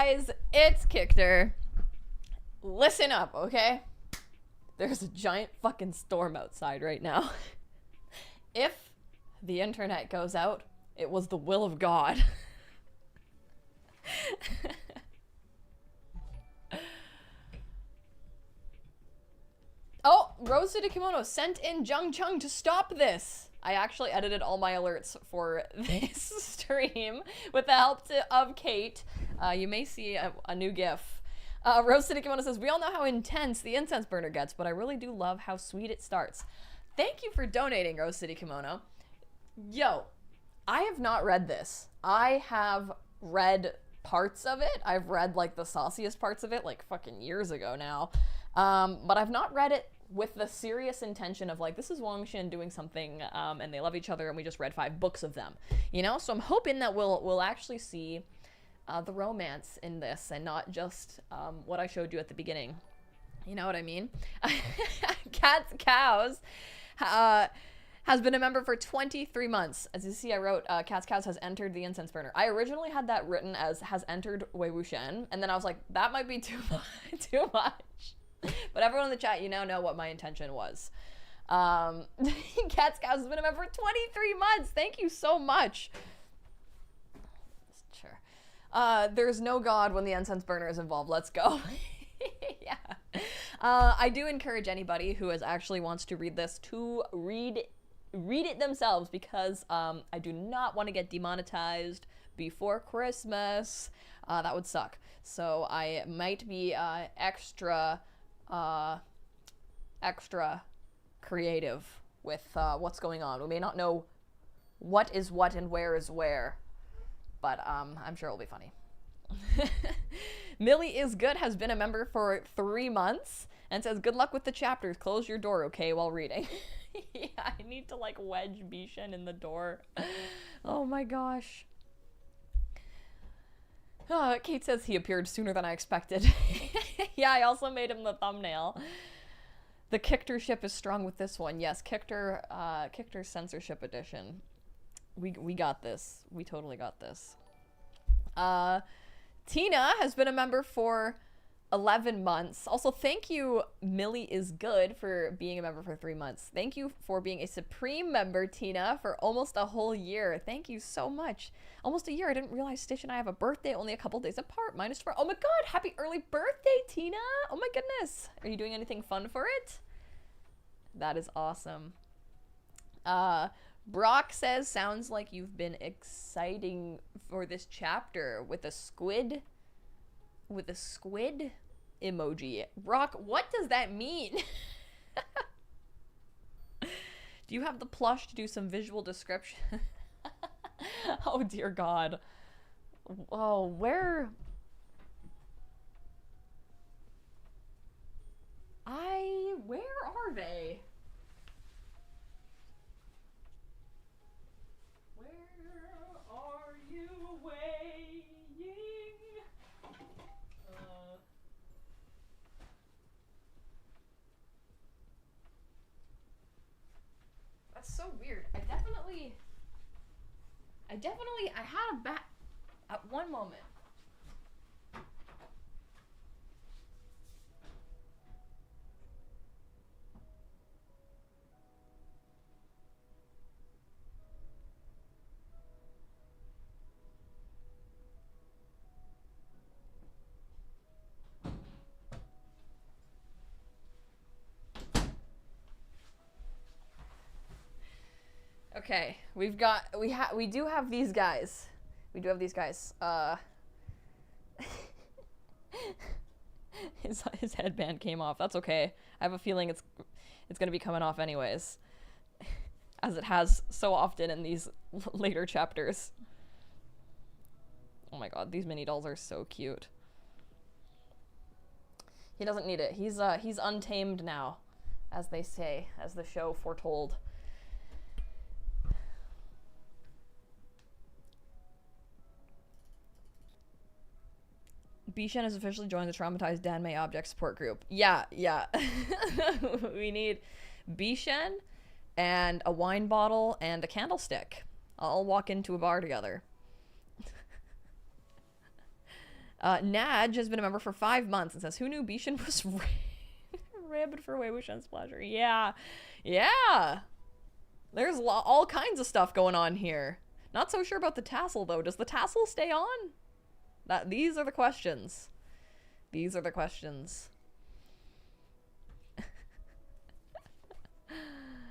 guys, it's Kictor. Listen up, okay? There's a giant fucking storm outside right now. If the internet goes out, it was the will of God. Oh, Rose City Kimono sent in Jung Chung to stop this. I actually edited all my alerts for this stream with the help of Kate. You may see a new GIF. Rose City Kimono says, we all know how intense the incense burner gets, but I really do love how sweet it starts. Thank you for donating, Rose City Kimono. Yo, I have not read this. I have read parts of it. I've read like the sauciest parts of it like fucking years ago now. But I've not read it with the serious intention of like, this is Wang Xin doing something, and they love each other and we just read 5 books of them, you know? So I'm hoping that we'll actually see the romance in this and not just what I showed you at the beginning. You know what I mean? Cats Cows has been a member for 23 months. As you see, I wrote, Cats Cows has entered the incense burner. I originally had that written as has entered Wei Wuxian, and then I was like, that might be too much. But everyone in the chat, you now know what my intention was. Cats Cows has been a member for 23 months. Thank you so much. Sure. There's no God when the incense burner is involved. Let's go. Yeah. I do encourage anybody who actually wants to read this to read it themselves, because I do not want to get demonetized before Christmas. That would suck. So I might be extra creative with what's going on. We may not know what is what and where is where, but I'm sure it'll be funny. Millie is Good has been a member for 3 months and says, good luck with the chapters. Close your door, okay, while reading. Yeah, I need to like wedge Bishan in the door. Oh my gosh. Kate says he appeared sooner than I expected. Yeah, I also made him the thumbnail. The Kictor ship is strong with this one. Yes, Kictor censorship edition. We got this. We totally got this. Tina has been a member for 11 months. Also, thank you, Millie is Good, for being a member for 3 months. Thank you for being a Supreme member, Tina, for almost a whole year. Thank you so much. Almost a year. I didn't realize Stitch and I have a birthday only a couple days apart. Mine is tomorrow. Oh my god, happy early birthday, Tina. Oh my goodness. Are you doing anything fun for it? That is awesome. Brock says, sounds like you've been exciting for this chapter with a squid emoji. Brock, what does that mean? Do you have the plush to do some visual description? Oh dear god. Oh, where are they? Are you weighing? That's so weird. I had a bat at one moment. Okay, we do have these guys. We do have these guys. His headband came off. That's okay. I have a feeling it's gonna be coming off anyways, as it has so often in these later chapters. Oh my god, these mini dolls are so cute. He doesn't need it. He's untamed now, as they say, as the show foretold. Bishan has officially joined the traumatized Danmei object support group. Yeah. We need Bishan and a wine bottle and a candlestick. I'll walk into a bar together. Naj has been a member for 5 months and says, who knew Bishan was rabid for Wei Wuxian's pleasure? Yeah. Yeah. There's all kinds of stuff going on here. Not so sure about the tassel, though. Does the tassel stay on? These are the questions. These are the questions.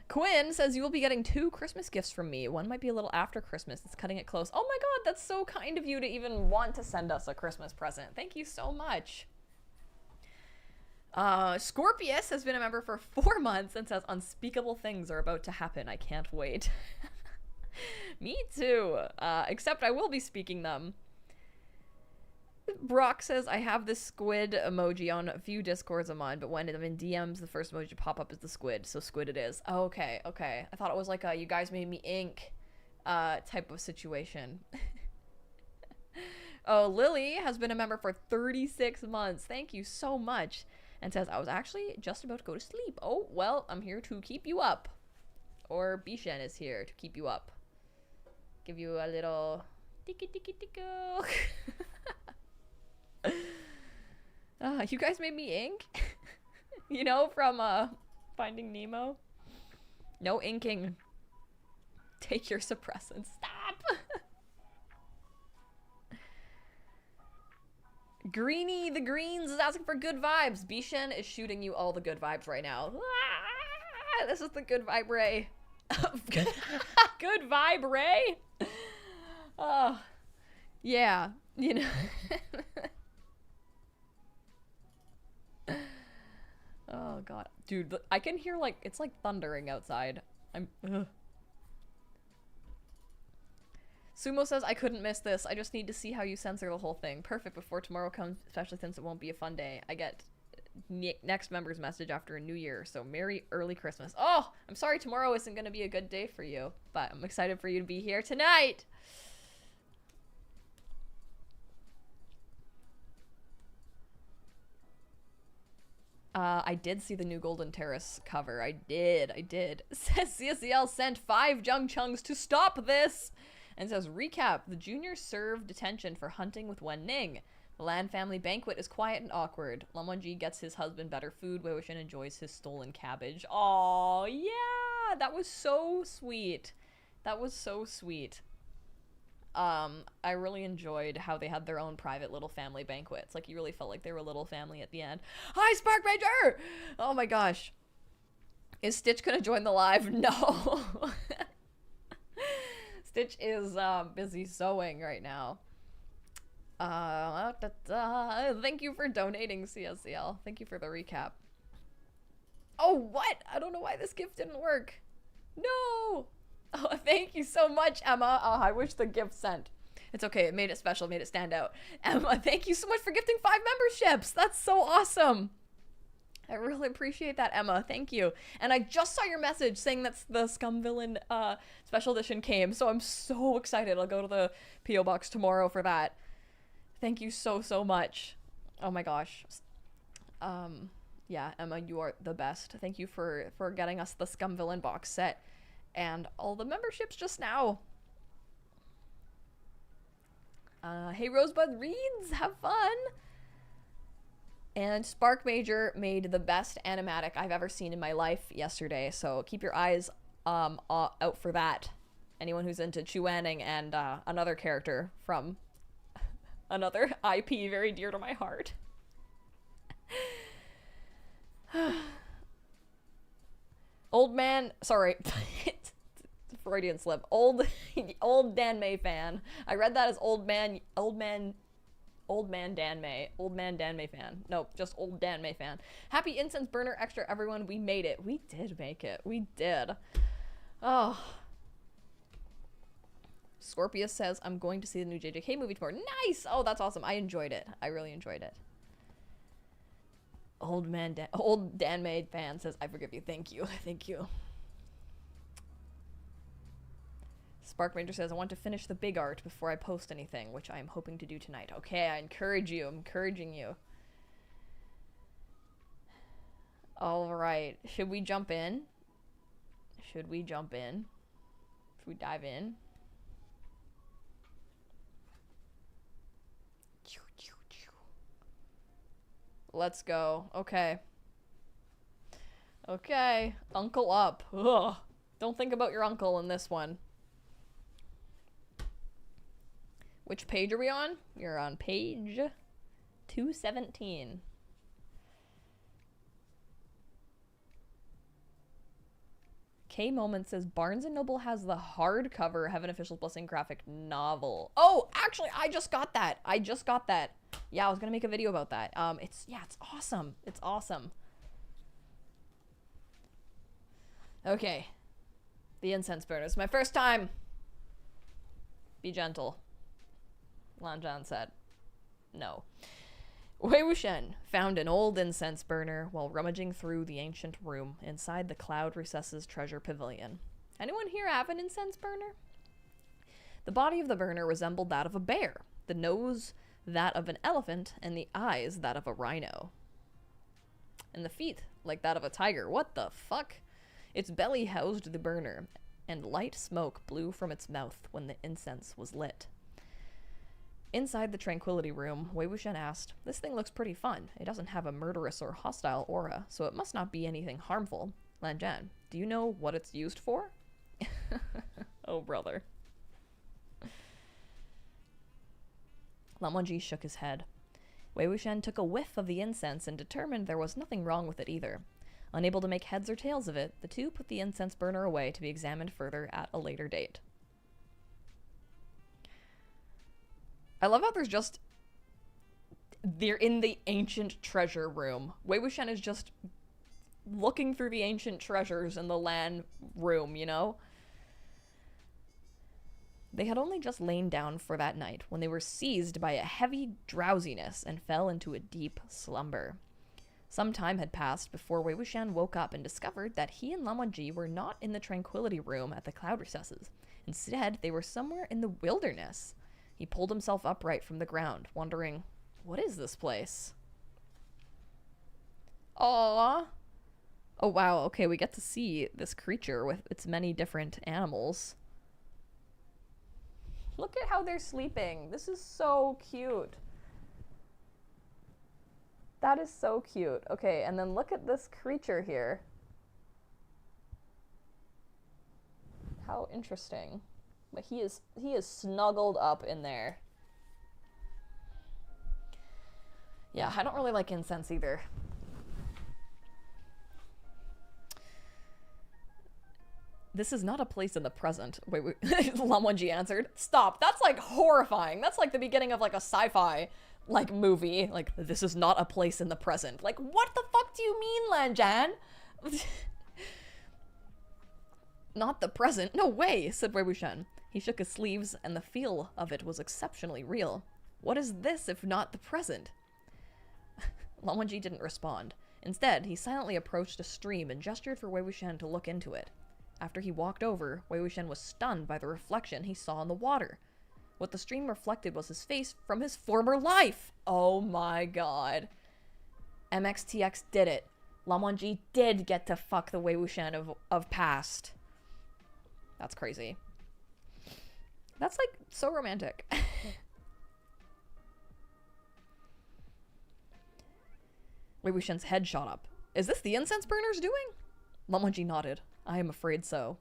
Quinn says you will be getting 2 Christmas gifts from me. One might be a little after Christmas. It's cutting it close. Oh my god, that's so kind of you to even want to send us a Christmas present. Thank you so much. Scorpius has been a member for 4 months and says unspeakable things are about to happen. I can't wait. Me too. Except I will be speaking them. Brock says, I have this squid emoji on a few Discords I'm on, but when I'm in DMs, the first emoji to pop up is the squid, so squid it is. Oh, okay, okay. I thought it was like a you guys made me ink type of situation. Oh, Lily has been a member for 36 months. Thank you so much. And says, I was actually just about to go to sleep. Oh, well, I'm here to keep you up. Or Bishan is here to keep you up. Give you a little tiki-tiki-tico. You guys made me ink. You know, from Finding Nemo. No inking. Take your suppressants. Stop. Greenie the Greens is asking for good vibes. Bishan is shooting you all the good vibes right now. Ah, this is the good vibe ray. Good vibe ray. Oh, yeah. You know. Oh god, dude, I can hear like it's like thundering outside. Sumo says I couldn't miss this. I just need to see how you censor the whole thing. Perfect before tomorrow comes, especially since it won't be a fun day. I get next member's message after a new year, so merry early Christmas. Oh, I'm sorry tomorrow isn't going to be a good day for you, but I'm excited for you to be here tonight. I did see the new Golden Terrace cover. I did. Says CSCL sent 5 Jung Chungs to stop this! And says, recap, the juniors serve detention for hunting with Wen Ning. The Lan family banquet is quiet and awkward. Lan Wangji gets his husband better food. Wei Wuxian enjoys his stolen cabbage. Aw, yeah! That was so sweet. That was so sweet. I really enjoyed how they had their own private little family banquets. Like, you really felt like they were a little family at the end. Hi, Spark Major! Oh my gosh. Is Stitch gonna join the live? No. Stitch is, busy sewing right now. Thank you for donating, CSCL. Thank you for the recap. Oh, what? I don't know why this gift didn't work. No! Oh, thank you so much, Emma. Oh, I wish the gift sent. It's okay. It made it special. Made it stand out. Emma, thank you so much for gifting 5 memberships. That's so awesome. I really appreciate that, Emma. Thank you. And I just saw your message saying that the Scum Villain special edition came, so I'm so excited. I'll go to the P.O. box tomorrow for that. Thank you so, so much. Oh my gosh. Yeah, Emma, you are the best. Thank you for getting us the Scum Villain box set. And all the memberships just now. Hey, Rosebud Reads, have fun! And Spark Major made the best animatic I've ever seen in my life yesterday, so keep your eyes out for that. Anyone who's into Chuaning and another character from another IP very dear to my heart. Old man, sorry, Freudian slip. Old Dan May fan. I read that as old man Dan May. Old man Dan May fan. Nope, just old Dan May fan. Happy Incense Burner Extra, everyone. We made it. We did make it. We did. Oh. Scorpius says, I'm going to see the new JJK movie tomorrow. Nice! Oh, that's awesome. I enjoyed it. I really enjoyed it. Old Dan May fan says, I forgive you. Thank you. Thank you. Spark Ranger says, I want to finish the big art before I post anything, which I am hoping to do tonight. Okay, I encourage you. I'm encouraging you. All right. Should we jump in? Should we jump in? Should we dive in? Let's go. Okay. Okay. Uncle up. Ugh. Don't think about your uncle in this one. Which page are we on? You're on page 217. K Moment says Barnes & Noble has the hardcover Heaven Official's Blessing graphic novel. Oh, actually, I just got that. Yeah, I was gonna make a video about that. It's awesome. It's awesome. Okay. The incense burner. It's my first time. Be gentle. Lan Zhan said. No. Wei Wuxian found an old incense burner while rummaging through the ancient room inside the Cloud Recesses Treasure Pavilion. Anyone here have an incense burner? The body of the burner resembled that of a bear, the nose that of an elephant, and the eyes that of a rhino. And the feet like that of a tiger. What the fuck? Its belly housed the burner, and light smoke blew from its mouth when the incense was lit. Inside the Tranquility Room, Wei Wuxian asked, "This thing looks pretty fun. It doesn't have a murderous or hostile aura, so it must not be anything harmful. Lan Zhan, do you know what it's used for?" Oh, brother. Lan Wangji shook his head. Wei Wuxian took a whiff of the incense and determined there was nothing wrong with it either. Unable to make heads or tails of it, the two put the incense burner away to be examined further at a later date. I love how they're in the ancient treasure room. Wei Wuxian is just looking through the ancient treasures in the Lan room, you know? They had only just lain down for that night when they were seized by a heavy drowsiness and fell into a deep slumber. Some time had passed before Wei Wuxian woke up and discovered that he and Lan Wangji were not in the Tranquility Room at the Cloud Recesses. Instead, they were somewhere in the wilderness. He pulled himself upright from the ground, wondering, what is this place? Aww. Oh wow, okay, we get to see this creature with its many different animals. Look at how they're sleeping. This is so cute. That is so cute. Okay, and then look at this creature here. How interesting. But he is snuggled up in there. Yeah, I don't really like incense either. This is not a place in the present. Wait. Lan Wangji answered. Stop. That's like horrifying. That's like the beginning of like a sci-fi like movie. Like, this is not a place in the present. Like, what the fuck do you mean, Lan Zhan? Not the present? No way, said Wei Wuxian. He shook his sleeves, and the feel of it was exceptionally real. What is this if not the present? Lan Wangji didn't respond. Instead, he silently approached a stream and gestured for Wei Wuxian to look into it. After he walked over, Wei Wuxian was stunned by the reflection he saw in the water. What the stream reflected was his face from his former life! Oh my god. MXTX did it. Lan Wangji did get to fuck the Wei Wuxian of past. That's crazy. That's, like, so romantic. Wei Wuxian's head shot up. Is this the incense burner's doing? Lan Wangji nodded. I am afraid so.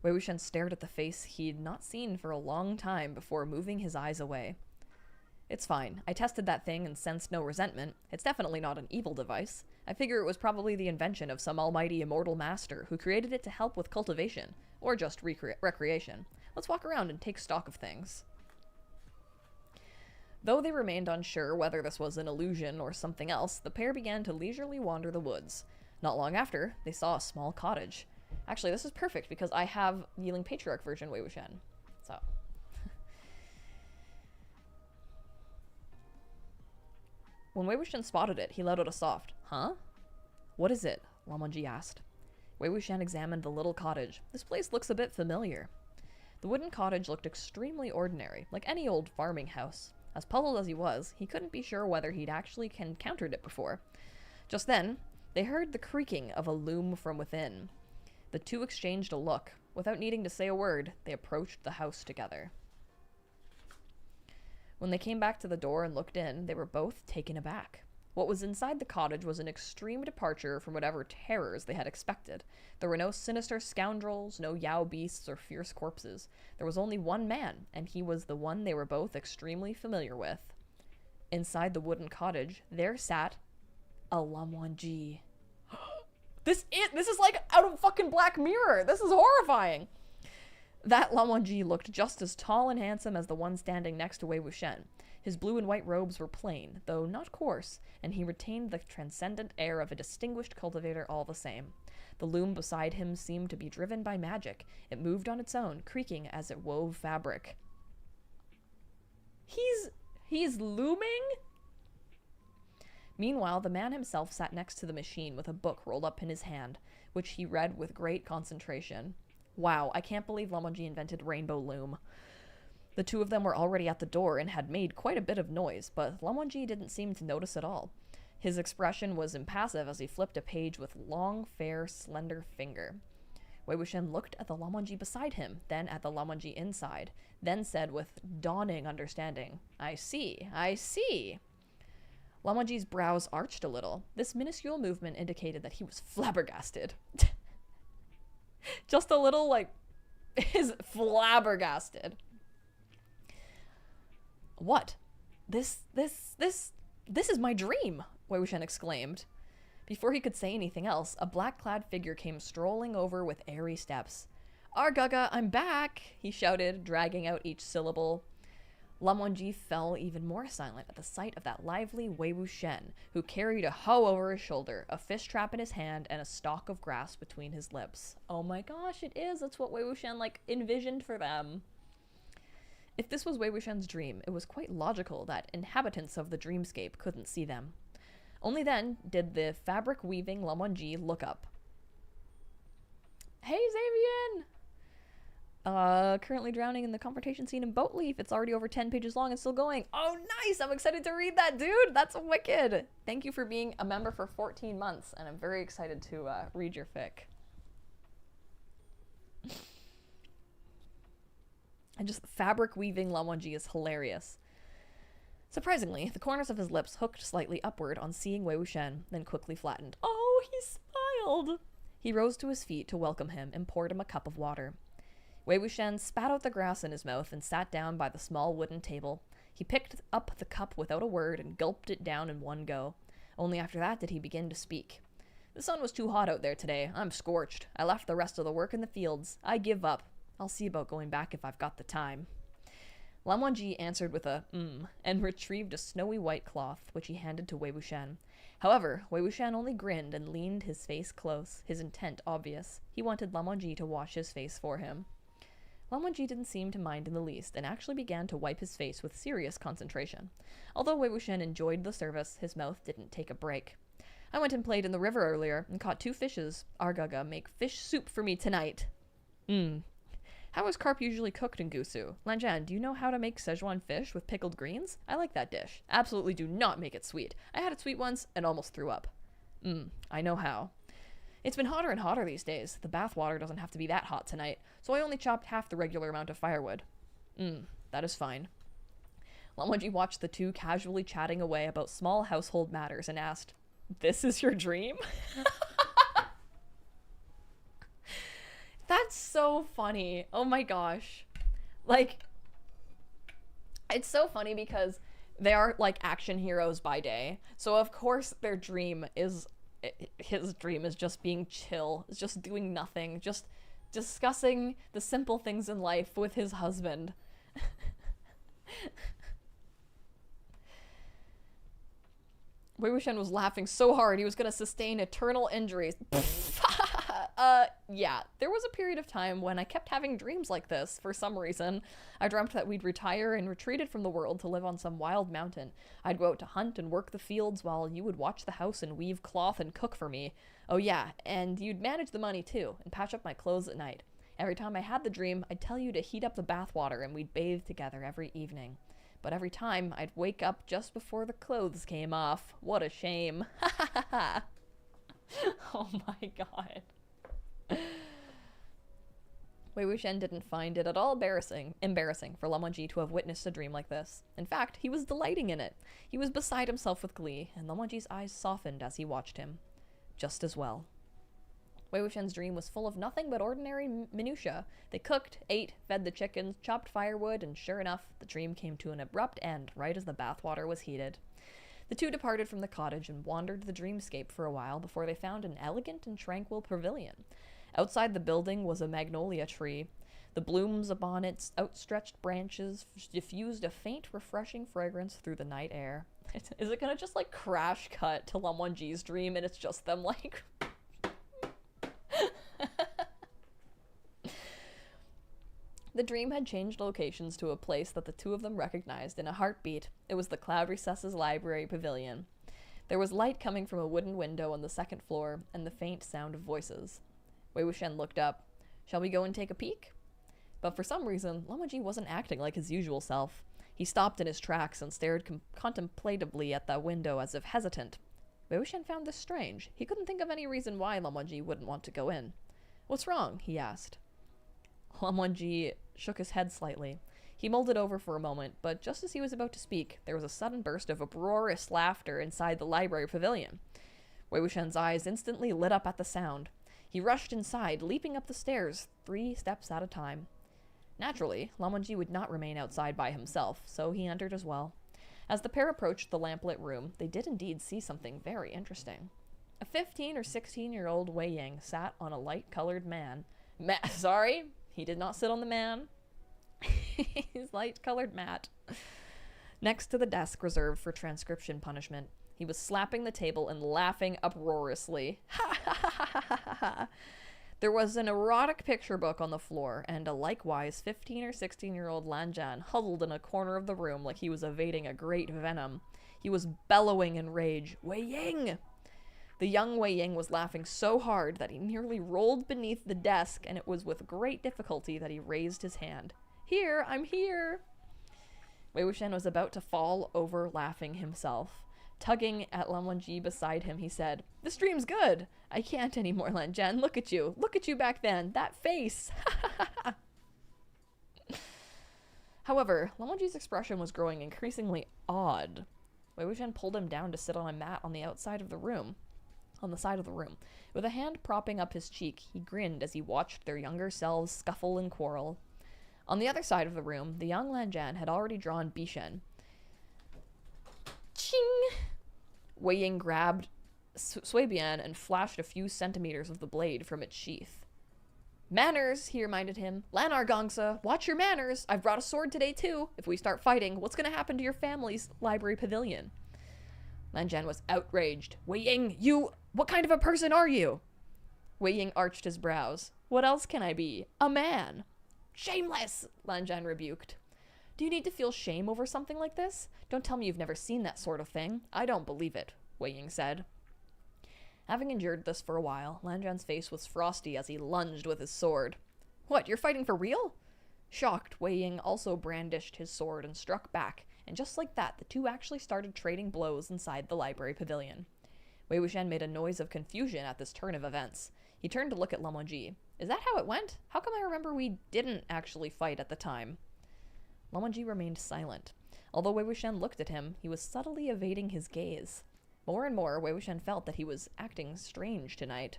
Wei Wuxian stared at the face he'd not seen for a long time before moving his eyes away. It's fine. I tested that thing and sensed no resentment. It's definitely not an evil device. I figure it was probably the invention of some almighty immortal master who created it to help with cultivation, or just recreation. Let's walk around and take stock of things. Though they remained unsure whether this was an illusion or something else, the pair began to leisurely wander the woods. Not long after, they saw a small cottage. Actually, this is perfect because I have Yiling Patriarch version Wei Wuxian. So. When Wei Wuxian spotted it, he let out a soft, "Huh? What is it?" Lan Wangji asked. Wei Wuxian examined the little cottage. This place looks a bit familiar. The wooden cottage looked extremely ordinary, like any old farming house. As puzzled as he was, he couldn't be sure whether he'd actually encountered it before. Just then, they heard the creaking of a loom from within. The two exchanged a look. Without needing to say a word, they approached the house together. When they came back to the door and looked in, they were both taken aback. What was inside the cottage was an extreme departure from whatever terrors they had expected. There were no sinister scoundrels, no Yao beasts or fierce corpses. There was only one man, and he was the one they were both extremely familiar with. Inside the wooden cottage, there sat a Lamwanji. This is like out of fucking Black Mirror. This is horrifying. That Lamwanji looked just as tall and handsome as the one standing next to Wei Wuxian. His blue and white robes were plain, though not coarse, and he retained the transcendent air of a distinguished cultivator all the same. The loom beside him seemed to be driven by magic. It moved on its own, creaking as it wove fabric. He's looming? Meanwhile, the man himself sat next to the machine with a book rolled up in his hand, which he read with great concentration. Wow, I can't believe Lamwanji invented Rainbow Loom. The two of them were already at the door and had made quite a bit of noise, but Lamwanji didn't seem to notice at all. His expression was impassive as he flipped a page with long, fair, slender finger. Wei Wuxian looked at the Lamwanji beside him, then at the Lamwanji inside, then said with dawning understanding, I see. Lamwanji's brows arched a little. This minuscule movement indicated that he was flabbergasted. Just a little, like, is flabbergasted. What? This is my dream, Wei Wuxian exclaimed. Before he could say anything else, a black-clad figure came strolling over with airy steps. Argaga, I'm back, he shouted, dragging out each syllable. Lamwanji fell even more silent at the sight of that lively Wei Wuxian, who carried a hoe over his shoulder, a fish trap in his hand, and a stalk of grass between his lips. Oh my gosh, it is! That's what Wei Wuxian, like, envisioned for them. If this was Wei Wuxian's dream, it was quite logical that inhabitants of the dreamscape couldn't see them. Only then did the fabric-weaving Lamwanji look up. Hey, Xavian! Currently drowning in the confrontation scene in Boat Leaf. It's already over 10 pages long and still going. Oh, nice! I'm excited to read that, dude! That's wicked! Thank you for being a member for 14 months, and I'm very excited to read your fic. And just fabric-weaving Lamwanji is hilarious. Surprisingly, the corners of his lips hooked slightly upward on seeing Wei Wuxian, then quickly flattened. Oh, he smiled! He rose to his feet to welcome him and poured him a cup of water. Wei Wuxian spat out the grass in his mouth and sat down by the small wooden table. He picked up the cup without a word and gulped it down in one go. Only after that did he begin to speak. The sun was too hot out there today. I'm scorched. I left the rest of the work in the fields. I give up. I'll see about going back if I've got the time. Lamwanji answered with a and retrieved a snowy white cloth, which he handed to Wei Wuxian. However, Wei Wuxian only grinned and leaned his face close, his intent obvious. He wanted Lamwanji to wash his face for him. Lamwanji didn't seem to mind in the least, and actually began to wipe his face with serious concentration. Although Wei Wuxian enjoyed the service, his mouth didn't take a break. I went and played in the river earlier, and caught 2 fishes. Argaga, make fish soup for me tonight. How is carp usually cooked in Gusu? Lanjan, do you know how to make Szechuan fish with pickled greens? I like that dish. Absolutely do not make it sweet. I had it sweet once and almost threw up. I know how. It's been hotter and hotter these days. The bath water doesn't have to be that hot tonight, so I only chopped half the regular amount of firewood. That is fine. Lamwanji watched the two casually chatting away about small household matters and asked, "This is your dream?" That's so funny. Oh my gosh. Like, it's so funny because they are like action heroes by day. So of course their dream is, his dream is just being chill. It's just doing nothing. Just discussing the simple things in life with his husband. Wei Wuxian was laughing so hard he was gonna sustain eternal injuries. Yeah, there was a period of time when I kept having dreams like this for some reason. I dreamt that we'd retire and retreated from the world to live on some wild mountain. I'd go out to hunt and work the fields while you would watch the house and weave cloth and cook for me. Oh yeah, and you'd manage the money too, and patch up my clothes at night. Every time I had the dream, I'd tell you to heat up the bath water and we'd bathe together every evening. But every time, I'd wake up just before the clothes came off. What a shame. Oh my god. Wei Wuxian didn't find it at all embarrassing for Lan Wangji to have witnessed a dream like this. In fact, he was delighting in it. He was beside himself with glee, and Lan Wangji's eyes softened as he watched him. Just as well. Wei Wuxian's dream was full of nothing but ordinary minutiae. They cooked, ate, fed the chickens, chopped firewood, and sure enough, the dream came to an abrupt end right as the bathwater was heated. The two departed from the cottage and wandered the dreamscape for a while before they found an elegant and tranquil pavilion. Outside the building was a magnolia tree. The blooms upon its outstretched branches diffused a faint, refreshing fragrance through the night air. Is it gonna just, like, crash cut to Lan Wangji's dream and it's just them, like... The dream had changed locations to a place that the two of them recognized in a heartbeat. It was the Cloud Recesses Library Pavilion. There was light coming from a wooden window on the second floor, and the faint sound of voices. Wei Wuxian looked up. Shall we go and take a peek? But for some reason, Lan Wangji wasn't acting like his usual self. He stopped in his tracks and stared contemplatively at the window as if hesitant. Wei Wuxian found this strange. He couldn't think of any reason why Lan Wangji wouldn't want to go in. What's wrong? He asked. Lan Wangji shook his head slightly. He mulled it over for a moment, but just as he was about to speak, there was a sudden burst of uproarious laughter inside the library pavilion. Wei Wuxian's eyes instantly lit up at the sound. He rushed inside, leaping up the stairs 3 steps at a time. Naturally, Lan Wangji would not remain outside by himself, so he entered as well. As the pair approached the lamplit room, they did indeed see something very interesting. A 15 or 16-year-old Wei Ying sat on a light-colored sorry, he did not sit on the man. His light-colored mat. Next to the desk reserved for transcription punishment. He was slapping the table and laughing uproariously. Ha ha ha ha ha ha! There was an erotic picture book on the floor, and a likewise 15 or 16-year-old Lan Zhan huddled in a corner of the room like he was evading a great venom. He was bellowing in rage, Wei Ying! The young Wei Ying was laughing so hard that he nearly rolled beneath the desk, and it was with great difficulty that he raised his hand. Here, I'm here! Wei Wuxian was about to fall over laughing himself. Tugging at Lan Wangji beside him, he said, "This dream's good. I can't anymore, Lan Zhan. Look at you. Look at you back then. That face." However, Lan Wangji's expression was growing increasingly odd. Wei Wuxian pulled him down to sit on a mat on the side of the room. With a hand propping up his cheek, he grinned as he watched their younger selves scuffle and quarrel. On the other side of the room, the young Lan Zhan had already drawn Bishen. Ching! Wei Ying grabbed Suibian and flashed a few centimeters of the blade from its sheath. "Manners," he reminded him. "Lanar Gongsa, watch your manners. I've brought a sword today too. If we start fighting, what's going to happen to your family's library pavilion?" Lan Zhan was outraged. "Wei Ying, what kind of a person are you?" Wei Ying arched his brows. "What else can I be? A man." "Shameless!" Lan Zhan rebuked. "Do you need to feel shame over something like this? Don't tell me you've never seen that sort of thing. I don't believe it," Wei Ying said. Having endured this for a while, Lan Zhan's face was frosty as he lunged with his sword. "What, you're fighting for real?" Shocked, Wei Ying also brandished his sword and struck back, and just like that, the two actually started trading blows inside the library pavilion. Wei Wuxian made a noise of confusion at this turn of events. He turned to look at Lan Wangji. "Is that how it went? How come I remember we didn't actually fight at the time?" Lan Wangji remained silent. Although Wei Wuxian looked at him, he was subtly evading his gaze. More and more, Wei Wuxian felt that he was acting strange tonight.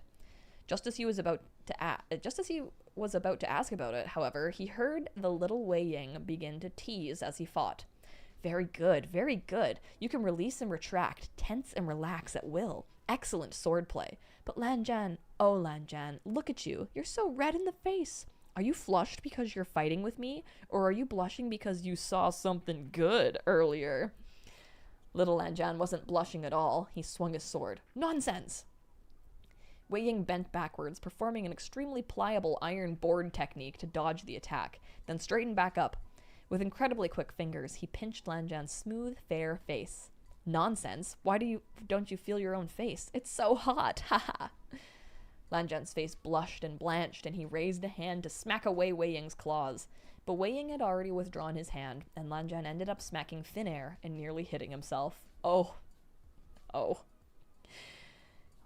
Just as he was about to ask about it, however, he heard the little Wei Ying begin to tease as he fought. Very good, very good. You can release and retract, tense and relax at will. Excellent swordplay. But Lan Zhan, oh Lan Zhan, look at you. You're so red in the face. Are you flushed because you're fighting with me? Or are you blushing because you saw something good earlier? Little Lan Zhan wasn't blushing at all. He swung his sword. Nonsense! Wei Ying bent backwards, performing an extremely pliable iron board technique to dodge the attack, then straightened back up. With incredibly quick fingers, he pinched Lan Zhan's smooth, fair face. Nonsense? Why don't you feel your own face? It's so hot! Ha ha! Lan Zhan's face blushed and blanched, and he raised a hand to smack away Wei Ying's claws. But Wei Ying had already withdrawn his hand, and Lan Zhan ended up smacking thin air and nearly hitting himself. Oh.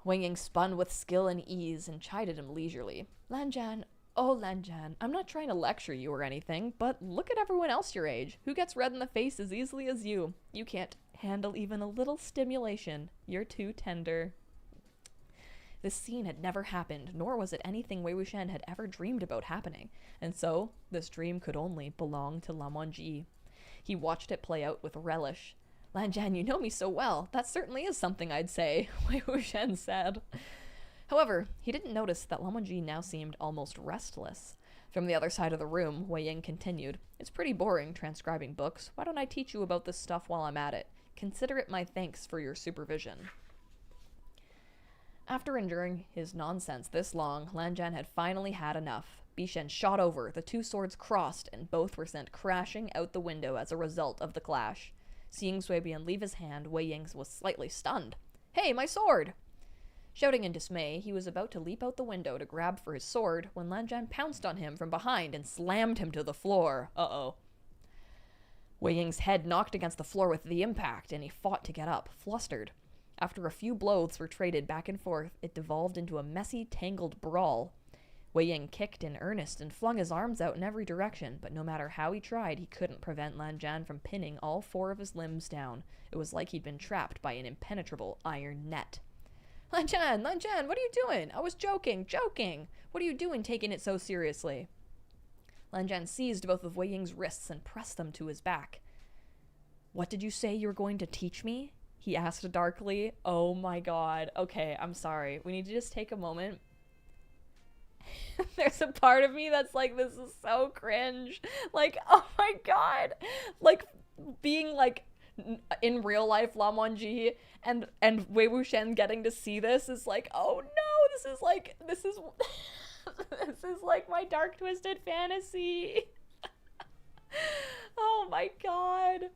Wei Ying spun with skill and ease and chided him leisurely. Lan Zhan, Oh, Lanjan, I'm not trying to lecture you or anything, but look at everyone else your age. Who gets red in the face as easily as you? You can't handle even a little stimulation. You're too tender. This scene had never happened, nor was it anything Wei Wuxian had ever dreamed about happening, and so this dream could only belong to Lan Wangji. He watched it play out with relish. Lanjan, you know me so well. That certainly is something I'd say, Wei Wuxian said. However, he didn't notice that Lan Wangji now seemed almost restless. From the other side of the room, Wei Ying continued, It's pretty boring transcribing books. Why don't I teach you about this stuff while I'm at it? Consider it my thanks for your supervision. After enduring his nonsense this long, Lanjan had finally had enough. Bishen shot over, the two swords crossed, and both were sent crashing out the window as a result of the clash. Seeing Sui Bian leave his hand, Wei Ying was slightly stunned. Hey, my sword! Shouting in dismay, he was about to leap out the window to grab for his sword when Lanjan pounced on him from behind and slammed him to the floor. Uh-oh. Wei Ying's head knocked against the floor with the impact, and he fought to get up, flustered. After a few blows were traded back and forth, it devolved into a messy, tangled brawl. Wei Ying kicked in earnest and flung his arms out in every direction, but no matter how he tried, he couldn't prevent Lanjan from pinning all four of his limbs down. It was like he'd been trapped by an impenetrable iron net. Lanjan, what are you doing? I was joking. What are you doing taking it so seriously? Lanjan seized both of Wei Ying's wrists and pressed them to his back. What did you say you were going to teach me? He asked darkly. Oh my god. Okay, I'm sorry. We need to just take a moment. There's a part of me that's like, this is so cringe. Like, oh my god. Like, being like, in real life Lan Wangji and Wei Wuxian getting to see this is like, oh no, this is this is like my dark twisted fantasy. Oh my god.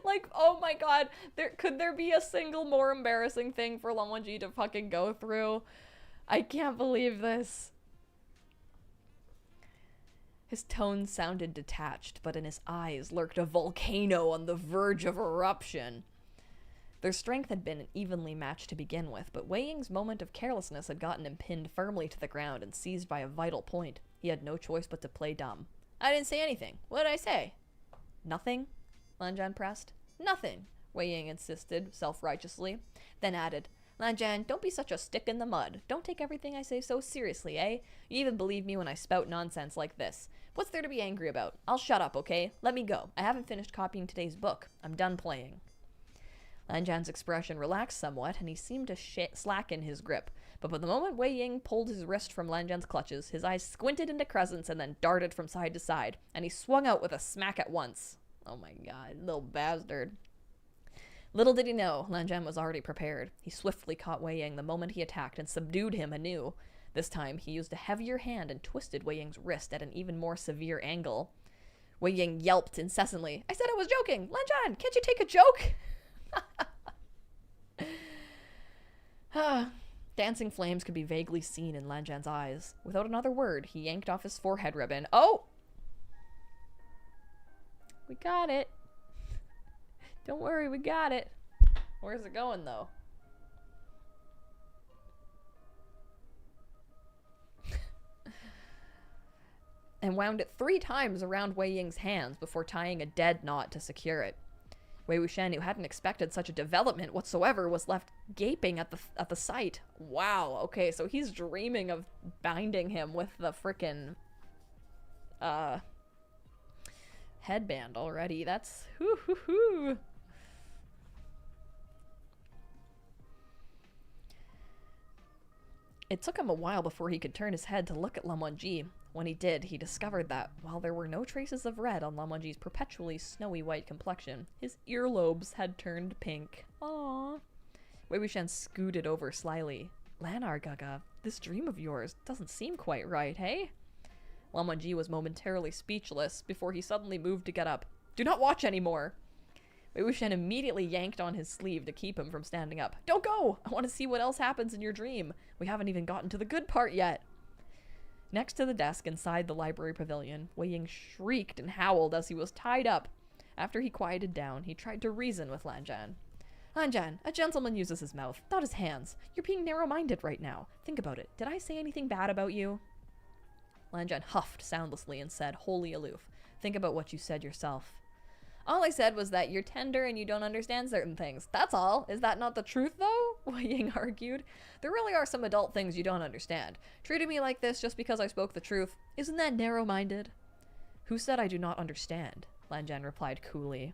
Like, oh my god, could there be a single more embarrassing thing for Lan Wangji to fucking go through? I can't believe this. His tone sounded detached, but in his eyes lurked a volcano on the verge of eruption. Their strength had been evenly matched to begin with, but Wei Ying's moment of carelessness had gotten him pinned firmly to the ground and seized by a vital point. He had no choice but to play dumb. I didn't say anything. What did I say? Nothing? Lanjan pressed. Nothing, Wei Ying insisted, self-righteously, then added, Lanjan, don't be such a stick in the mud. Don't take everything I say so seriously, eh? You even believe me when I spout nonsense like this. What's there to be angry about? I'll shut up, okay? Let me go. I haven't finished copying today's book. I'm done playing. Lanjan's expression relaxed somewhat, and he seemed to slacken his grip. But the moment Wei Ying pulled his wrist from Lanjan's clutches, his eyes squinted into crescents and then darted from side to side, and he swung out with a smack at once. Oh my god, little bastard. Little did he know, Lanjan was already prepared. He swiftly caught Wei Ying the moment he attacked and subdued him anew. This time, he used a heavier hand and twisted Wei Ying's wrist at an even more severe angle. Wei Ying yelped incessantly. I said I was joking! Lanjan, can't you take a joke? Dancing flames could be vaguely seen in Lanjan's eyes. Without another word, he yanked off his forehead ribbon. Oh! We got it. Don't worry, we got it. Where's it going, though? And wound it 3 times around Wei Ying's hands before tying a dead knot to secure it. Wei Wuxian, who hadn't expected such a development whatsoever, was left gaping at the sight. Wow, okay, so he's dreaming of binding him with the frickin' headband already. That's hoo. It took him a while before he could turn his head to look at Lan Wangji. When he did, he discovered that, while there were no traces of red on Lan Wangji's perpetually snowy white complexion, his earlobes had turned pink. Aww. Wei Wuxian scooted over slyly. Lanar, Gaga, this dream of yours doesn't seem quite right, hey? Lan Wangji was momentarily speechless before he suddenly moved to get up. Do not watch anymore! Wei Wuxian immediately yanked on his sleeve to keep him from standing up. Don't go! I want to see what else happens in your dream. We haven't even gotten to the good part yet. Next to the desk inside the library pavilion, Wei Ying shrieked and howled as he was tied up. After he quieted down, he tried to reason with Lanjan. Lanjan, a gentleman uses his mouth, not his hands. You're being narrow-minded right now. Think about it. Did I say anything bad about you? Lanjan huffed soundlessly and said, wholly aloof, think about what you said yourself. All I said was that you're tender and you don't understand certain things. That's all. Is that not the truth, though? Wei Ying argued. There really are some adult things you don't understand. Treating me like this just because I spoke the truth, isn't that narrow-minded? Who said I do not understand? Lanjan replied coolly.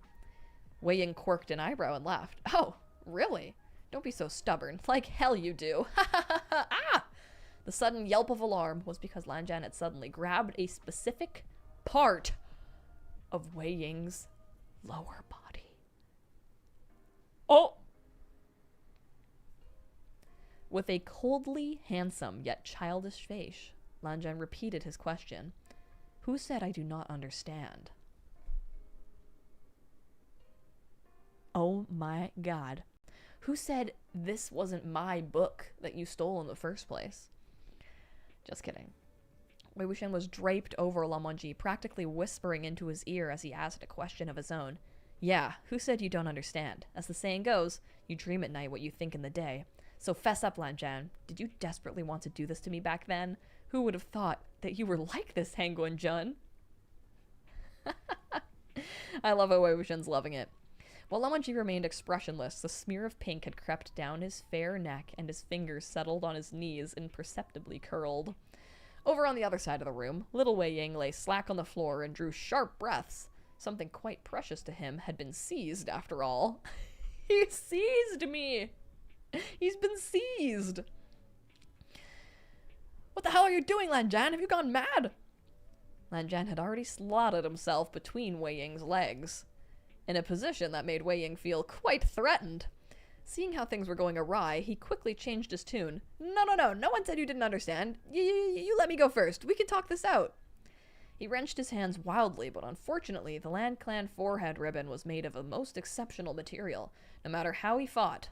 Wei Ying quirked an eyebrow and laughed. Oh, really? Don't be so stubborn. Like hell you do. Ha ha ha ha! Ah! The sudden yelp of alarm was because Lanjan had suddenly grabbed a specific part of Wei Ying's lower body. Oh! With a coldly handsome yet childish face, Lanjan repeated his question. Who said I do not understand? Oh my god. Who said this wasn't my book that you stole in the first place? Just kidding. Wei Wuxian was draped over Lamonji, practically whispering into his ear as he asked a question of his own. Yeah, who said you don't understand? As the saying goes, you dream at night what you think in the day. So fess up, Lanjan. Did you desperately want to do this to me back then? Who would have thought that you were like this, Hangguan Jun? I love how Wei Wuxian's loving it. While Lamonji remained expressionless, the smear of pink had crept down his fair neck and his fingers settled on his knees, imperceptibly curled. Over on the other side of the room, little Wei Ying lay slack on the floor and drew sharp breaths. Something quite precious to him had been seized, after all. He seized me! He's been seized! What the hell are you doing, Lanjan? Have you gone mad? Lanjan had already slotted himself between Wei Ying's legs, in a position that made Wei Ying feel quite threatened. Seeing how things were going awry, he quickly changed his tune. No one said you didn't understand. You let me go first. We can talk this out. He wrenched his hands wildly, but unfortunately, the Land Clan forehead ribbon was made of a most exceptional material. No matter how he fought,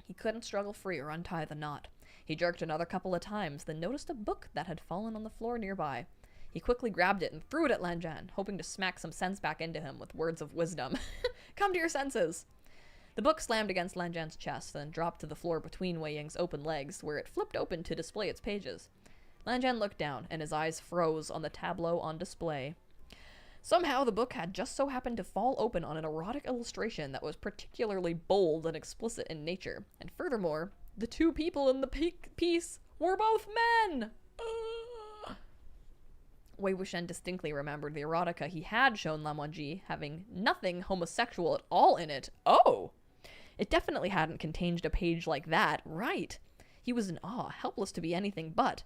he couldn't struggle free or untie the knot. He jerked another couple of times, then noticed a book that had fallen on the floor nearby. He quickly grabbed it and threw it at Lanjan, hoping to smack some sense back into him with words of wisdom. Come to your senses! The book slammed against Lanjan's chest, then dropped to the floor between Wei Ying's open legs, where it flipped open to display its pages. Lanjan looked down, and his eyes froze on the tableau on display. Somehow, the book had just so happened to fall open on an erotic illustration that was particularly bold and explicit in nature. And furthermore, the two people in the piece were both men! Wei Wuxian distinctly remembered the erotica he had shown Lamonji having nothing homosexual at all in it. Oh! It definitely hadn't contained a page like that. Right. He was in awe, helpless to be anything but.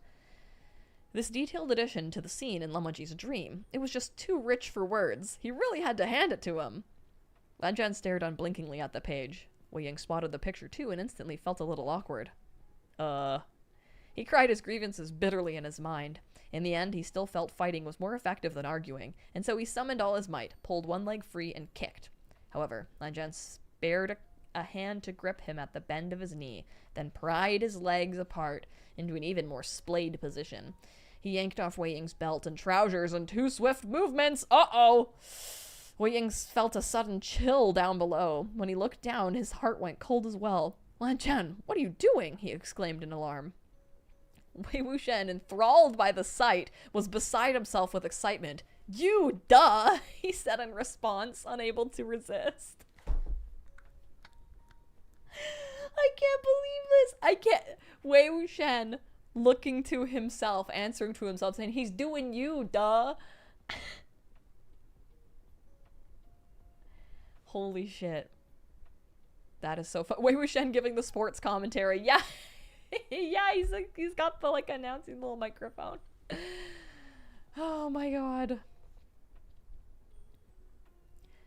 This detailed addition to the scene in Lamonji's dream, it was just too rich for words. He really had to hand it to him. Lanjan stared unblinkingly at the page. Wei Ying spotted the picture too and instantly felt a little awkward. He cried his grievances bitterly in his mind. In the end, he still felt fighting was more effective than arguing, and so he summoned all his might, pulled one leg free, and kicked. However, Lanjan spared a hand to grip him at the bend of his knee, then pried his legs apart into an even more splayed position. He yanked off Wei Ying's belt and trousers in two swift movements. Uh-oh! Wei Ying felt a sudden chill down below. When he looked down, his heart went cold as well. Lanjan, what are you doing? He exclaimed in alarm. Wei Wuxian, enthralled by the sight, was beside himself with excitement. You, duh, he said in response, unable to resist. I can't believe this. I can't. Wei Wuxian looking to himself, answering to himself, saying, he's doing you, duh. Holy shit. That is so fun. Wei Wuxian giving the sports commentary. Yeah. Yeah, he's got the announcing little microphone. Oh my god.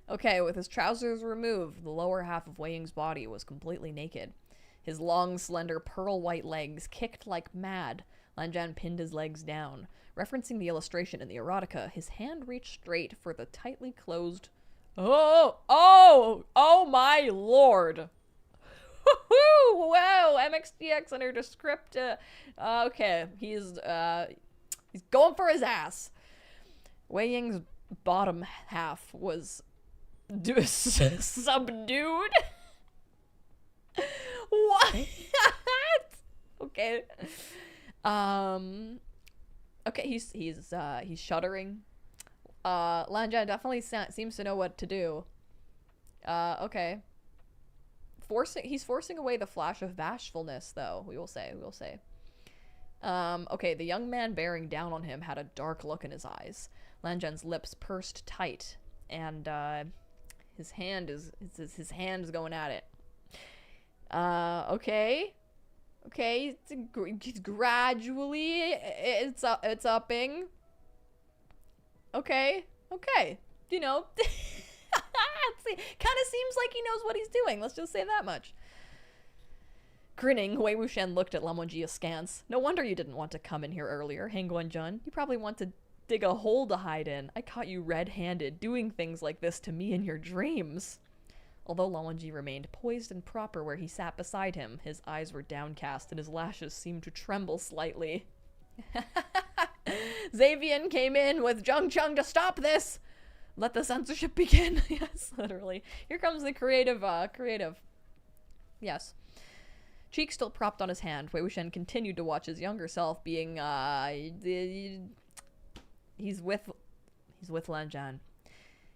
Okay, with his trousers removed, the lower half of Wei Ying's body was completely naked. His long, slender, pearl-white legs kicked like mad. Lanjan pinned his legs down. Referencing the illustration in the erotica, his hand reached straight for the tightly closed... Oh my lord! Woohoo! Wow! MXDX under the script. Okay, he's going for his ass. Wei Ying's bottom half was subdued. What? Okay. Okay, he's shuddering. Lanjan definitely seems to know what to do. Okay. He's forcing away the flash of bashfulness, though, we will say. Okay, the young man bearing down on him had a dark look in his eyes. Lanjan's lips pursed tight, and, his hand is going at it. Okay. Okay, it's gradually, it's upping. Okay. You know, kind of seems like he knows what he's doing. Let's just say that much. Grinning, Wei Wuxian looked at Lamonji askance. No wonder you didn't want to come in here earlier, Han Guanjun. You probably want to dig a hole to hide in. I caught you red-handed, doing things like this to me in your dreams. Although Lamonji remained poised and proper where he sat beside him, his eyes were downcast and his lashes seemed to tremble slightly. Xavian came in with Zheng Cheng to stop this! Let the censorship begin. Yes, literally. Here comes the creative. Yes. Cheek still propped on his hand, Wei Wuxian continued to watch his younger self being, he's with Lanjan.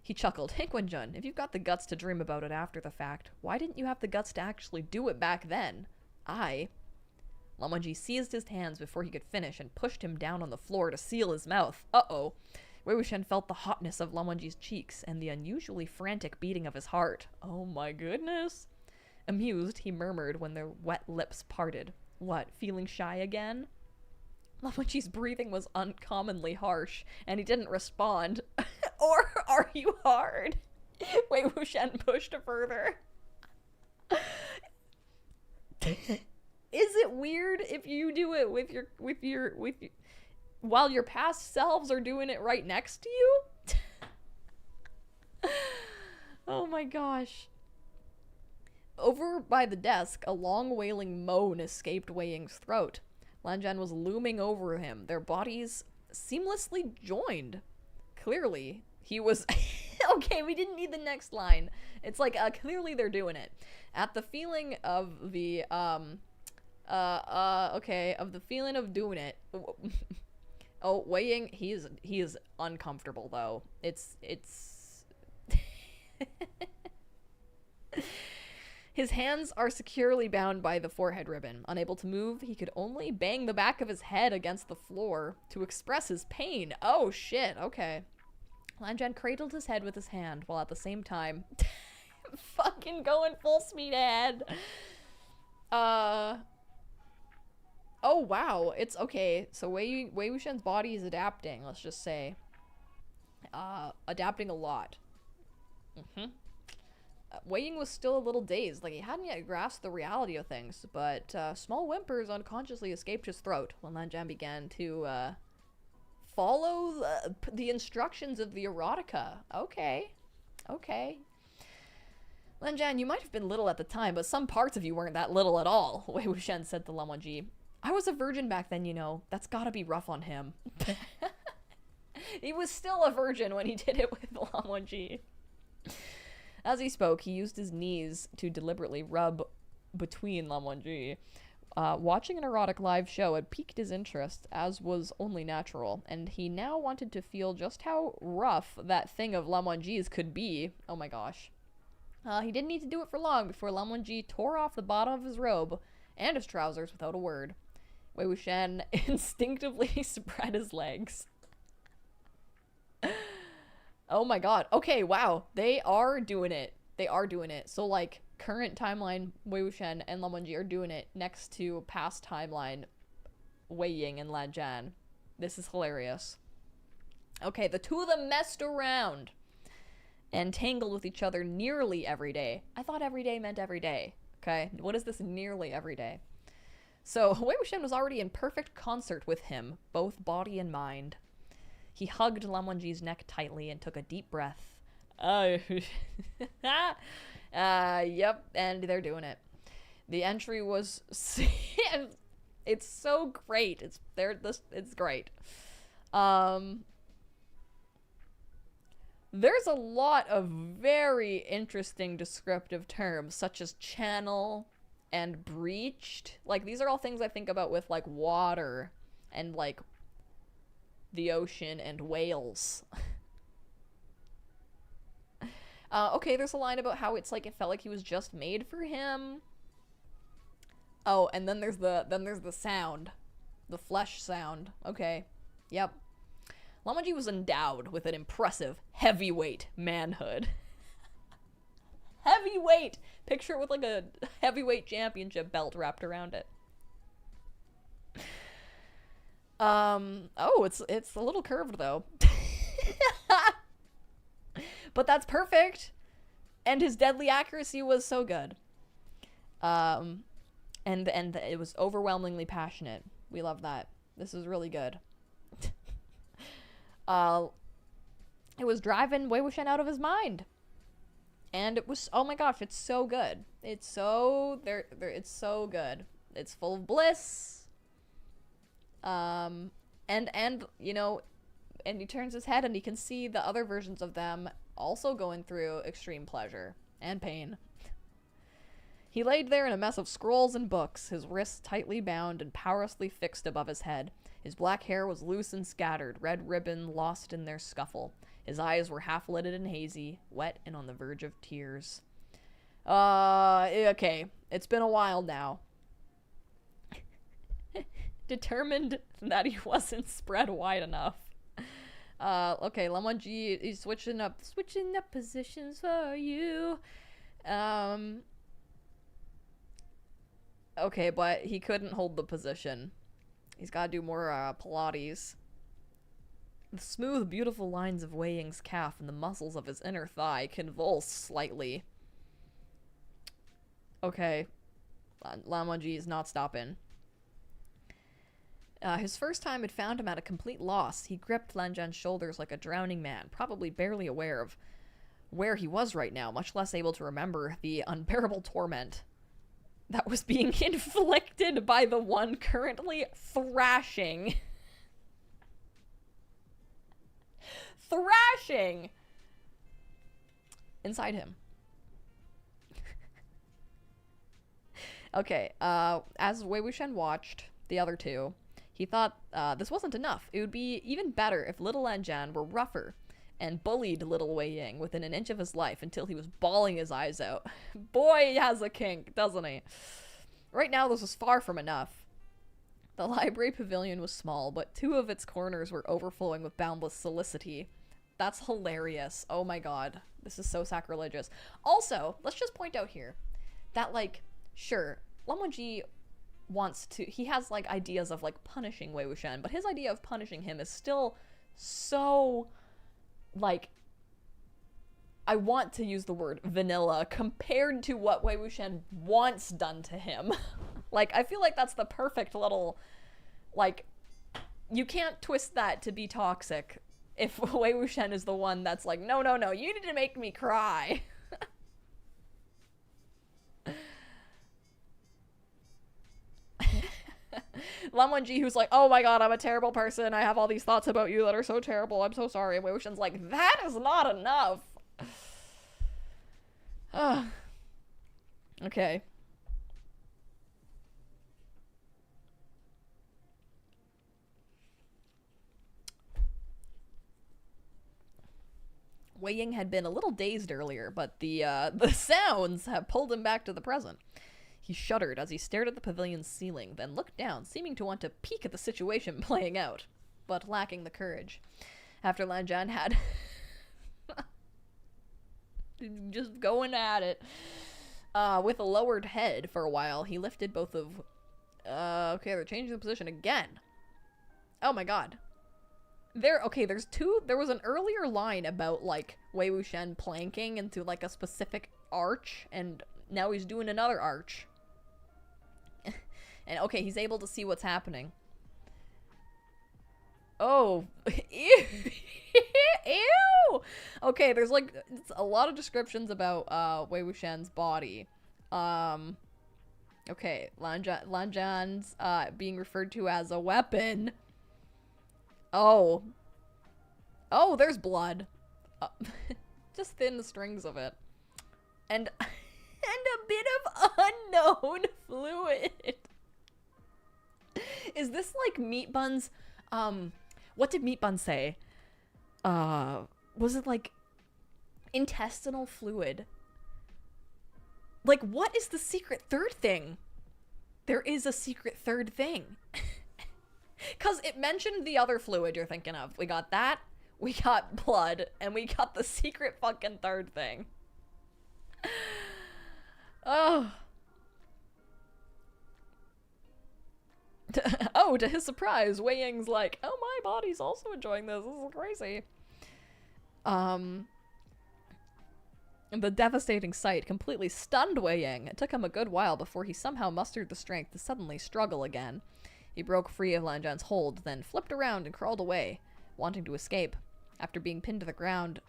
He chuckled. Hey, Guanjun, if you've got the guts to dream about it after the fact, why didn't you have the guts to actually do it back then? Lamonji seized his hands before he could finish and pushed him down on the floor to seal his mouth. Uh-oh. Wei Wuxian felt the hotness of Lamonji's cheeks and the unusually frantic beating of his heart. Oh my goodness. Amused, he murmured when their wet lips parted. What, feeling shy again? Lamonji's breathing was uncommonly harsh, and he didn't respond. Or are you hard? Wei Wuxian pushed further. Is it weird if you do it with your while your past selves are doing it right next to you? Oh my gosh. Over by the desk, a long wailing moan escaped Wei Ying's throat. Lanjan was looming over him, their bodies seamlessly joined. Clearly, he was... Okay, we didn't need the next line. It's like, clearly they're doing it. At the feeling of the, okay, of the feeling of doing it. Oh, Wei Ying, he is uncomfortable, though. It's... His hands are securely bound by the forehead ribbon. Unable to move, he could only bang the back of his head against the floor to express his pain. Oh, shit, okay. Lanjan cradled his head with his hand, while at the same time... fucking going full speed ahead. Oh, wow. It's okay. So Wei Wuxian's body is adapting, let's just say. Adapting a lot. Wei Ying was still a little dazed, like he hadn't yet grasped the reality of things, but small whimpers unconsciously escaped his throat when Lanjan began to follow the instructions of the erotica. Okay. Lanjan, you might have been little at the time, but some parts of you weren't that little at all, Wei Wuxian said to Lamonji. I was a virgin back then, you know. That's gotta be rough on him. He was still a virgin when he did it with Lamonji. As he spoke, he used his knees to deliberately rub between Lamonji. Watching an erotic live show had piqued his interest, as was only natural, and he now wanted to feel just how rough that thing of Lamonji's could be. Oh my gosh. He didn't need to do it for long before Lamonji tore off the bottom of his robe and his trousers without a word. Wei Wuxian instinctively spread his legs. Oh my god. Okay, wow. They are doing it. So, like, current timeline, Wei Wuxian and Lamonji are doing it next to past timeline, Wei Ying and Lanjan. This is hilarious. Okay, the two of them messed around and tangled with each other nearly every day. I thought every day meant every day. Okay, what is this nearly every day? So, Wei Wuxian was already in perfect concert with him, both body and mind. He hugged Lamonji's neck tightly and took a deep breath. Yep, and they're doing it. The entry was... it's so great. It's great. There's a lot of very interesting descriptive terms, such as channel, and breached. Like, these are all things I think about with, like, water and, like, the ocean and whales. Okay, there's a line about how it's like it felt like he was just made for him. Oh, and then there's the sound. The flesh sound. Okay. Yep. Lamanji was endowed with an impressive heavyweight manhood. Heavyweight! Picture it with like a heavyweight championship belt wrapped around it. Oh, it's a little curved though. But that's perfect. And his deadly accuracy was so good. And it was overwhelmingly passionate. We love that. This is really good. It was driving Wei Wuxian out of his mind. And it was, oh my gosh, it's so good. It's so, it's so good. It's full of bliss. And, you know, and he turns his head and he can see the other versions of them also going through extreme pleasure and pain. He laid there in a mess of scrolls and books, his wrists tightly bound and powerlessly fixed above his head. His black hair was loose and scattered, red ribbon lost in their scuffle. His eyes were half-lidded and hazy, wet and on the verge of tears. Okay. It's been a while now. Determined that he wasn't spread wide enough. Okay, Lamanji is switching up positions for you. Okay, but he couldn't hold the position. He's got to do more Pilates. The smooth, beautiful lines of Wei Ying's calf and the muscles of his inner thigh convulse slightly. Okay. Lamanji is not stopping. His first time had found him at a complete loss. He gripped Lanjan's shoulders like a drowning man, probably barely aware of where he was right now, much less able to remember the unbearable torment that was being inflicted by the one currently thrashing inside him. Okay, as Wei Wuxian watched the other two, he thought this wasn't enough. It would be even better if little Lanjan were rougher and bullied little Wei Ying within an inch of his life until he was bawling his eyes out. Boy, he has a kink, doesn't he? Right now, this was far from enough. The library pavilion was small, but two of its corners were overflowing with boundless solicity. That's hilarious. Oh my god. This is so sacrilegious. Also, let's just point out here that, like, sure, Lamanji wants to, he has, like, ideas of, like, punishing Wei Wuxian, but his idea of punishing him is still so, like, I want to use the word vanilla compared to what Wei Wuxian wants done to him. Like, I feel like that's the perfect little, like, you can't twist that to be toxic if Wei Wuxian is the one that's like, no, no, no, you need to make me cry. Lamanji, who's like, oh my god, I'm a terrible person, I have all these thoughts about you that are so terrible, I'm so sorry. And Wei Wuxian's like, that is not enough. Okay. Wei Ying had been a little dazed earlier, but the sounds have pulled him back to the present. He shuddered as he stared at the pavilion's ceiling, then looked down, seeming to want to peek at the situation playing out, but lacking the courage. After Lanjan had just going at it with a lowered head for a while, he lifted both of... okay, they're changing the position again. Oh my god. There's two... There was an earlier line about, like, Wei Wuxian planking into, like, a specific arch, and now he's doing another arch. And, okay, he's able to see what's happening. Oh. Ew. Ew! Okay, there's, like, a lot of descriptions about, Wei Wuxian's body. Okay, Lanjan's, being referred to as a weapon. Oh. Oh, there's blood. Just thin strings of it. And a bit of unknown fluid. Is this like Meat Bun's, what did Meat Bun say? Was it like intestinal fluid? Like, what is the secret third thing? There is a secret third thing. Because it mentioned the other fluid you're thinking of. We got that, we got blood, and we got the secret fucking third thing. Oh. Oh, to his surprise, Wei Ying's like, oh, my body's also enjoying this. This is crazy. The devastating sight completely stunned Wei Ying. It took him a good while before he somehow mustered the strength to suddenly struggle again. He broke free of Lan Zhan's hold, then flipped around and crawled away, wanting to escape. After being pinned to the ground,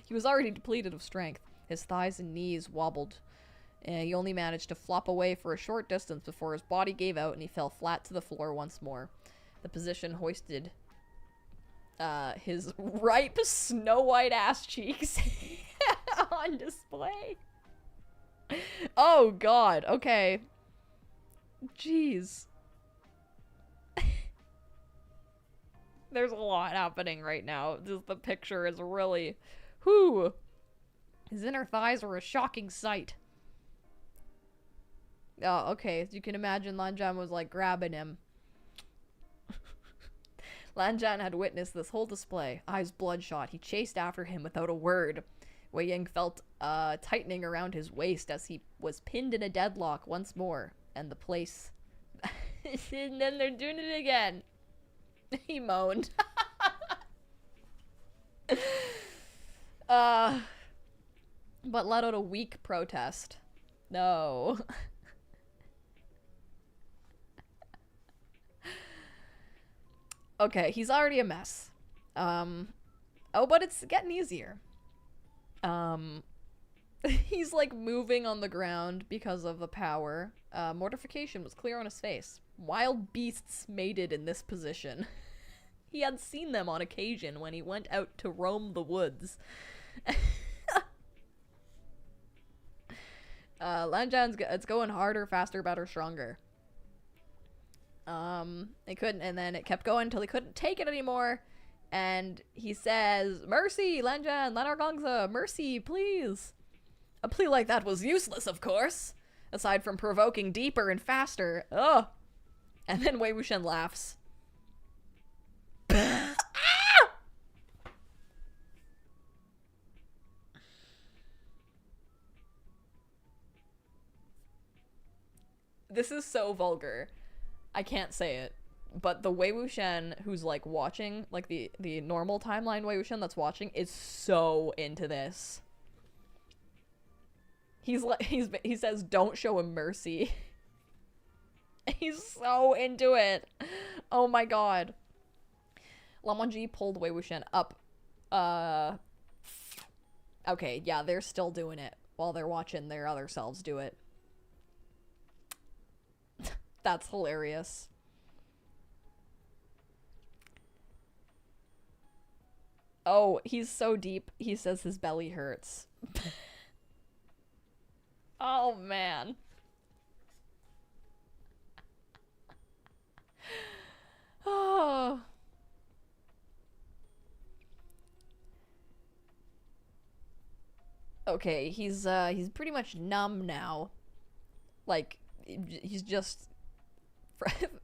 he was already depleted of strength. His thighs and knees wobbled. He only managed to flop away for a short distance before his body gave out and he fell flat to the floor once more. The physician hoisted his ripe, snow-white ass cheeks on display. Oh, God. Okay. Jeez. There's a lot happening right now. Just the picture is really... Whew. His inner thighs were a shocking sight. Oh, okay. As you can imagine, Lan Zhan was, like, grabbing him. Lan Zhan had witnessed this whole display. Eyes bloodshot, he chased after him without a word. Wei Ying felt tightening around his waist as he was pinned in a deadlock once more. And the place... And then they're doing it again. He moaned. But let out a weak protest. No. Okay, he's already a mess. Oh, but it's getting easier. He's like moving on the ground because of the power. Mortification was clear on his face. Wild beasts mated in this position. He had seen them on occasion when he went out to roam the woods. Lan Zhan's it's going harder, faster, better, stronger. It couldn't, and then it kept going until he couldn't take it anymore. And he says, "Mercy, Lan Zhan, Lan Gongza, mercy, please." A plea like that was useless, of course, aside from provoking deeper and faster. Ugh. And then Wei Wuxian laughs. Ah! This is so vulgar. I can't say it. But the Wei Wuxian who's like watching, like the normal timeline Wei Wuxian that's watching is so into this. He says don't show him mercy. He's so into it. Oh my god. Lan Wangji pulled Wei Wuxian up. Okay, yeah, they're still doing it while they're watching their other selves do it. That's hilarious. Oh, he's so deep. He says his belly hurts. Oh, man. Oh. Okay, he's pretty much numb now. Like, he's just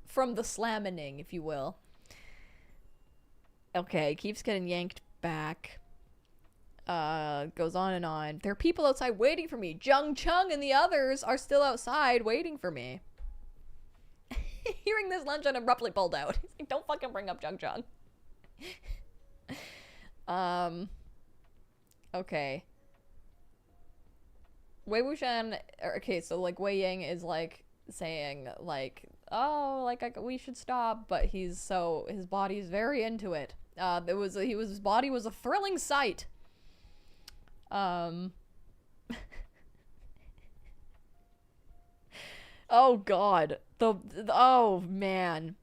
from the slamming, if you will. Okay, keeps getting yanked back. Goes on and on. There are people outside waiting for me. Zheng Cheng and the others are still outside waiting for me. Hearing this, Lan Zhan abruptly pulled out. He's like, don't fucking bring up Zheng Cheng. Okay. Wei Wuxian, okay, so like Wei Ying is like saying like, oh, like we should stop, but his body's very into it. His body was a thrilling sight. Oh god. Oh man.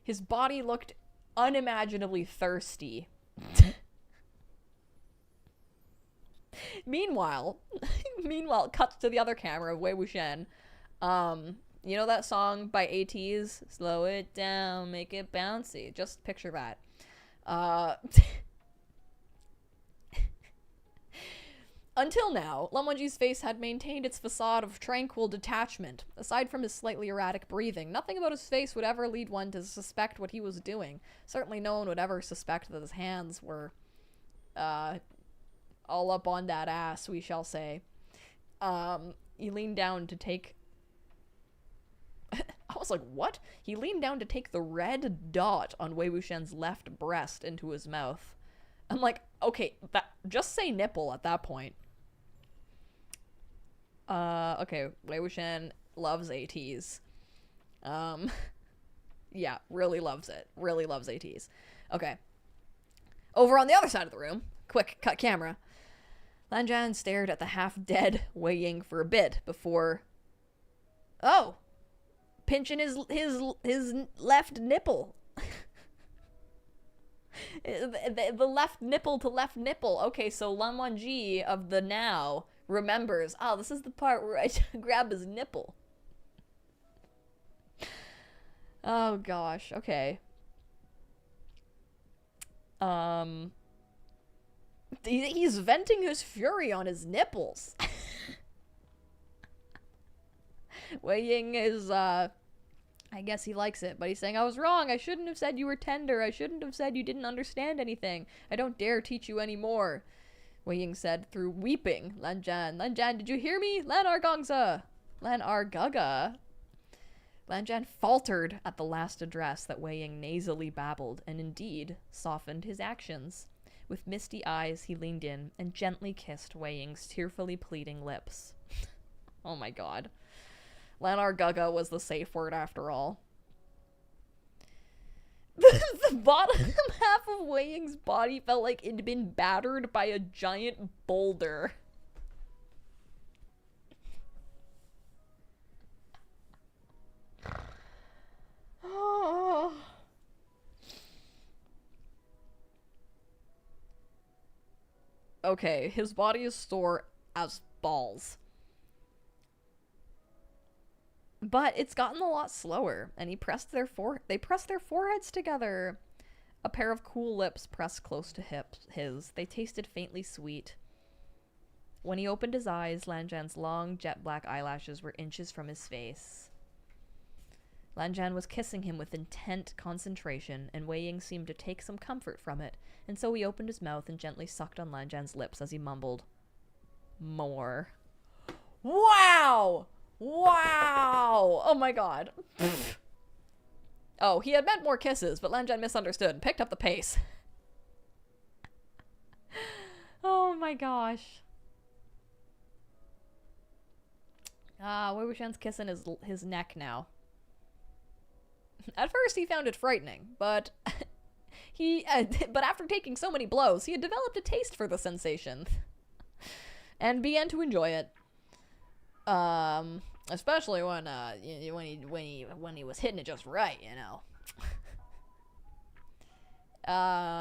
His body looked unimaginably thirsty. Meanwhile, cuts to the other camera of Wei Wuxian, You know that song by AT's? Slow it down, make it bouncy. Just picture that. Until now, Lamonji's face had maintained its facade of tranquil detachment. Aside from his slightly erratic breathing, nothing about his face would ever lead one to suspect what he was doing. Certainly no one would ever suspect that his hands were, all up on that ass, we shall say. He leaned down to take... I was like, what? He leaned down to take the red dot on Wei Wuxian's left breast into his mouth. I'm like, okay, just say nipple at that point. Okay, Wei Wuxian loves ATs. Yeah, really loves it. Really loves ATs. Okay. Over on the other side of the room, quick, cut camera. Lan Zhan stared at the half-dead Wei Ying for a bit before... Oh! Pinching his left nipple. The left nipple to left nipple. Okay, so Lan Wangji of the now remembers, oh, this is the part where I grab his nipple. Oh gosh, okay. He's venting his fury on his nipples. Wei Ying is, I guess he likes it, but he's saying, I was wrong. I shouldn't have said you were tender. I shouldn't have said you didn't understand anything. I don't dare teach you anymore. Wei Ying said through weeping. Lan Zhan, did you hear me? Lan Argongza. Lan Argaga. Lan Zhan faltered at the last address that Wei Ying nasally babbled, and indeed softened his actions. With misty eyes, he leaned in and gently kissed Wei Ying's tearfully pleading lips. Oh my god. Lan Argaga was the safe word after all. The bottom half of Wei Ying's body felt like it'd been battered by a giant boulder. Oh. Okay, his body is sore as balls. But it's gotten a lot slower, and they pressed their foreheads together. A pair of cool lips pressed close to his. They tasted faintly sweet. When he opened his eyes, Lan Zhan's long, jet-black eyelashes were inches from his face. Lan Zhan was kissing him with intent concentration, and Wei Ying seemed to take some comfort from it, and so he opened his mouth and gently sucked on Lan Zhan's lips as he mumbled, "More." Wow! Wow! Oh my god. Oh, he had meant more kisses, but Lan Zhan misunderstood and picked up the pace. Oh my gosh. Wei Wuxian's kissing his neck now. At first he found it frightening, but but after taking so many blows, he had developed a taste for the sensation and began to enjoy it. Especially when he was hitting it just right, you know.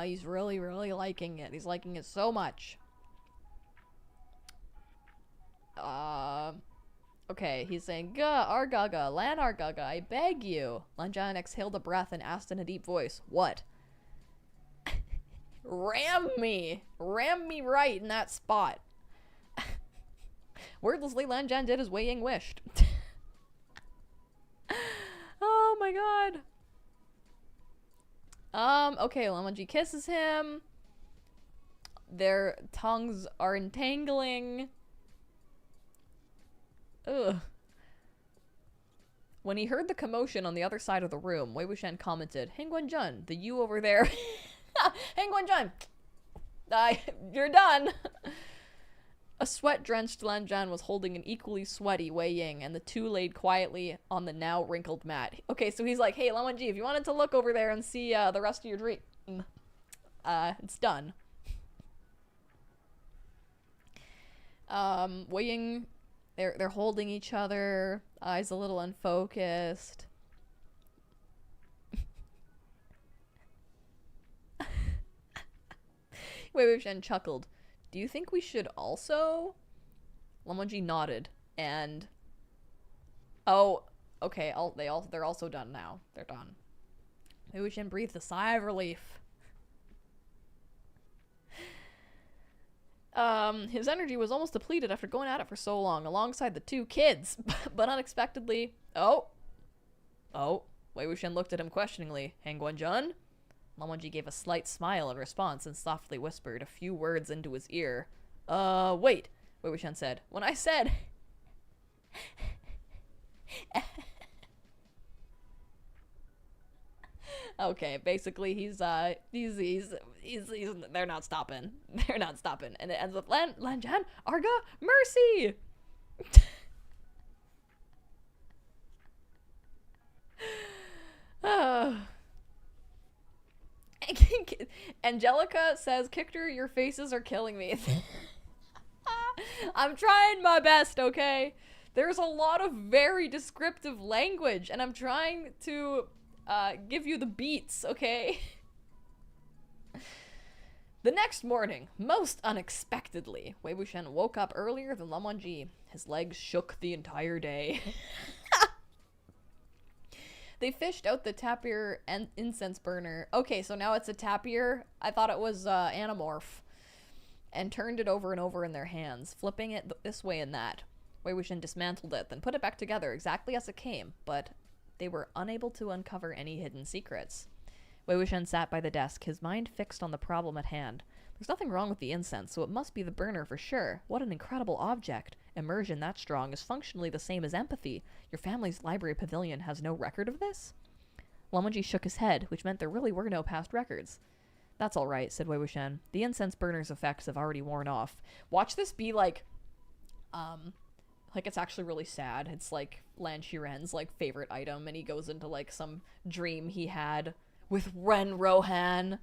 He's really, really liking it. He's liking it so much. Okay, he's saying, Argaga, Lan Argaga, I beg you. Lan Zhan exhaled a breath and asked in a deep voice, what? Ram me right in that spot. Wordlessly, Lan Zhan did as Wei Ying wished. Oh my god. Okay, Lan Wangji kisses him. Their tongues are entangling. Ugh. When he heard the commotion on the other side of the room, Wei Wuxian commented, Hengguanzhen, the you over there. Hengguanzhen! You're done! A sweat-drenched Lan Zhan was holding an equally sweaty Wei Ying, and the two laid quietly on the now wrinkled mat. Okay, so he's like, hey, Lan Wangji, if you wanted to look over there and see the rest of your dream, it's done. Wei Ying, they're holding each other, eyes a little unfocused. Wei Wuxian chuckled. Do you think we should also? Lan Wangji nodded, and Oh, okay. They're also done now. They're done. Wei Wuxian breathed a sigh of relief. His energy was almost depleted after going at it for so long, alongside the two kids. But unexpectedly, oh, Wei Wuxian looked at him questioningly. Han Guanzhun? Lan Wangji gave a slight smile in response and softly whispered a few words into his ear. Wait, Wei Wuxian said. When I said... Okay, basically he's they're not stopping. They're not stopping. And it ends with Lanjan, Arga, mercy! Angelica says, Kictor, your faces are killing me. I'm trying my best, okay? There's a lot of very descriptive language, and I'm trying to give you the beats, okay? The next morning, most unexpectedly, Wei Wuxian woke up earlier than Lan Wangji. His legs shook the entire day. They fished out the tapir and incense burner. Okay, so now it's a tapir. I thought it was Animorph. And turned it over and over in their hands, flipping it this way and that. Wei Wuxian dismantled it, then put it back together exactly as it came, but they were unable to uncover any hidden secrets. Wei Wuxian sat by the desk, his mind fixed on the problem at hand. There's nothing wrong with the incense, so it must be the burner for sure. What an incredible object. Immersion that strong is functionally the same as empathy. Your family's library pavilion has no record of this? Lan Wangji shook his head, which meant there really were no past records. That's all right, said Wei Wuxian. The incense burner's effects have already worn off. Watch this be like it's actually really sad. It's like Lan Shiren's like favorite item, and he goes into like some dream he had with Ren Rohan.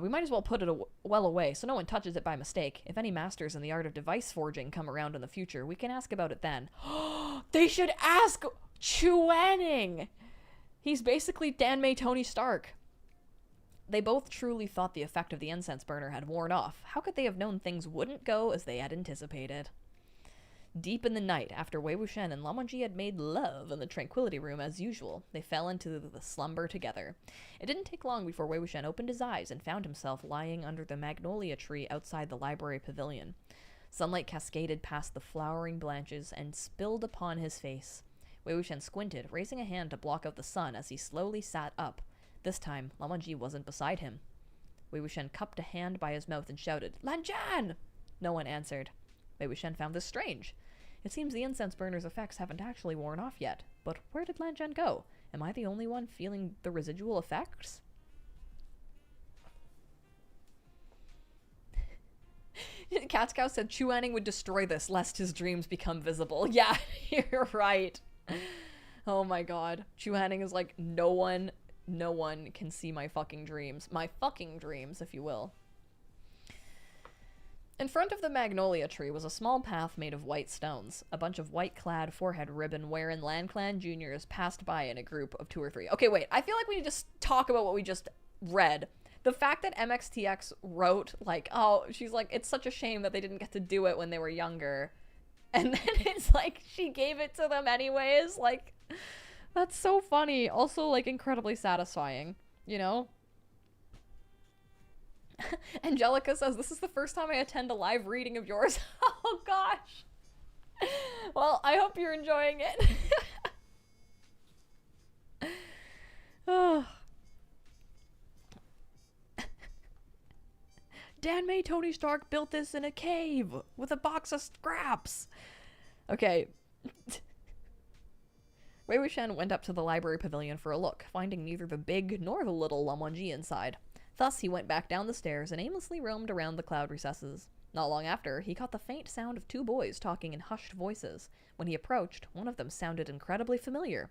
We might as well put it well away so no one touches it by mistake. If any masters in the art of device forging come around in the future, we can ask about it then. They should ask Chuaning! He's basically Danmei Tony Stark. They both truly thought the effect of the incense burner had worn off. How could they have known things wouldn't go as they had anticipated? Deep in the night, after Wei Wuxian and Lan Wangji had made love in the tranquility room as usual, they fell into the slumber together. It didn't take long before Wei Wuxian opened his eyes and found himself lying under the magnolia tree outside the library pavilion. Sunlight cascaded past the flowering branches and spilled upon his face. Wei Wuxian squinted, raising a hand to block out the sun as he slowly sat up. This time, Lan Wangji wasn't beside him. Wei Wuxian cupped a hand by his mouth and shouted, "Lanjan!" No one answered. Wei Wuxian found this strange. It seems the incense burner's effects haven't actually worn off yet. But where did Lanjan go? Am I the only one feeling the residual effects? Cat's Cow said Chuaning would destroy this lest his dreams become visible. Yeah, you're right. Oh my god. Chuaning is like, no one can see my fucking dreams. My fucking dreams, if you will. In front of the magnolia tree was a small path made of white stones. A bunch of white-clad forehead ribbon wearing Lan Clan juniors passed by in a group of 2 or 3. Okay, wait. I feel like we need to just talk about what we just read. The fact that MXTX wrote, like, oh, she's like, it's such a shame that they didn't get to do it when they were younger. And then it's like, she gave it to them anyways. Like, that's so funny. Also, like, incredibly satisfying, you know? Angelica says, this is the first time I attend a live reading of yours. Oh, gosh. Well, I hope you're enjoying it. Oh. Danmei Tony Stark built this in a cave with a box of scraps. Okay. Wei Wuxian went up to the library pavilion for a look, finding neither the big nor the little Lan Wangji inside. Thus, he went back down the stairs and aimlessly roamed around the cloud recesses. Not long after, he caught the faint sound of 2 boys talking in hushed voices. When he approached, one of them sounded incredibly familiar.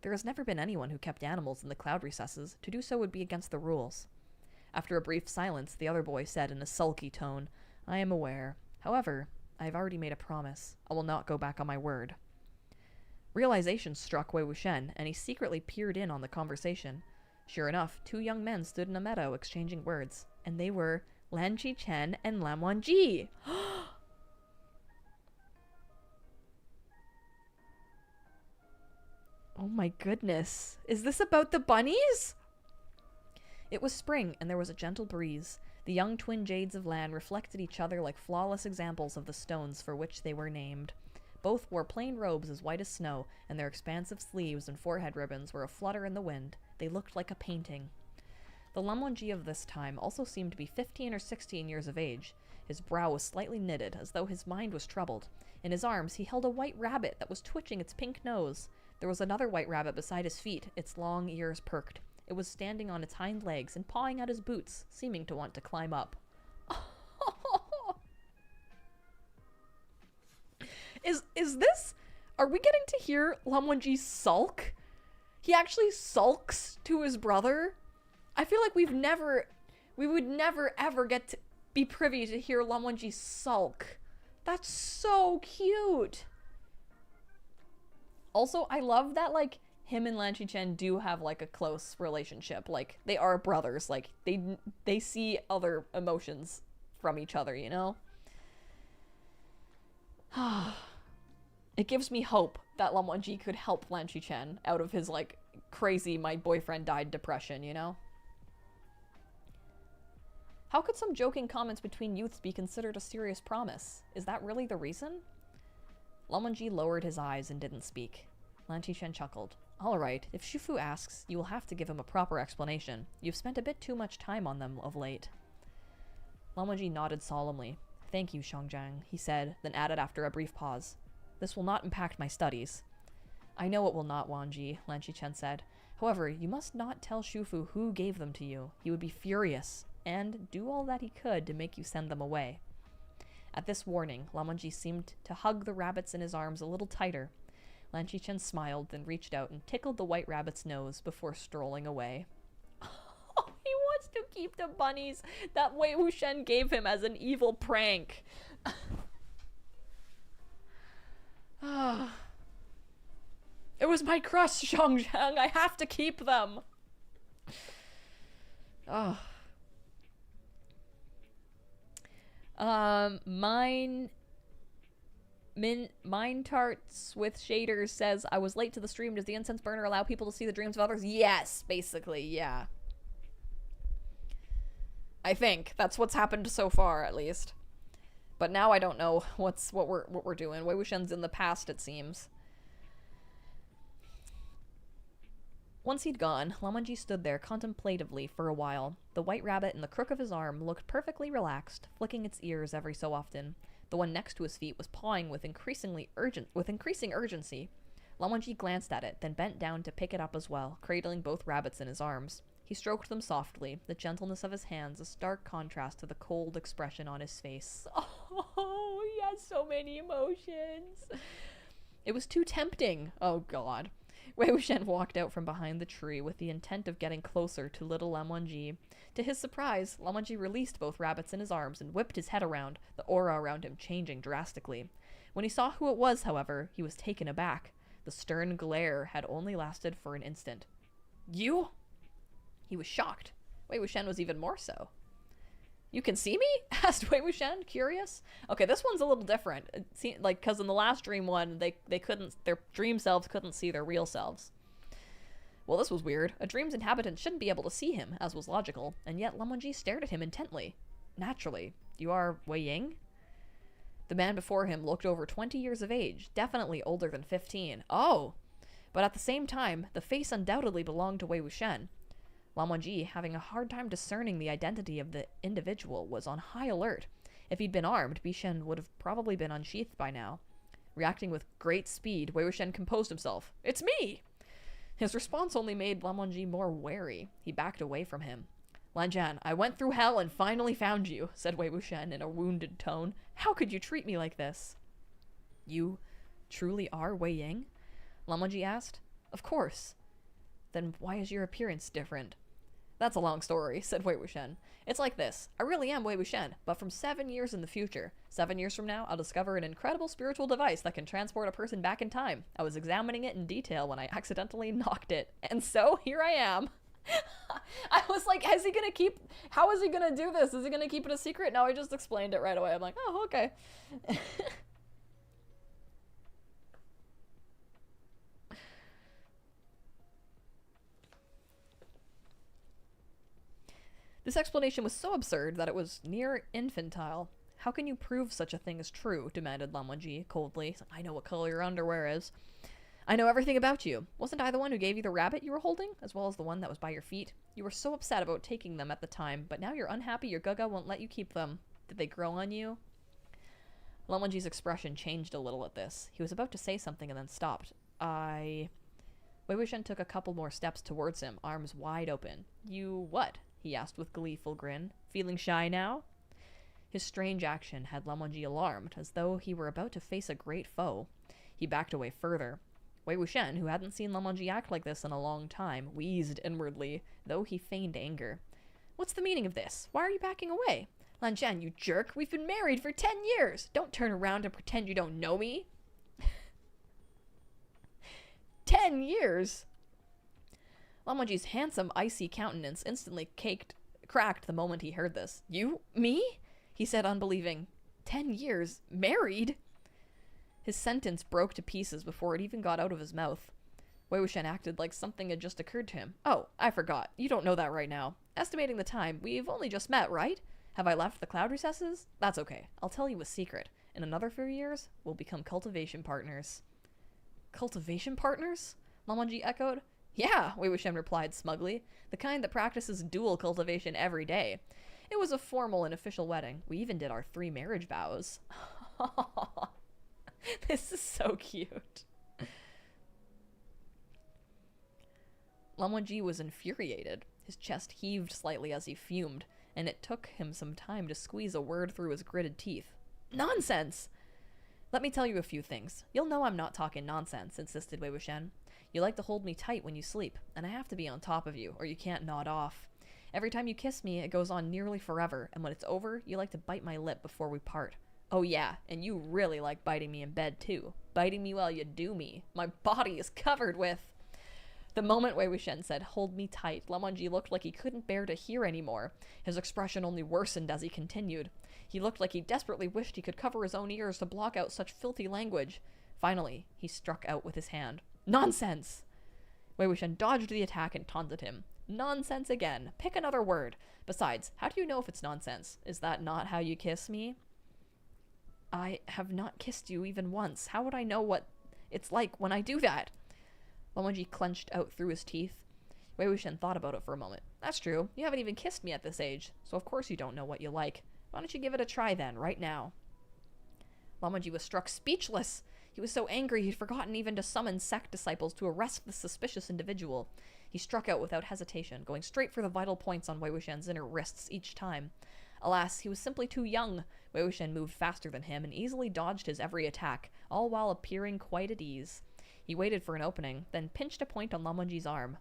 There has never been anyone who kept animals in the cloud recesses. To do so would be against the rules. After a brief silence, the other boy said in a sulky tone, I am aware. However, I have already made a promise. I will not go back on my word. Realization struck Wei Wuxian, and he secretly peered in on the conversation. Sure enough, 2 young men stood in a meadow exchanging words, and they were Lan Qichen and Lan Wangji. Oh my goodness. Is this about the bunnies? It was spring, and there was a gentle breeze. The young twin jades of land reflected each other like flawless examples of the stones for which they were named. Both wore plain robes as white as snow, and their expansive sleeves and forehead ribbons were aflutter in the wind. They looked like a painting. The Lamonji of this time also seemed to be 15 or 16 years of age. His brow was slightly knitted, as though his mind was troubled. In his arms he held a white rabbit that was twitching its pink nose. There was another white rabbit beside his feet, its long ears perked. It was standing on its hind legs and pawing at his boots, seeming to want to climb up. Is this... Are we getting to hear Lamonji sulk? He actually sulks to his brother? I feel like we would never ever get to be privy to hear Lamonji sulk. That's so cute. Also, I love that, like, him and Lan Qichen do have, like, a close relationship. Like, they are brothers. Like, they see other emotions from each other, you know? It gives me hope that Lamonji could help Lan Qichen out of his, like, crazy my boyfriend died depression, you know? How could some joking comments between youths be considered a serious promise? Is that really the reason? Lamonji lowered his eyes and didn't speak. Lan Qichen chuckled. All right, if Shufu asks, you will have to give him a proper explanation. You've spent a bit too much time on them of late. Lamonji nodded solemnly. Thank you, Shangjiang, he said, then added after a brief pause. This will not impact my studies. I know it will not, Wanji, Lan Qichen said. However, you must not tell Shufu who gave them to you. He would be furious, and do all that he could to make you send them away. At this warning, Lamonji seemed to hug the rabbits in his arms a little tighter. Lan Qichen smiled, then reached out and tickled the white rabbit's nose before strolling away. Oh, he wants to keep the bunnies that Wei Wuxian gave him as an evil prank. It was my crush, Shangjiang. I have to keep them. Mine Tarts with Shaders says, I was late to the stream. Does the incense burner allow people to see the dreams of others? Yes, basically, yeah. I think that's what's happened so far, at least. But now I don't know what we're doing. Wei Wuxian's in the past, it seems. Once he'd gone, Lamonji stood there contemplatively for a while. The white rabbit in the crook of his arm looked perfectly relaxed, flicking its ears every so often. The one next to his feet was pawing with increasing urgency. Lamonji glanced at it, then bent down to pick it up as well, cradling both rabbits in his arms. He stroked them softly, the gentleness of his hands a stark contrast to the cold expression on his face. Oh, he has so many emotions. It was too tempting. Oh, God. Wei Wuxian walked out from behind the tree with the intent of getting closer to little Lamonji. To his surprise, Lamonji released both rabbits in his arms and whipped his head around, the aura around him changing drastically. When he saw who it was, however, he was taken aback. The stern glare had only lasted for an instant. You? He was shocked. Wei Wuxian was even more so. You can see me? Asked Wei Wuxian, curious. Okay, this one's a little different. It seemed like, because in the last dream one, they couldn't, their dream selves couldn't see their real selves. Well, this was weird. A dream's inhabitant shouldn't be able to see him, as was logical, and yet Lamonji stared at him intently. Naturally. You are Wei Ying? The man before him looked over 20 years of age, definitely older than 15. Oh! But at the same time, the face undoubtedly belonged to Wei Wuxian. Lamonji, having a hard time discerning the identity of the individual, was on high alert. If he'd been armed, Bishen would have probably been unsheathed by now. Reacting with great speed, Wei Wuxian composed himself. It's me! His response only made Lamonji more wary. He backed away from him. Lanjian, I went through hell and finally found you, said Wei Wuxian in a wounded tone. How could you treat me like this? You truly are Wei Ying? Lamonji asked. Of course. Then why is your appearance different? That's a long story, said Wei Wuxian. It's like this. I really am Wei Wuxian, but from 7 years in the future. 7 years from now, I'll discover an incredible spiritual device that can transport a person back in time. I was examining it in detail when I accidentally knocked it. And so, here I am. I was like, how is he gonna do this? Is he gonna keep it a secret? No, I just explained it right away. I'm like, oh, okay. This explanation was so absurd that it was near infantile. How can you prove such a thing is true? Demanded Lamonji coldly. I know what color your underwear is. I know everything about you. Wasn't I the one who gave you the rabbit you were holding, as well as the one that was by your feet? You were so upset about taking them at the time, but now you're unhappy your Gaga won't let you keep them. Did they grow on you? Lamonji's expression changed a little at this. He was about to say something and then stopped. Wei Wuxian took a couple more steps towards him, arms wide open. You what? He asked with gleeful grin. Feeling shy now? His strange action had Lamonji alarmed, as though he were about to face a great foe. He backed away further. Wei Wuxian, who hadn't seen Lamonji act like this in a long time, wheezed inwardly, though he feigned anger. What's the meaning of this? Why are you backing away? Lan Zhan, you jerk! We've been married for 10 years! Don't turn around and pretend you don't know me! 10 years! Lamonji's handsome, icy countenance instantly cracked the moment he heard this. You? Me? He said, unbelieving. 10 years? Married? His sentence broke to pieces before it even got out of his mouth. Wei Wuxian acted like something had just occurred to him. Oh, I forgot. You don't know that right now. Estimating the time, we've only just met, right? Have I left the cloud recesses? That's okay. I'll tell you a secret. In another few years, we'll become cultivation partners. Cultivation partners? Lamonji echoed. Yeah, Wei Wuxian replied smugly. The kind that practices dual cultivation every day. It was a formal and official wedding. We even did our 3 marriage vows. This is so cute. Lamonji was infuriated. His chest heaved slightly as he fumed, and it took him some time to squeeze a word through his gritted teeth. Nonsense! Let me tell you a few things. You'll know I'm not talking nonsense, insisted Wei Wuxian. You like to hold me tight when you sleep, and I have to be on top of you, or you can't nod off. Every time you kiss me, it goes on nearly forever, and when it's over, you like to bite my lip before we part. Oh yeah, and you really like biting me in bed too. Biting me while you do me. My body is covered with... The moment Wei Wuxian said, hold me tight, Lamonji looked like he couldn't bear to hear anymore. His expression only worsened as he continued. He looked like he desperately wished he could cover his own ears to block out such filthy language. Finally, he struck out with his hand. Nonsense! Wei Wuxian dodged the attack and taunted him. Nonsense again. Pick another word. Besides, how do you know if it's nonsense? Is that not how you kiss me? I have not kissed you even once. How would I know what it's like when I do that? Lamonji clenched out through his teeth. Wei Wuxian thought about it for a moment. That's true. You haven't even kissed me at this age, so of course you don't know what you like. Why don't you give it a try then, right now? Lamonji was struck speechless. He was so angry he'd forgotten even to summon sect disciples to arrest the suspicious individual. He struck out without hesitation, going straight for the vital points on Wei Wuxian's inner wrists each time. Alas, he was simply too young. Wei Wuxian moved faster than him and easily dodged his every attack, all while appearing quite at ease. He waited for an opening, then pinched a point on Lamonji's arm.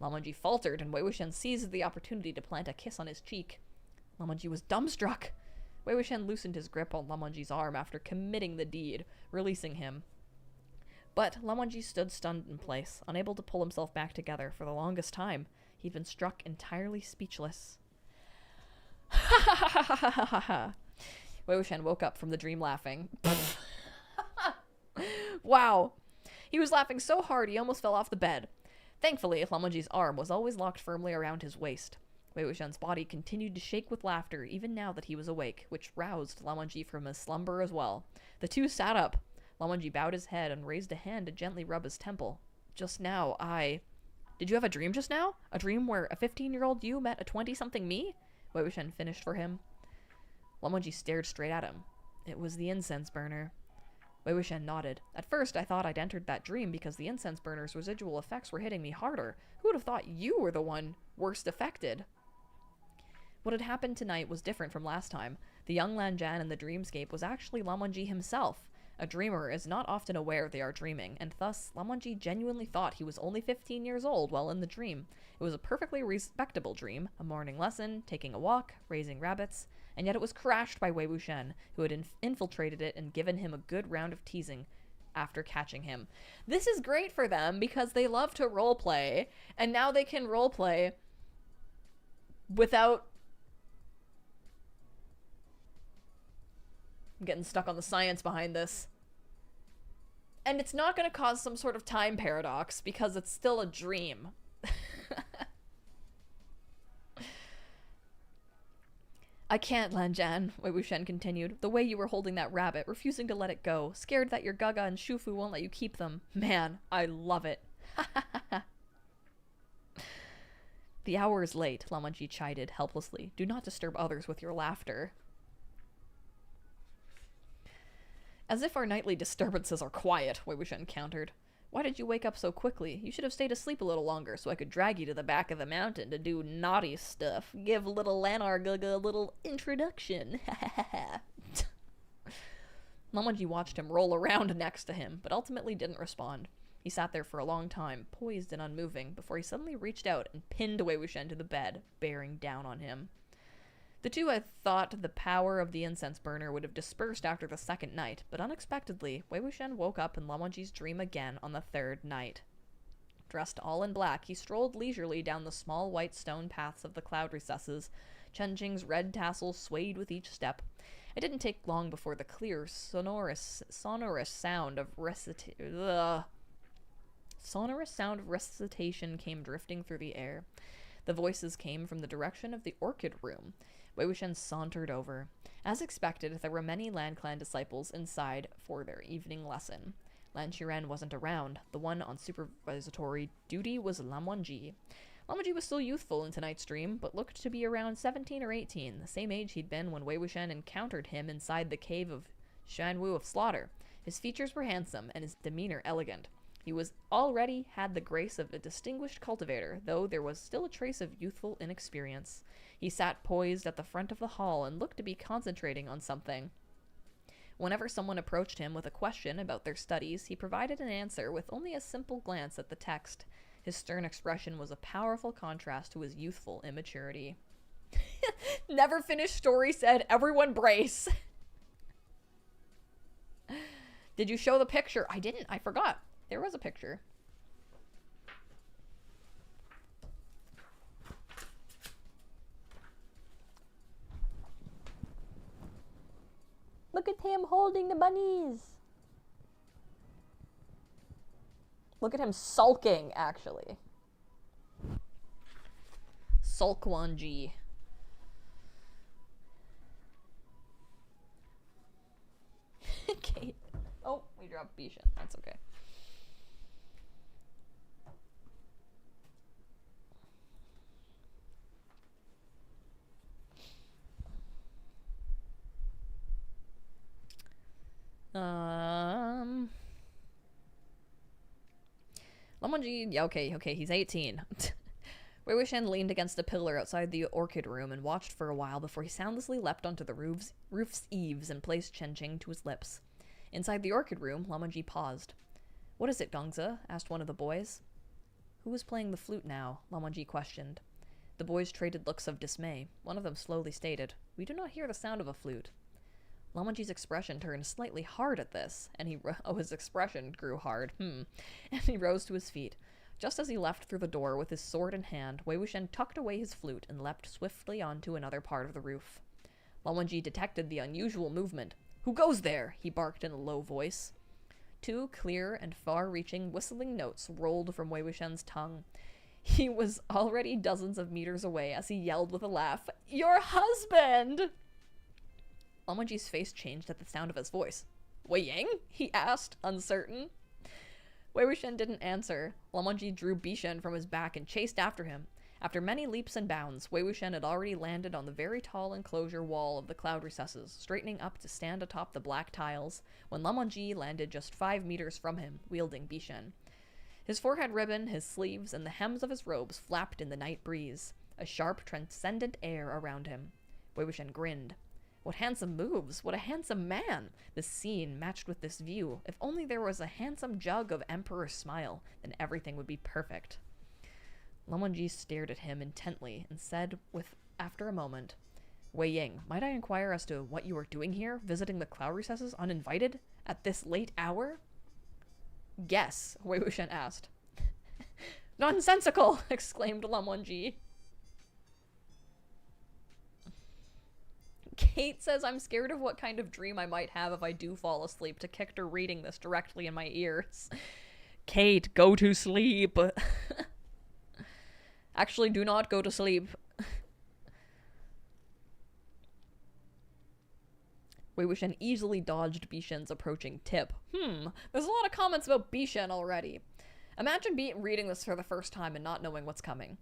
Lamonji faltered, and Wei Wuxian seized the opportunity to plant a kiss on his cheek. Lamonji was dumbstruck. Wei Wuxian loosened his grip on Lamonji's arm after committing the deed, releasing him. But Lamonji stood stunned in place, unable to pull himself back together for the longest time. He'd been struck entirely speechless. Ha ha ha ha ha ha ha! Wei Wuxian woke up from the dream laughing. Wow! He was laughing so hard he almost fell off the bed. Thankfully, Lamonji's arm was always locked firmly around his waist. Wei Wuxian's body continued to shake with laughter even now that he was awake, which roused Lamonji from his slumber as well. The two sat up. Lamonji bowed his head and raised a hand to gently rub his temple. Just now, Did you have a dream just now? A dream where a 15-year-old you met a 20-something me? Wei Wuxian finished for him. Lamonji stared straight at him. It was the incense burner. Wei Wuxian nodded. At first, I thought I'd entered that dream because the incense burner's residual effects were hitting me harder. Who would have thought you were the one worst affected? What had happened tonight was different from last time. The young Lan Zhan in the dreamscape was actually Lamonji himself. A dreamer is not often aware they are dreaming, and thus Lamonji genuinely thought he was only 15 years old while in the dream. It was a perfectly respectable dream, a morning lesson, taking a walk, raising rabbits, and yet it was crashed by Wei Wuxian, who had infiltrated it and given him a good round of teasing after catching him. This is great for them because they love to roleplay, and now they can roleplay without... I'm getting stuck on the science behind this. And it's not going to cause some sort of time paradox because it's still a dream. I can't, Lanjan, Wei Wuxian continued. The way you were holding that rabbit, refusing to let it go, scared that your Gaga and Shufu won't let you keep them. Man, I love it. The hour is late, Lamanji chided helplessly. Do not disturb others with your laughter. As if our nightly disturbances are quiet, Wei Wuxian countered. Why did you wake up so quickly? You should have stayed asleep a little longer so I could drag you to the back of the mountain to do naughty stuff. Give little Lanargaga a little introduction. Lamanji watched him roll around next to him, but ultimately didn't respond. He sat there for a long time, poised and unmoving, before he suddenly reached out and pinned Wei Wuxian to the bed, bearing down on him. The two had thought the power of the incense burner would have dispersed after the second night, but unexpectedly, Wei Wuxian woke up in Lamanji's dream again on the third night. Dressed all in black, he strolled leisurely down the small white stone paths of the cloud recesses. Chen-Ching's red tassel swayed with each step. It didn't take long before the clear, sonorous sound of recitation came drifting through the air. The voices came from the direction of the orchid room. Wei Wuxian sauntered over. As expected, there were many Lan Clan disciples inside for their evening lesson. Lan Qiren wasn't around. The one on supervisory duty was Lamanji. Lamanji was still youthful in tonight's dream, but looked to be around 17 or 18, the same age he'd been when Wei Wuxian encountered him inside the cave of Shanwu of Slaughter. His features were handsome, and his demeanor elegant. He was already had the grace of a distinguished cultivator, though there was still a trace of youthful inexperience. He sat poised at the front of the hall and looked to be concentrating on something. Whenever someone approached him with a question about their studies, he provided an answer with only a simple glance at the text. His stern expression was a powerful contrast to his youthful immaturity. Never finished story said, everyone brace. Did you show the picture? I didn't. I forgot. There was a picture. Look at him holding the bunnies. Look at him sulking, actually. Sulkwanji. Okay. Oh, we dropped Bishan. That's okay. Lamanji, yeah, okay, he's 18. Wei Wuxian leaned against a pillar outside the orchid room and watched for a while before he soundlessly leapt onto the roof's eaves and placed Chen-Ching to his lips. Inside the orchid room, Lamanji paused. What is it, Gongza? Asked one of the boys. Who was playing the flute now? Lamanji questioned. The boys traded looks of dismay. One of them slowly stated, We do not hear the sound of a flute. Lamanji's expression turned slightly hard at this, and his expression grew hard, and he rose to his feet. Just as he left through the door with his sword in hand, Wei Wuxian tucked away his flute and leapt swiftly onto another part of the roof. Lamanji detected the unusual movement. Who goes there? He barked in a low voice. Two clear and far-reaching whistling notes rolled from Wei Wuxian's tongue. He was already dozens of meters away as he yelled with a laugh, Your husband! Lamanji's face changed at the sound of his voice. Wei Yang? He asked, uncertain. Wei Wuxian didn't answer. Lamanji drew Bishan from his back and chased after him. After many leaps and bounds, Wei Wuxian had already landed on the very tall enclosure wall of the cloud recesses, straightening up to stand atop the black tiles, when Lamanji landed just 5 meters from him, wielding Bishan. His forehead ribbon, his sleeves, and the hems of his robes flapped in the night breeze, a sharp, transcendent air around him. Wei Wuxian grinned. What handsome moves! What a handsome man! This scene matched with this view. If only there was a handsome jug of Emperor's Smile, then everything would be perfect. Lamanji stared at him intently and said, after a moment, Wei Ying, might I inquire as to what you are doing here, visiting the cloud recesses uninvited, at this late hour? Guess, Wei Wuxian asked. Nonsensical! Exclaimed Lamanji. Kate says, I'm scared of what kind of dream I might have if I do fall asleep to Kictor reading this directly in my ears. Kate, go to sleep. Actually, do not go to sleep. Wei Wuxian easily dodged Bishen's approaching tip. There's a lot of comments about Bishen already. Imagine reading this for the first time and not knowing what's coming.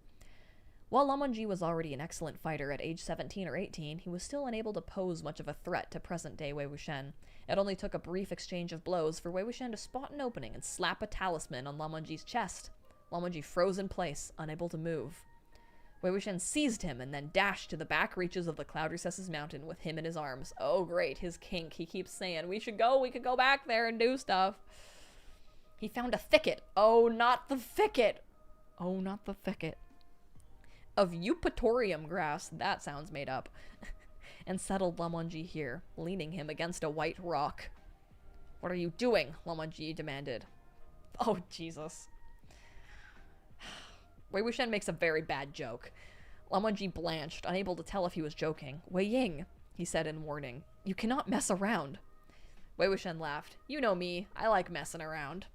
While Lamonji was already an excellent fighter at age 17 or 18, he was still unable to pose much of a threat to present-day Wei Wuxian. It only took a brief exchange of blows for Wei Wuxian to spot an opening and slap a talisman on Lamonji's chest. Lamonji froze in place, unable to move. Wei Wuxian seized him and then dashed to the back reaches of the Cloud Recesses Mountain with him in his arms. Oh great, his kink. He keeps saying, we could go back there and do stuff. He found a thicket. Oh, not the thicket. Oh, not the thicket. Of Eupatorium grass, that sounds made up, and settled Lamonji here, leaning him against a white rock. What are you doing? Lamonji demanded. Oh, Jesus. Wei Wuxian makes a very bad joke. Lamonji blanched, unable to tell if he was joking. Wei Ying, he said in warning, you cannot mess around. Wei Wuxian laughed. You know me, I like messing around.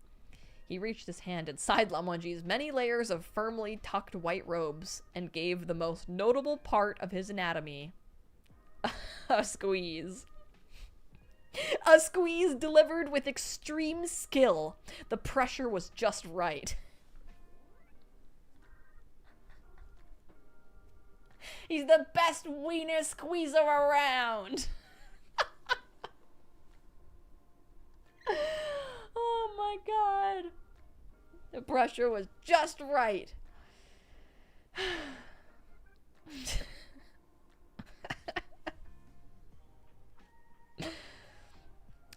He reached his hand inside Lamonji's many layers of firmly tucked white robes and gave the most notable part of his anatomy a squeeze. A squeeze delivered with extreme skill. The pressure was just right. He's the best wiener squeezer around. Oh my god. The pressure was just right.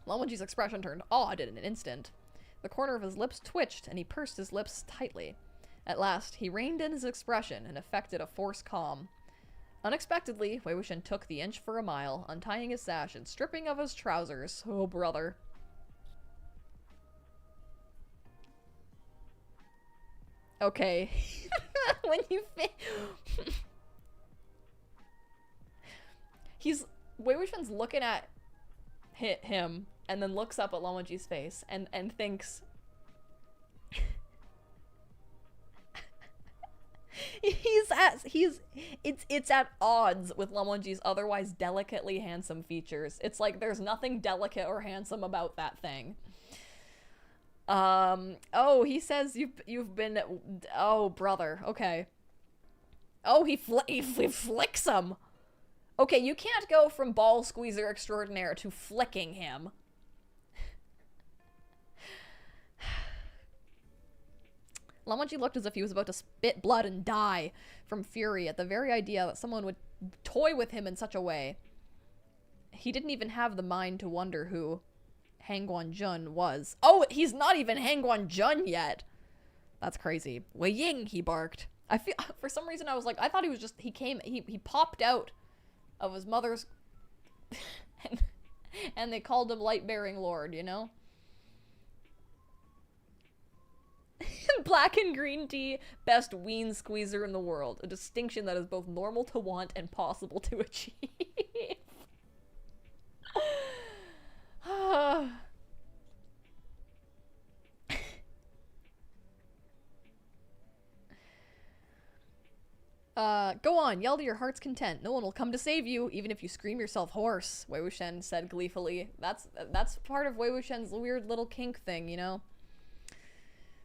Lamonji's expression turned odd in an instant. The corner of his lips twitched, and he pursed his lips tightly. At last, he reined in his expression and affected a forced calm. Unexpectedly, Wei Wuxian took the inch for a mile, untying his sash and stripping of his trousers. Oh, brother. Okay. When you Wei Wuxian's looking at him and then looks up at Lamonji's face and thinks it's at odds with Lamonji's otherwise delicately handsome features. It's like there's nothing delicate or handsome about that thing. Oh, he says you've been, oh, brother, okay. Oh, he flicks him. Okay, you can't go from ball squeezer extraordinaire to flicking him. Lamonji looked as if he was about to spit blood and die from fury at the very idea that someone would toy with him in such a way. He didn't even have the mind to wonder who Hangguan Jun was. Oh, he's not even Hangguan Jun yet. That's crazy. Wei Ying, he barked. I feel, for some reason I was like, I thought he was just, he popped out of his mother's and they called him Light-Bearing Lord, you know? Black and green tea, best ween squeezer in the world. A distinction that is both normal to want and possible to achieve. Go on, yell to your heart's content. No one will come to save you, even if you scream yourself hoarse, Wei Wuxian said gleefully. That's part of Wei Wuxian's weird little kink thing, you know?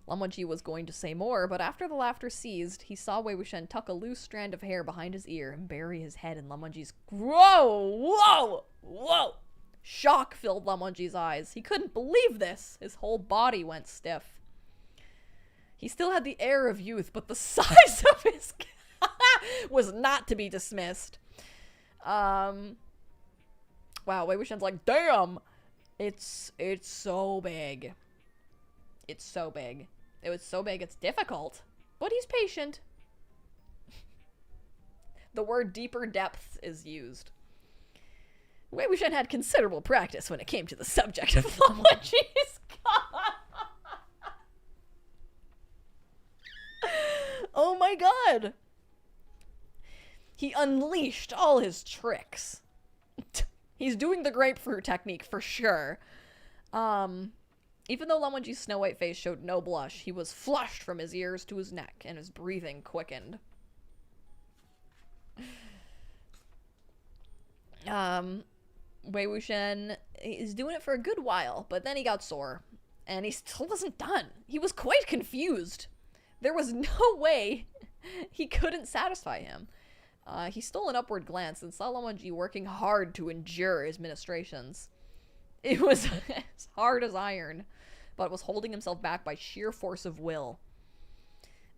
Lamonji was going to say more, but after the laughter ceased, he saw Wei Wuxian tuck a loose strand of hair behind his ear and bury his head in Lamonji's— Whoa! Shock filled Lamonji's eyes. He couldn't believe this. His whole body went stiff. He still had the air of youth, but the size of his was not to be dismissed. Wow, Wei Wuxian's like, damn! It's so big. It's so big. It was so big it's difficult. But he's patient. The word deeper depths is used. Wei Wuxian had considerable practice when it came to the subject of Lamonji's god. Oh my god! He unleashed all his tricks. He's doing the grapefruit technique for sure. Even though Lamonji's snow white face showed no blush, he was flushed from his ears to his neck, and his breathing quickened. Wei Wuxian is doing it for a good while, but then he got sore. And he still wasn't done. He was quite confused. There was no way he couldn't satisfy him. He stole an upward glance and saw Lan Wangji working hard to endure his ministrations. It was as hard as iron, but was holding himself back by sheer force of will.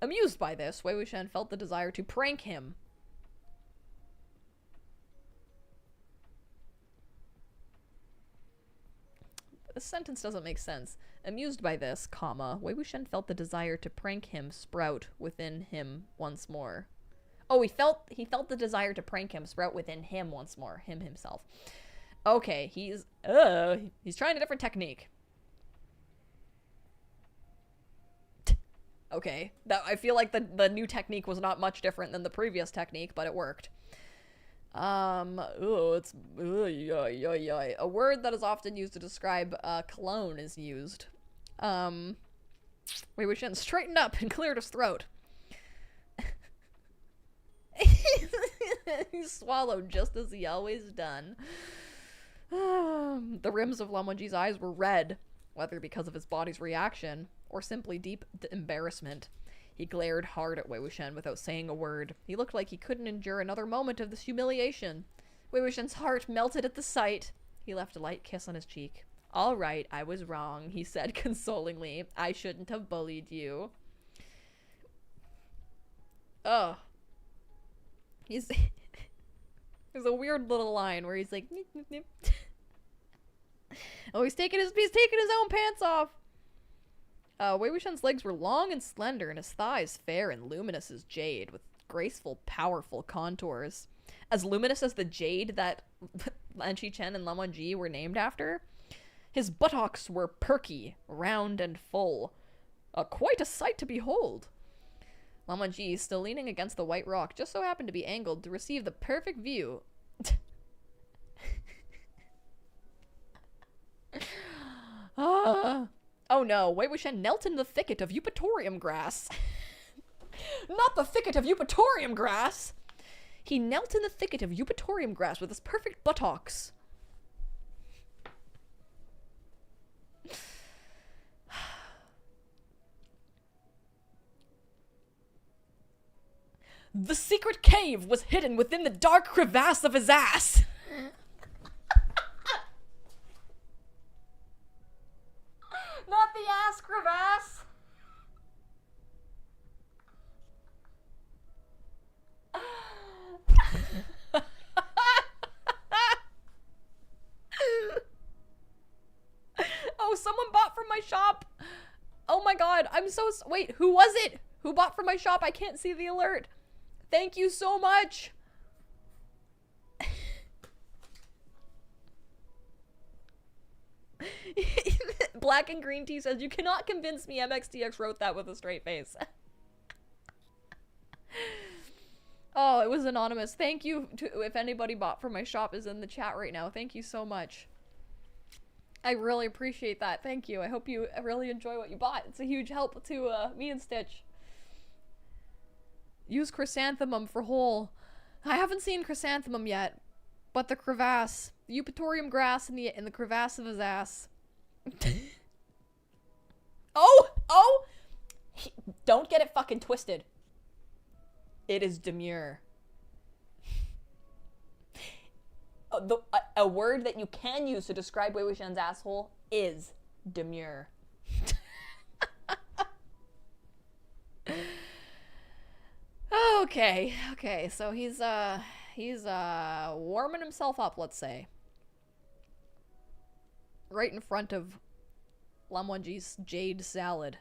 Amused by this, Wei Wuxian felt the desire to prank him. This sentence doesn't make sense. Amused by this, comma, Wei Wuxian felt the desire to prank him sprout within him once more. Oh, he felt the desire to prank him sprout within him once more, him himself. Okay, he's trying a different technique. Okay, I feel like the new technique was not much different than the previous technique, but it worked. A word that is often used to describe cologne is used. Wei Wuxian straightened up and cleared his throat. He swallowed just as he always done. The rims of Lan Wangji's eyes were red, whether because of his body's reaction or simply deep embarrassment. He glared hard at Wei Wuxian without saying a word. He looked like he couldn't endure another moment of this humiliation. Wei Wuxian's heart melted at the sight. He left a light kiss on his cheek. "All right, I was wrong," he said consolingly. "I shouldn't have bullied you." Ugh. There's a weird little line where he's like, nip, nip, nip. Oh, he's taking his own pants off. Wei Wuxian's legs were long and slender, and his thighs fair and luminous as jade, with graceful, powerful contours. As luminous as the jade that Lan Qichen and Lan Wangji were named after. His buttocks were perky, round, and full. Quite a sight to behold. Lan Wangji, still leaning against the white rock, just so happened to be angled to receive the perfect view. Oh no, Wei Wuxian knelt in the thicket of eupatorium grass. Not the thicket of eupatorium grass! He knelt in the thicket of eupatorium grass with his perfect buttocks. The secret cave was hidden within the dark crevasse of his ass. Not the ass crevasse. Oh, someone bought from my shop. Oh my god, I'm so... Wait, who was it? Who bought from my shop? I can't see the alert. Thank you so much. Black and Green Tea says, "You cannot convince me MXTX wrote that with a straight face." Oh, it was anonymous. Thank you to, if anybody bought from my shop is in the chat right now. Thank you so much. I really appreciate that. Thank you. I hope you really enjoy what you bought. It's a huge help to me and Stitch. Use chrysanthemum for hole. I haven't seen chrysanthemum yet, but the crevasse, the eupatorium grass in the crevasse of his ass. Oh! Don't get it fucking twisted. It is demure. A word that you can use to describe Wei Wuxian's asshole is demure. Okay, so he's warming himself up, let's say. Right in front of Lan Wangji's jade salad.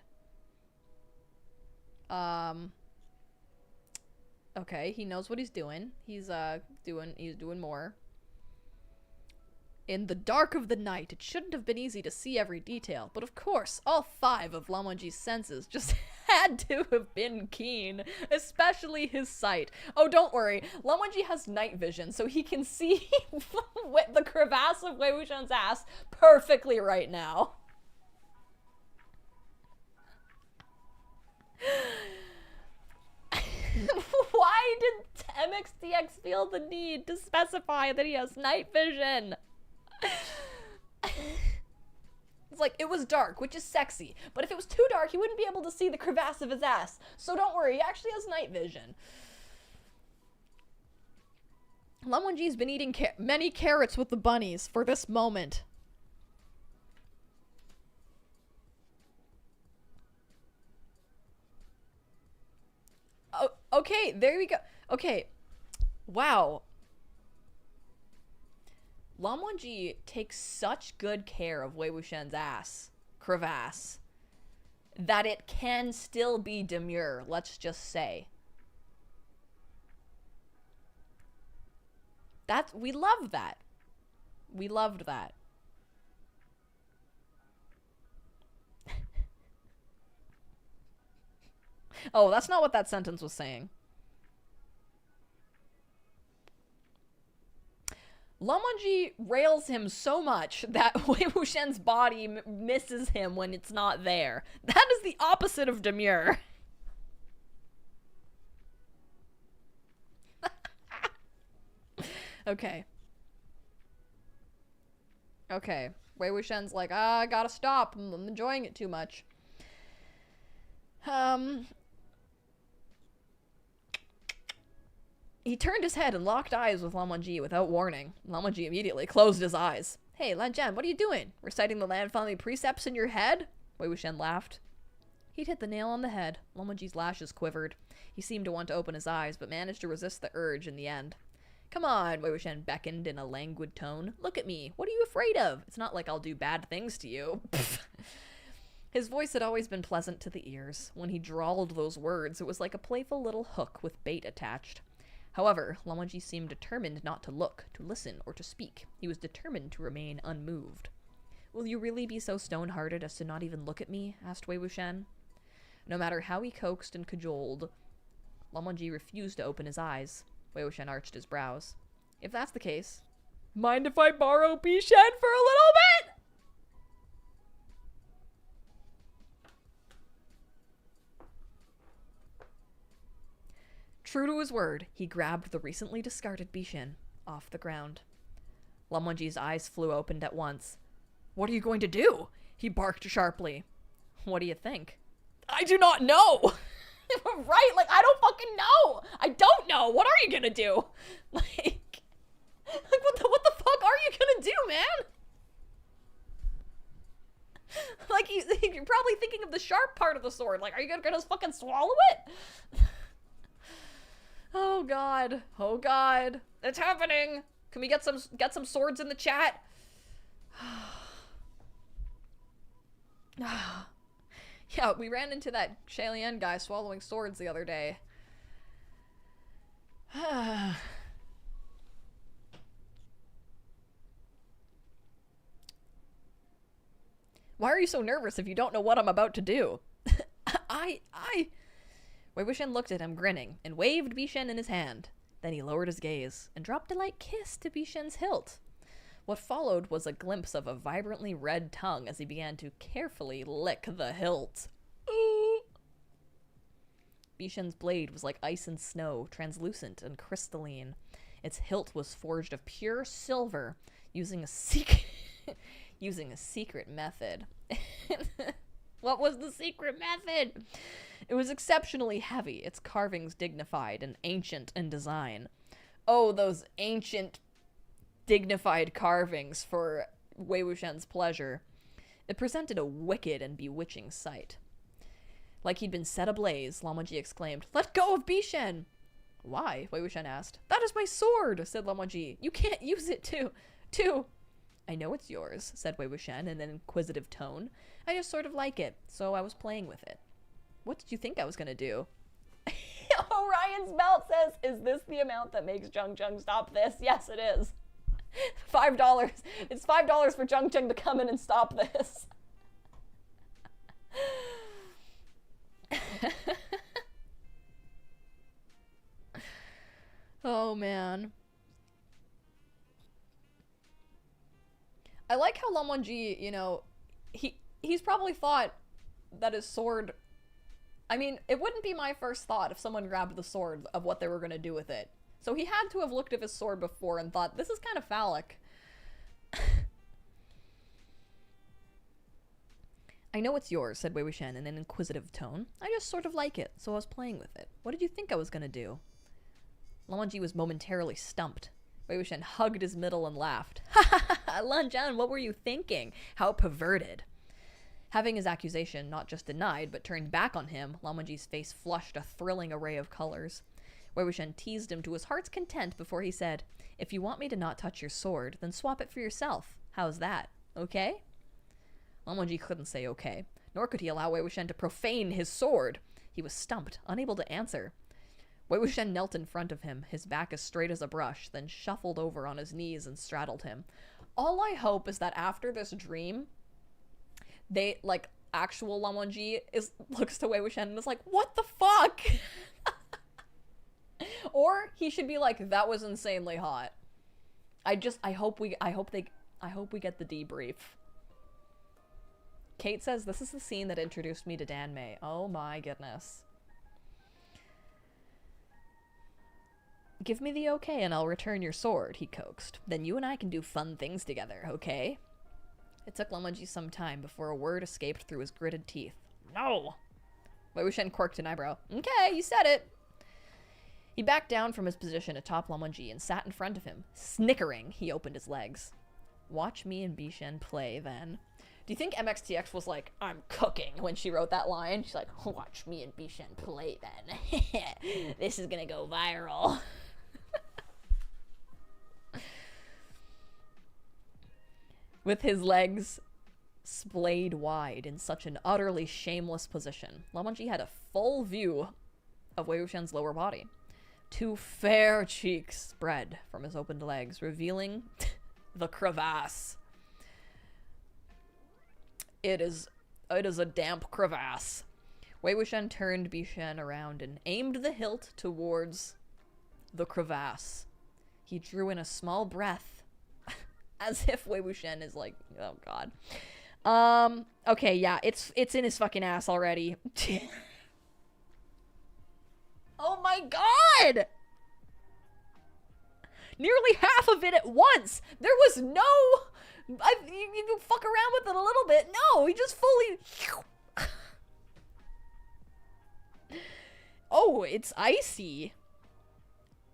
Okay, he knows what he's doing. He's doing more. In the dark of the night, it shouldn't have been easy to see every detail, but of course, all 5 of Lan Wangji's senses just had to have been keen, especially his sight. Oh, don't worry, Lan Wangji has night vision, so he can see the crevasse of Wei Wuxian's ass perfectly right now. Why did MXTX feel the need to specify that he has night vision? It's like, it was dark, which is sexy. But if it was too dark, he wouldn't be able to see the crevasse of his ass. So don't worry, he actually has night vision. Lemon-G's been eating many carrots with the bunnies for this moment. Oh, okay, there we go. Okay, wow. Lemon-G takes such good care of Wei Wuxian's ass, crevasse, that it can still be demure, let's just say. We love that. We loved that. Oh, that's not what that sentence was saying. Lemon-G rails him so much that Wei Wuxian's body misses him when it's not there. That is the opposite of demure. Okay. Okay. Wei Wuxian's like, I gotta stop. I'm enjoying it too much. He turned his head and locked eyes with Lemon-G without warning. Lemon-G immediately closed his eyes. Hey, Lan Zhan, what are you doing? Reciting the Lan family precepts in your head? Wei Wuxian laughed. He'd hit the nail on the head. Lemon-G's lashes quivered. He seemed to want to open his eyes, but managed to resist the urge in the end. Come on, Wei Wuxian beckoned in a languid tone. Look at me. What are you afraid of? It's not like I'll do bad things to you. His voice had always been pleasant to the ears. When he drawled those words, it was like a playful little hook with bait attached. However, Lemon-G seemed determined not to look, to listen, or to speak. He was determined to remain unmoved. Will you really be so stone-hearted as to not even look at me? Asked Wei Wuxian. No matter how he coaxed and cajoled, Lemon-G refused to open his eyes. Wei Wuxian arched his brows. If that's the case, mind if I borrow Bishan for a little bit? True to his word, he grabbed the recently discarded Bishan off the ground. Lemon-G's eyes flew open at once. What are you going to do? He barked sharply. What do you think? I do not know! Right? Like, I don't fucking know! I don't know! What are you gonna do? Like what the fuck are you gonna do, man? Like, you're probably thinking of the sharp part of the sword. Like, are you gonna fucking swallow it? Oh god. Oh god. It's happening! Can we get some swords in the chat? Yeah, we ran into that Shaolin guy swallowing swords the other day. Why are you so nervous if you don't know what I'm about to do? Wei Wuxian looked at him, grinning, and waved Bishan in his hand. Then he lowered his gaze and dropped a light kiss to Bishan's hilt. What followed was a glimpse of a vibrantly red tongue as he began to carefully lick the hilt. Ooh. Bishan's blade was like ice and snow, translucent and crystalline. Its hilt was forged of pure silver, using a secret method. What was the secret method? It was exceptionally heavy, its carvings dignified and ancient in design. Oh, those ancient, dignified carvings for Wei Wuxian's pleasure. It presented a wicked and bewitching sight. Like he'd been set ablaze, Lemon-G exclaimed, "Let go of Bishan!" Why? Wei Wuxian asked. That is my sword, said Lemon-G. You can't use it to... I know it's yours, said Wei Wuxian in an inquisitive tone. I just sort of like it, so I was playing with it. What did you think I was gonna do? Orion's belt says, is this the amount that makes Jung Jung stop this? Yes, it is. $5. It's $5 for Jung Jung to come in and stop this. Oh, man. I like how Lemon-G, you know, he's probably thought that his sword... I mean, it wouldn't be my first thought if someone grabbed the sword of what they were going to do with it. So he had to have looked at his sword before and thought, this is kind of phallic. I know it's yours, said Wei Wuxian in an inquisitive tone. I just sort of like it, so I was playing with it. What did you think I was gonna do? Lan Wangji was momentarily stumped. Wei Wuxian hugged his middle and laughed. Ha ha ha! Lan Zhan, what were you thinking? How perverted. Having his accusation not just denied, but turned back on him, Lan Wangji's face flushed a thrilling array of colors. Wei Wuxian teased him to his heart's content before he said, if you want me to not touch your sword, then swap it for yourself. How's that? Okay? Lan Wangji couldn't say okay, nor could he allow Wei Wuxian to profane his sword. He was stumped, unable to answer. Wei Wuxian knelt in front of him, his back as straight as a brush, then shuffled over on his knees and straddled him. All I hope is that after this dream, they, like, actual Lan Wangji looks to Wei Wuxian and is like, what the fuck? Or he should be like, that was insanely hot. I hope we get the debrief. Kate says, this is the scene that introduced me to Dan Mei. Oh my goodness. Give me the okay and I'll return your sword, he coaxed. Then you and I can do fun things together, okay? It took Lan Wangji some time before a word escaped through his gritted teeth. No! Wei Wuxian quirked an eyebrow. Okay, you said it. He backed down from his position atop Lan Wangji and sat in front of him. Snickering, he opened his legs. Watch me and Bishan play, then. Do you think MXTX was like, I'm cooking, when she wrote that line? She's like, watch me and Bishan play, then. This is gonna go viral. With his legs splayed wide in such an utterly shameless position, Lan Wangji had a full view of Wei Wuxian's lower body. 2 fair cheeks spread from his opened legs, revealing the crevasse. It is a damp crevasse. Wei Wuxian turned Bishan around and aimed the hilt towards the crevasse. He drew in a small breath, as if Wei Wuxian is like, oh god. Okay, yeah, it's in his fucking ass already. Oh my god! Nearly half of it at once! There was no... you fuck around with it a little bit. No, he just fully... Oh, it's icy.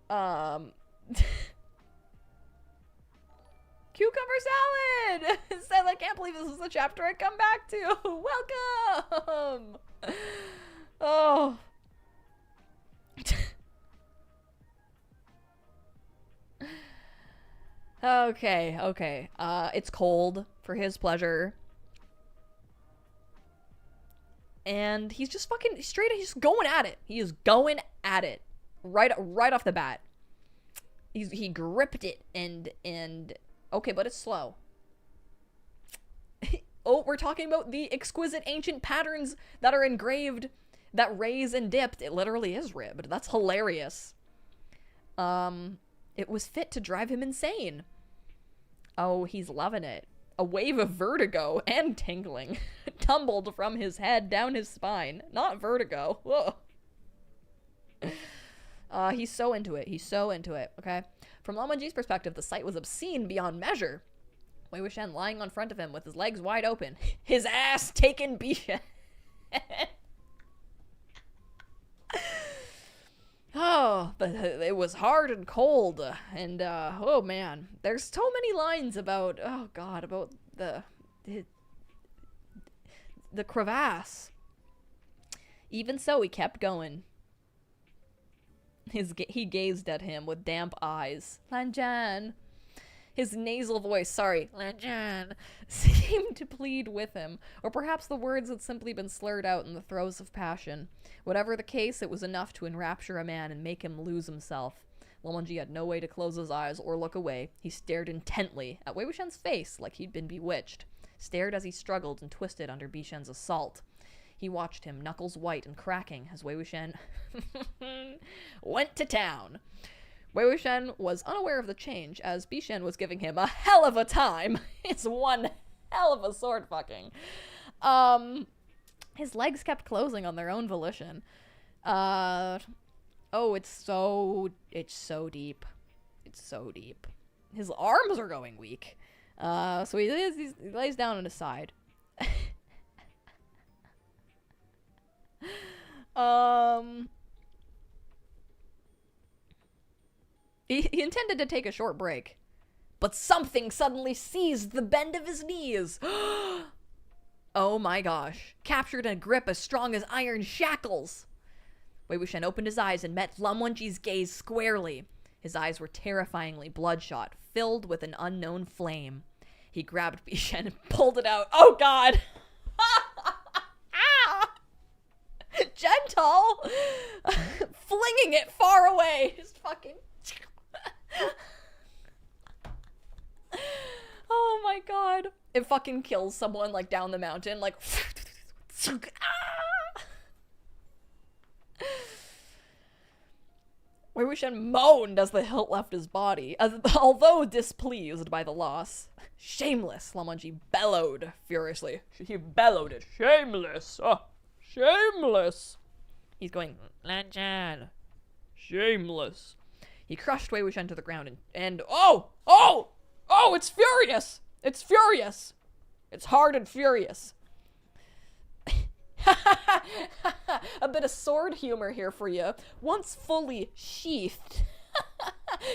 Cucumber salad! Says, I can't believe this is the chapter I come back to. Welcome! Oh... Okay. It's cold for his pleasure. And he's just fucking he's just going at it. He is going at it. Right off the bat. He gripped it and okay, but it's slow. Oh, we're talking about the exquisite ancient patterns that are engraved that raise and dipped. It literally is ribbed. That's hilarious. It was fit to drive him insane. Oh, he's loving it. A wave of vertigo and tingling tumbled from his head down his spine. Not vertigo. Whoa. He's so into it. He's so into it, okay? From Lan Wangji's perspective, the sight was obscene beyond measure. Wei Wuxian lying on front of him with his legs wide open. His ass taken Bishan. Oh, but it was hard and cold, and, oh man, there's so many lines about, oh god, about the crevasse. Even so, he kept going. He gazed at him with damp eyes. Lan Zhan. His nasal voice, Lan Zhan, seemed to plead with him, or perhaps the words had simply been slurred out in the throes of passion. Whatever the case, it was enough to enrapture a man and make him lose himself. Lan Wangji had no way to close his eyes or look away. He stared intently at Wei Wuxian's face like he'd been bewitched, stared as he struggled and twisted under Bishan's assault. He watched him, knuckles white and cracking, as Wei Wuxian went to town. Wei Wuxian was unaware of the change, as Bishan was giving him a hell of a time. It's one hell of a sword fucking. His legs kept closing on their own volition. Oh, it's so deep. It's so deep. His arms are going weak. So he lays down on his side. He intended to take a short break, but something suddenly seized the bend of his knees. Oh my gosh. Captured in a grip as strong as iron shackles. Wei Wuxian opened his eyes and met Lan Wangji's gaze squarely. His eyes were terrifyingly bloodshot, filled with an unknown flame. He grabbed Bishan and pulled it out. Oh god! Gentle! Flinging it far away. Just fucking... Oh my god. It fucking kills someone, like, down the mountain, like... Wei Wuxian moaned as the hilt left his body, although displeased by the loss. Shameless, Lan Wangji bellowed furiously. He bellowed it. Shameless! Shameless! He's going, Lan. Shameless. He crushed Wei Wuxian to the ground and oh, it's furious! It's furious! It's hard and furious. A bit of sword humor here for you. Once fully sheathed,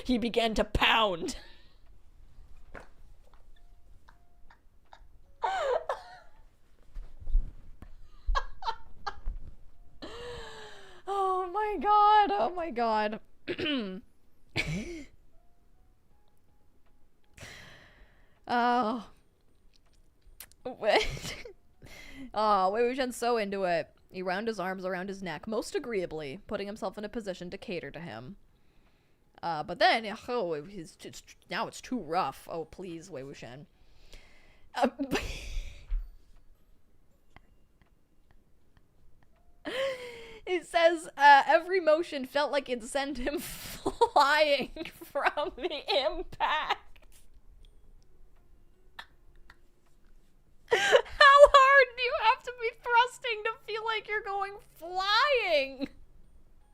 he began to pound. Oh my god, oh my god. Oh. Wei Wuxian's so into it. He wound his arms around his neck, most agreeably, putting himself in a position to cater to him. But then, now it's too rough. Oh, please, Wei Wuxian. It says, every motion felt like it sent him flying from the impact. How hard do you have to be thrusting to feel like you're going flying?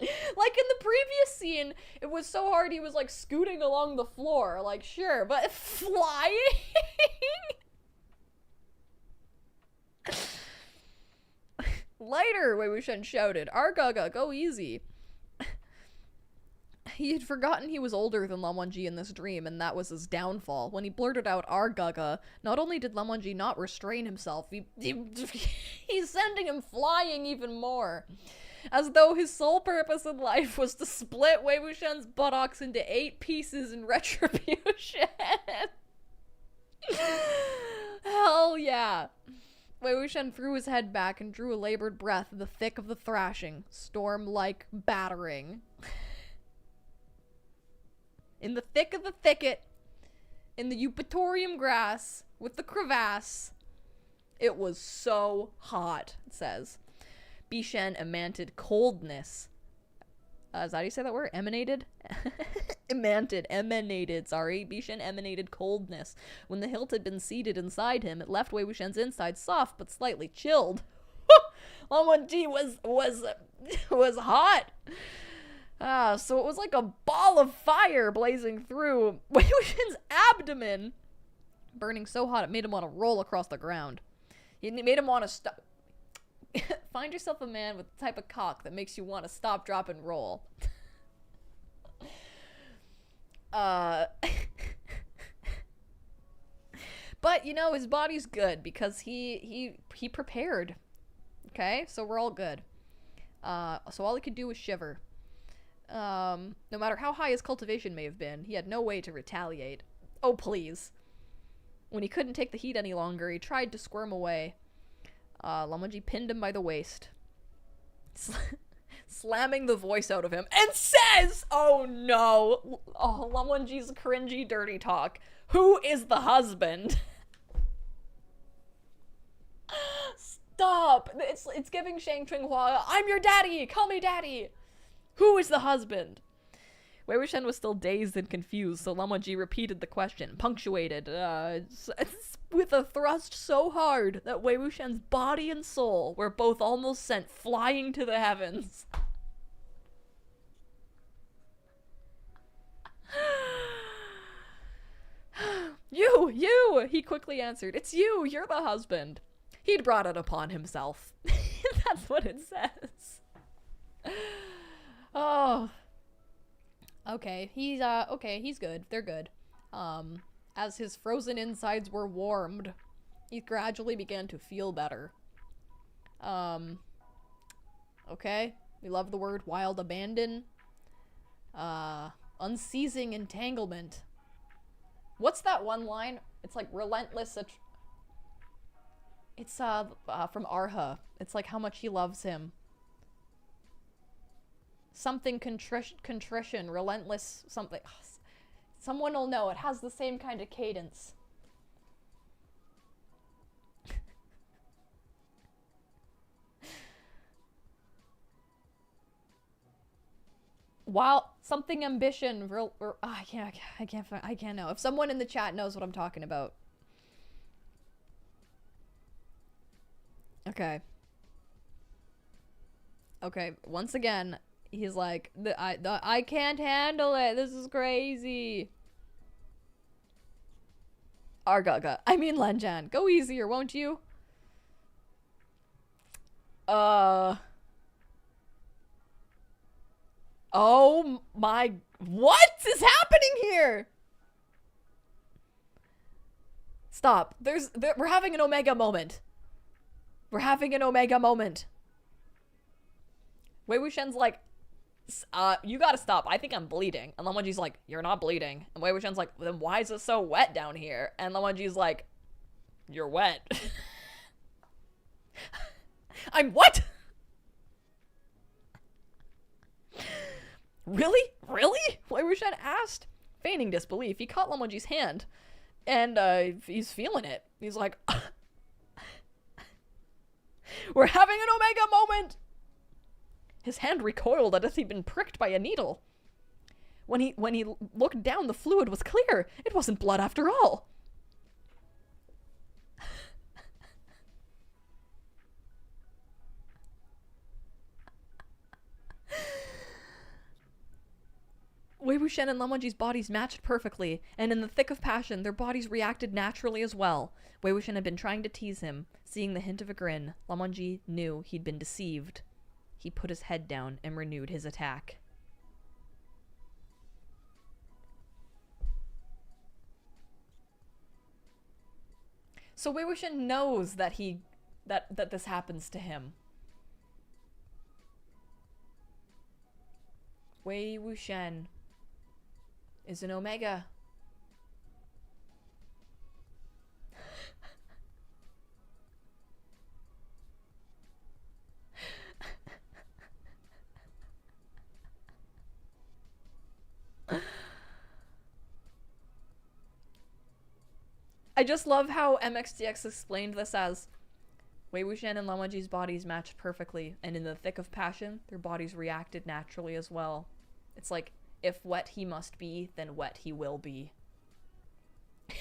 Like in the previous scene, it was so hard he was like scooting along the floor. Like, sure, but flying? Lighter, Wei Wuxian shouted. Argaga, go easy. He had forgotten he was older than Lan Wangji in this dream, and that was his downfall. When he blurted out Argaga, not only did Lan Wangji not restrain himself, he's sending him flying even more. As though his sole purpose in life was to split Wei Wuxian's buttocks into 8 pieces in retribution. Hell yeah. Wei Wuxian threw his head back and drew a labored breath in the thick of the thrashing, storm-like battering. In the thick of the thicket, in the eupatorium grass, with the crevasse. It was so hot, it says. Bishan emanated coldness. Is that how you say that word? Emanated? Emanated, sorry. Bishan emanated coldness. When the hilt had been seated inside him, it left Wei Wuxian's inside soft but slightly chilled. Lan Wangji was hot. So it was like a ball of fire blazing through Wei Wuxian's abdomen, burning so hot it made him want to roll across the ground. It made him want to stop. Find yourself a man with the type of cock that makes you want to stop, drop, and roll. But, you know, his body's good because he prepared. Okay? So we're all good. So all he could do was shiver. No matter how high his cultivation may have been, he had no way to retaliate. Oh, please. When he couldn't take the heat any longer, he tried to squirm away. Lan Wangji pinned him by the waist, slamming the voice out of him, and says, oh no, Lan Wangji's cringy dirty talk, who is the husband? Stop. It's giving Shang Qinghua, I'm your daddy, call me daddy. Who is the husband? Wei Wuxian was still dazed and confused, so Lan Wangji repeated the question, punctuated, with a thrust so hard that Wei Wuxian's body and soul were both almost sent flying to the heavens. You, he quickly answered. It's you, you're the husband. He'd brought it upon himself. That's what it says. Oh. Okay, he's good. They're good. As his frozen insides were warmed, he gradually began to feel better. Okay. We love the word wild abandon. Unceasing entanglement. What's that one line? It's like relentless. It's from Arha. It's like how much he loves him. Something contrition, relentless something. Someone will know. It has the same kind of cadence. While something ambition, I can't know. If someone in the chat knows what I'm talking about. Okay. Okay, once again, he's like, I can't handle it. This is crazy. Argaga. I mean Lenjan. Go easier, won't you? Oh my... What is happening here? Stop. We're having an Omega moment. We're having an Omega moment. Wei Wuxian's like, you gotta stop. I think I'm bleeding. And Lan Wangji's like, you're not bleeding. And Wei Wuxian's like, then why is it so wet down here? And Lan Wangji's like, you're wet. I'm what? Really? Really? Wei Wuxian asked. Feigning disbelief, he caught Lan Wangji's hand. And, he's feeling it. He's like, we're having an Omega moment! His hand recoiled as if he'd been pricked by a needle. When he looked down, the fluid was clear. It wasn't blood after all. Wei Wuxian and Lan Wangji's bodies matched perfectly, and in the thick of passion, their bodies reacted naturally as well. Wei Wuxian had been trying to tease him. Seeing the hint of a grin, Lan Wangji knew he'd been deceived. He put his head down and renewed his attack. So Wei Wuxian knows that that this happens to him. Wei Wuxian is an Omega. I just love how MXDX explained this as Wei Wuxian and Lan Wangji's bodies matched perfectly, and in the thick of passion, their bodies reacted naturally as well. It's like, if wet he must be, then wet he will be.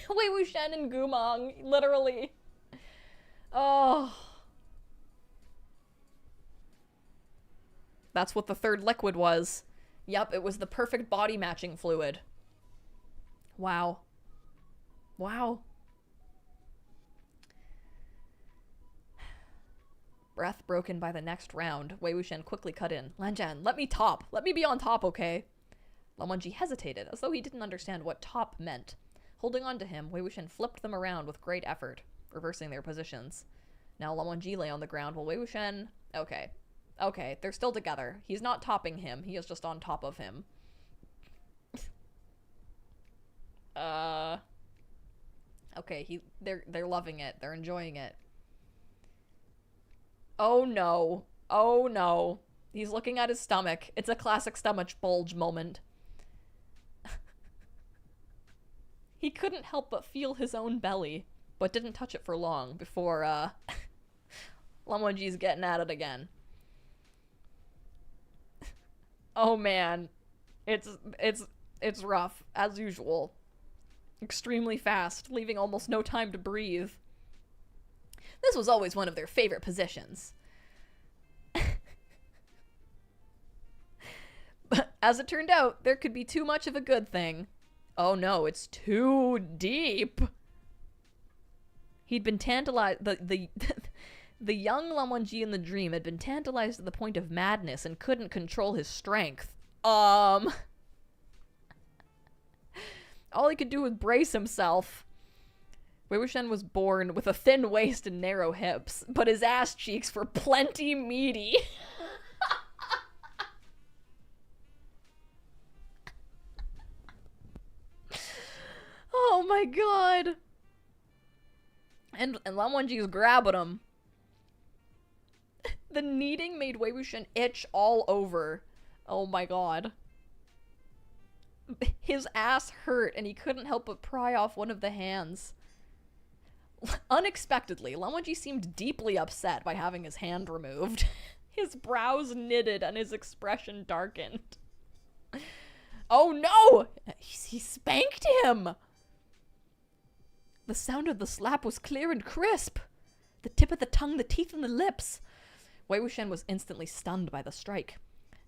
Wei Wuxian and Gumong, literally. Oh. That's what the third liquid was. Yep, it was the perfect body matching fluid. Wow. Wow. Breath broken by the next round, Wei Wuxian quickly cut in. Lanjan, let me top. Let me be on top, okay? Lan Wangji hesitated, as though he didn't understand what top meant. Holding on to him, Wei Wuxian flipped them around with great effort, reversing their positions. Now Lan Wangji lay on the ground while Wei Wuxian... Okay. Okay, they're still together. He's not topping him, he is just on top of him. Okay, they're loving it. They're enjoying it. Oh no. Oh no. He's looking at his stomach. It's a classic stomach bulge moment. He couldn't help but feel his own belly, but didn't touch it for long before, Lan Wangji's getting at it again. Oh man. It's rough, as usual. Extremely fast, leaving almost no time to breathe. This was always one of their favorite positions. But as it turned out, there could be too much of a good thing. Oh no, it's too deep. He'd been tantalized. The young Lan Wangji in the dream had been tantalized to the point of madness and couldn't control his strength. All he could do was brace himself. Wei Wuxian was born with a thin waist and narrow hips, but his ass cheeks were plenty meaty. Oh my god. And Lan Wangji is grabbing him. The kneading made Wei Wuxian itch all over. Oh my god. His ass hurt and he couldn't help but pry off one of the hands. Unexpectedly, Lan Wangji seemed deeply upset by having his hand removed. His brows knitted and his expression darkened. Oh no! He spanked him! The sound of the slap was clear and crisp. The tip of the tongue, the teeth, and the lips. Wei Wuxian was instantly stunned by the strike.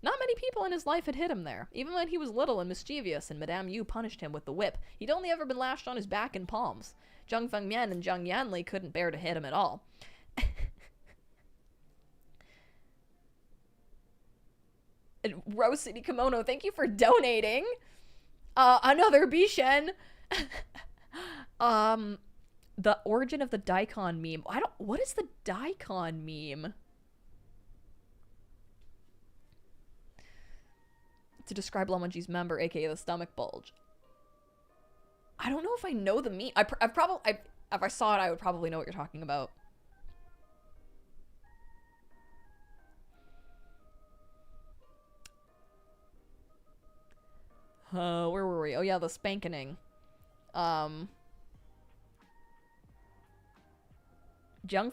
Not many people in his life had hit him there. Even when he was little and mischievous and Madame Yu punished him with the whip, he'd only ever been lashed on his back and palms. Zhang Fengmian and Zhang Yanli couldn't bear to hit him at all. Rose City Kimono, thank you for donating. Another Bishen. The origin of the daikon meme. What is the daikon meme? To describe Lan Wangji's member, aka the stomach bulge. I don't know if I know the meme. If I saw it, I would probably know what you're talking about. Where were we? Oh yeah, the spankening. Zhang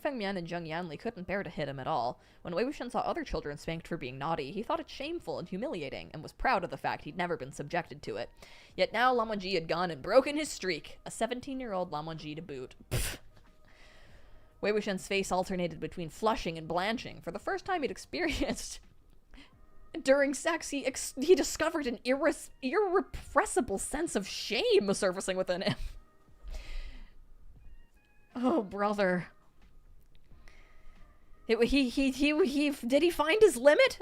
Fengmian and Zhang Yanli couldn't bear to hit him at all. When Wei Wuxian saw other children spanked for being naughty, he thought it shameful and humiliating, and was proud of the fact he'd never been subjected to it. Yet now Lan Wangji had gone and broken his streak. A 17-year-old Lan Wangji to boot. Wei Wuxian's face alternated between flushing and blanching. For the first time he'd experienced during sex, he discovered an irrepressible sense of shame surfacing within him. Oh, brother. Did he find his limit?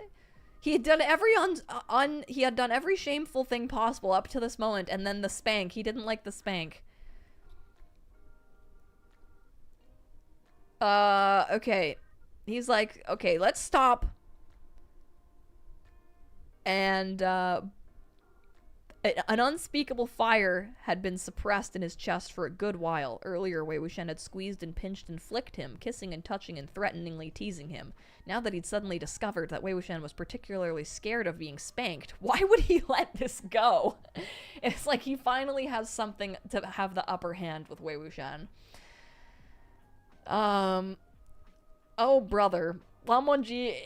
He had done every shameful thing possible up to this moment, and then the spank. He didn't like the spank. Okay. He's like, okay, let's stop. And, an unspeakable fire had been suppressed in his chest for a good while. Earlier, Wei Wuxian had squeezed and pinched and flicked him, kissing and touching and threateningly teasing him. Now that he'd suddenly discovered that Wei Wuxian was particularly scared of being spanked, why would he let this go? It's like he finally has something to have the upper hand with Wei Wuxian. Oh brother, Lan Wangji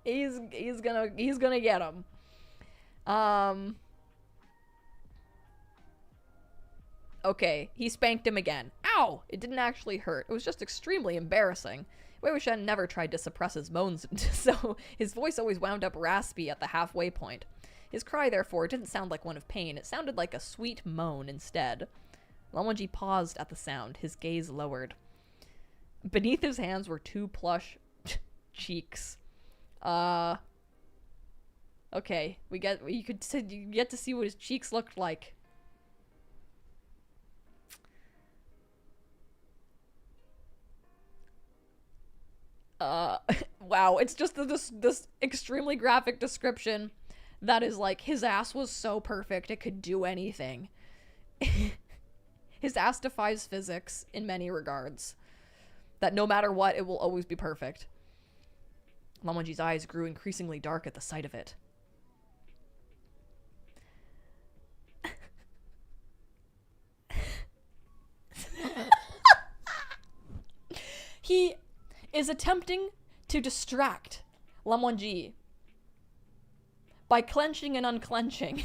he's gonna get him. Okay, he spanked him again. Ow! It didn't actually hurt. It was just extremely embarrassing. Wei Wuxian never tried to suppress his moans, so his voice always wound up raspy at the halfway point. His cry, therefore, didn't sound like one of pain. It sounded like a sweet moan instead. Lan Wangji paused at the sound, his gaze lowered. Beneath his hands were two plush cheeks. Okay, you get to see what his cheeks looked like. Wow, it's just this extremely graphic description that is like, his ass was so perfect it could do anything. His ass defies physics in many regards. That no matter what, it will always be perfect. Lan Wangji's eyes grew increasingly dark at the sight of it. He is attempting to distract Lan Wangji by clenching and unclenching.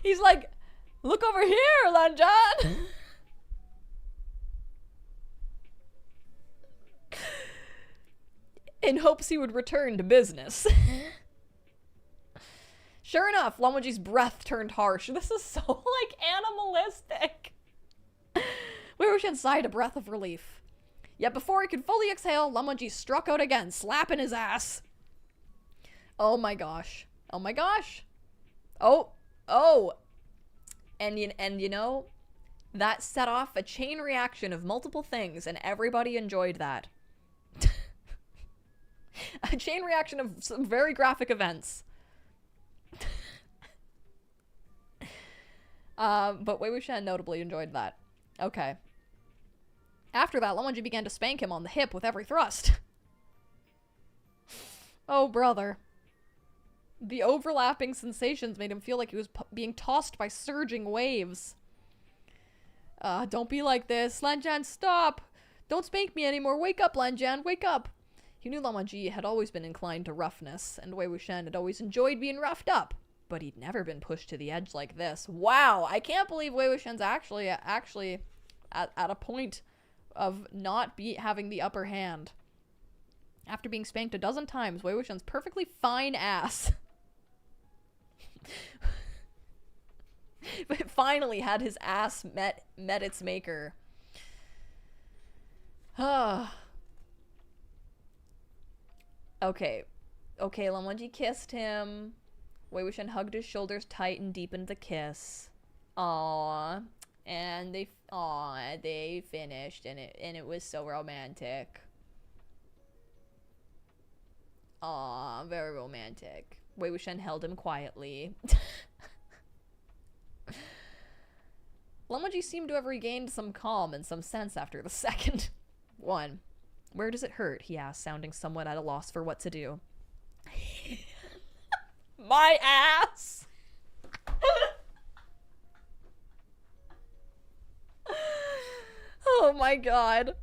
He's like, look over here, Lanjan! In hopes he would return to business. Sure enough, Lan Wangji's breath turned harsh. This is so, like, animalistic. Wei Wuxian sighed a breath of relief. Yet before he could fully exhale, Lamonji struck out again, slapping his ass. Oh my gosh. Oh my gosh. Oh. And you know, that set off a chain reaction of multiple things, and everybody enjoyed that. A chain reaction of some very graphic events. But Wei Wuxian notably enjoyed that. Okay. After that, Lamonji began to spank him on the hip with every thrust. Oh, brother. The overlapping sensations made him feel like he was being tossed by surging waves. Don't be like this. Lanjian, stop! Don't spank me anymore. Wake up, Lanjian. Wake up! He knew Lamonji had always been inclined to roughness, and Wei Wuxian had always enjoyed being roughed up. But he'd never been pushed to the edge like this. Wow! I can't believe Wei Wuxian's actually at a point of not having the upper hand. After being spanked a dozen times, Wei Wuxian's perfectly fine ass but finally had his ass met its maker. Okay, Lamonji kissed him. Wei Wuxian hugged his shoulders tight and deepened the kiss. Aww. And they finished, and it was so romantic. Aww, very romantic. Wei Wuxian held him quietly. Lamonji seemed to have regained some calm and some sense after the second one. Where does it hurt? He asked, sounding somewhat at a loss for what to do. My ass! Oh my god.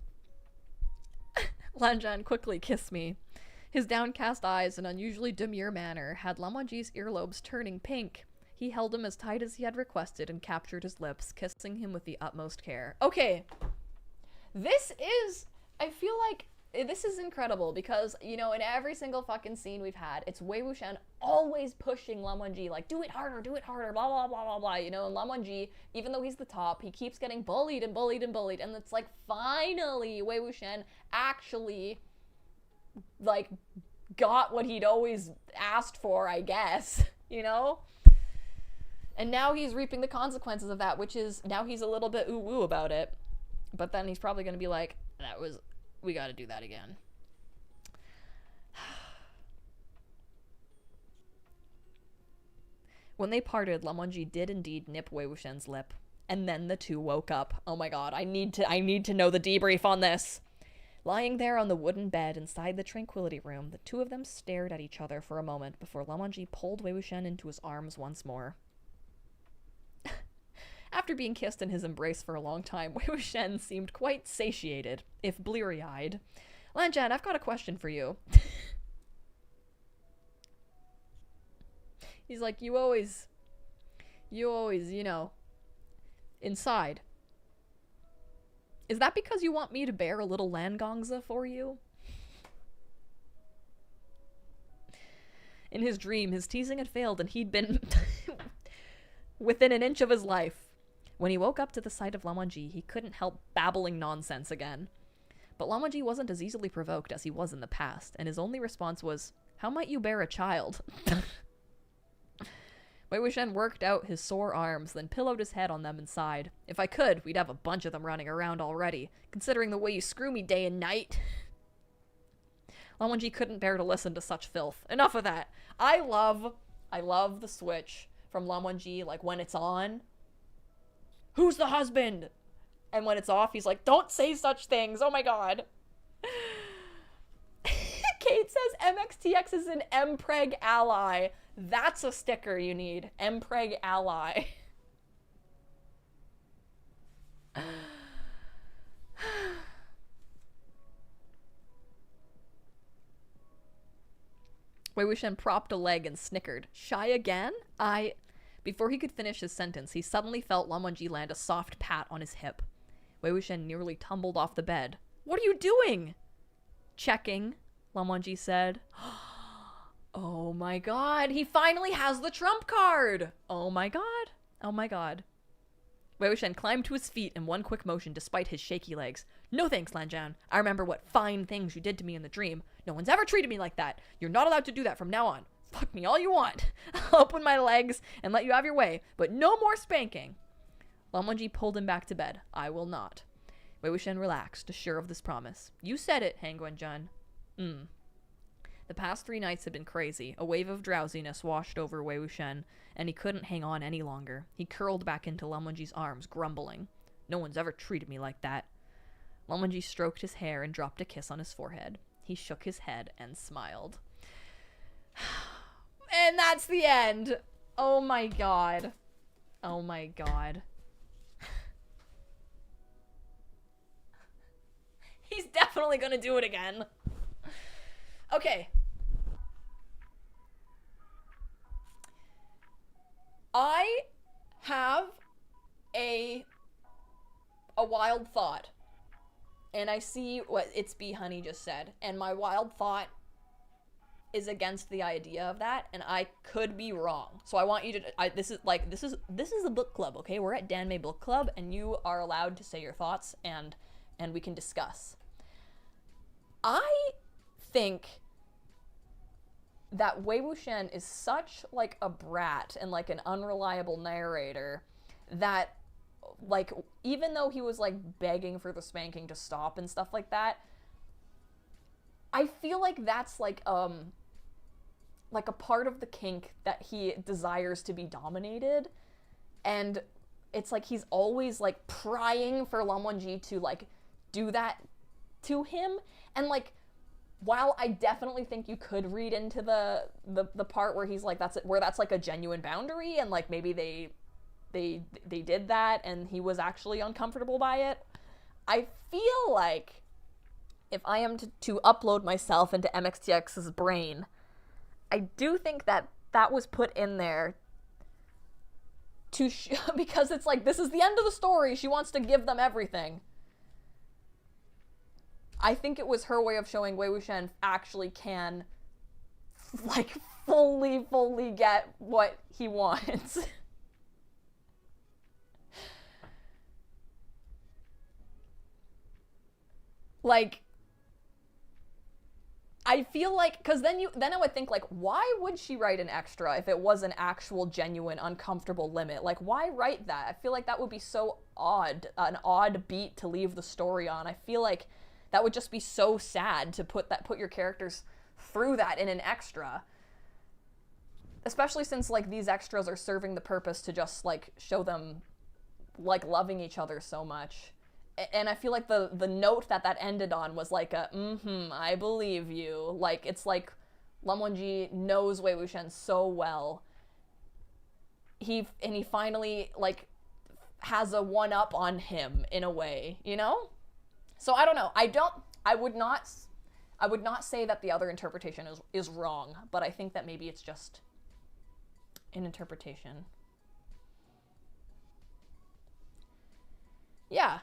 Lanjian quickly kissed me. His downcast eyes and unusually demure manner had Lamonji's earlobes turning pink. He held him as tight as he had requested and captured his lips, kissing him with the utmost care. Okay. I feel like this is incredible because, you know, in every single fucking scene we've had, it's Wei Wuxian always pushing Lamonji, like, do it harder, blah, blah, blah, blah, blah, you know, and Lamonji, even though he's the top, he keeps getting bullied and bullied and bullied, and it's like, finally, Wei Wuxian actually, like, got what he'd always asked for, I guess, you know? And now he's reaping the consequences of that, which is, now he's a little bit ooh-woo about it. But then he's probably going to be like, we got to do that again. When they parted, Lamonji did indeed nip Wei Wuxian's lip. And then the two woke up. Oh my god, I need to know the debrief on this. Lying there on the wooden bed inside the tranquility room, the two of them stared at each other for a moment before Lamonji pulled Wei Wuxian into his arms once more. After being kissed in his embrace for a long time, Wei Wuxian seemed quite satiated, if bleary-eyed. Lanjian, I've got a question for you. He's like, you always, you know, inside. Is that because you want me to bear a little Langongza for you? In his dream, his teasing had failed and he'd been within an inch of his life. When he woke up to the sight of Lamonji, he couldn't help babbling nonsense again. But Lamonji wasn't as easily provoked as he was in the past, and his only response was, how might you bear a child? Wei Wuxian worked out his sore arms, then pillowed his head on them and sighed. If I could, we'd have a bunch of them running around already, considering the way you screw me day and night. Lamonji couldn't bear to listen to such filth. Enough of that. I love the switch from Lamonji, like when it's on, who's the husband? And when it's off, he's like, don't say such things. Oh my god. Kate says MXTX is an MPreg ally. That's a sticker you need. MPreg ally. Wei Wuxian propped a leg and snickered. Shy again? Before he could finish his sentence, he suddenly felt Lamonji land a soft pat on his hip. Wei Wuxian nearly tumbled off the bed. What are you doing? Checking, Lamonji said. Oh my god, he finally has the trump card! Oh my god. Oh my god. Wei Wuxian climbed to his feet in one quick motion despite his shaky legs. No thanks, Lan Zhan. I remember what fine things you did to me in the dream. No one's ever treated me like that. You're not allowed to do that from now on. Fuck me all you want. I'll open my legs and let you have your way, but no more spanking. Lan Wangji pulled him back to bed. I will not. Wei Wuxian relaxed, assured of this promise. You said it, Han Guanzhen. The past 3 nights had been crazy. A wave of drowsiness washed over Wei Wuxian, and he couldn't hang on any longer. He curled back into Lan Wangji's arms, grumbling. No one's ever treated me like that. Lan Wangji stroked his hair and dropped a kiss on his forehead. He shook his head and smiled. And that's the end. Oh my god. Oh my god. He's definitely gonna do it again. Okay. I have a wild thought. And I see what It's Bee Honey just said. And my wild thought is against the idea of that, and I could be wrong. So I want you to this is a book club, okay? We're at Dan May Book Club, and you are allowed to say your thoughts and we can discuss. I think that Wei Wuxian is such like a brat and like an unreliable narrator that like even though he was like begging for the spanking to stop and stuff like that, I feel like that's like a part of the kink that he desires to be dominated, and it's like he's always like prying for Lan Wangji to like do that to him. And like while I definitely think you could read into the part where he's like that's like a genuine boundary, and like maybe they did that and he was actually uncomfortable by it, I feel like if I am to upload myself into MXTX's brain, I do think that was put in there to because it's like, this is the end of the story. She wants to give them everything. I think it was her way of showing Wei Wuxian actually can, like, fully get what he wants. Like, I feel like, because then I would think, like, why would she write an extra if it was an actual, genuine, uncomfortable limit? Like, why write that? I feel like that would be so odd, an odd beat to leave the story on. I feel like that would just be so sad to put your characters through that in an extra. Especially since, like, these extras are serving the purpose to just, like, show them, like, loving each other so much. And I feel like the note that ended on was like a, I believe you. Like, it's like Lan Wangji knows Wei Wuxian so well. He finally, like, has a one-up on him in a way, you know? So I don't know. I would not say that the other interpretation is wrong, but I think that maybe it's just an interpretation. Yeah.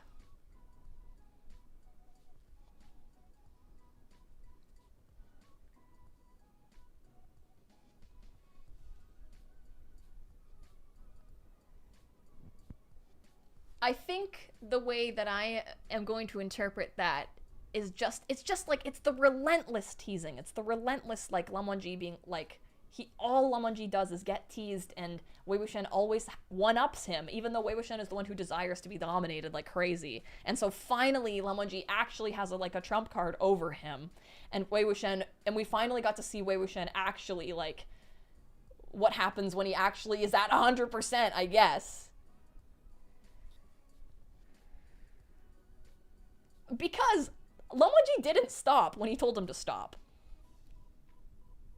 I think the way that I am going to interpret that is it's just like, it's the relentless teasing. It's the relentless, like, Lan Wangji being, like, all Lan Wangji does is get teased, and Wei Wuxian always one-ups him, even though Wei Wuxian is the one who desires to be dominated like crazy. And so finally, Lan Wangji actually has a trump card over him, and we finally got to see Wei Wuxian actually, like, what happens when he actually is at 100%, I guess. Because Lan Wangji didn't stop when he told him to stop.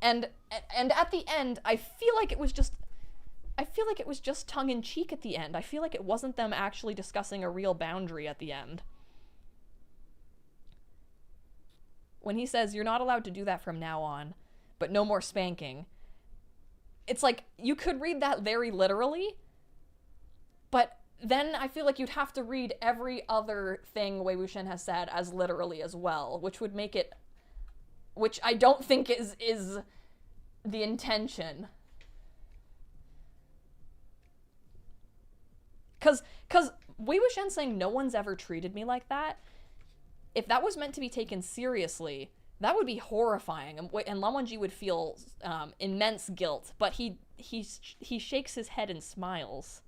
And at the end, I feel like it was just tongue-in-cheek at the end. I feel like it wasn't them actually discussing a real boundary at the end. When he says, you're not allowed to do that from now on, but no more spanking. It's like, you could read that very literally, but then I feel like you'd have to read every other thing Wei Wuxian has said as literally as well, which would make it, which I don't think is the intention. Cause Wei Wuxian saying no one's ever treated me like that, if that was meant to be taken seriously, that would be horrifying, and Lan Wangji would feel immense guilt. But he shakes his head and smiles.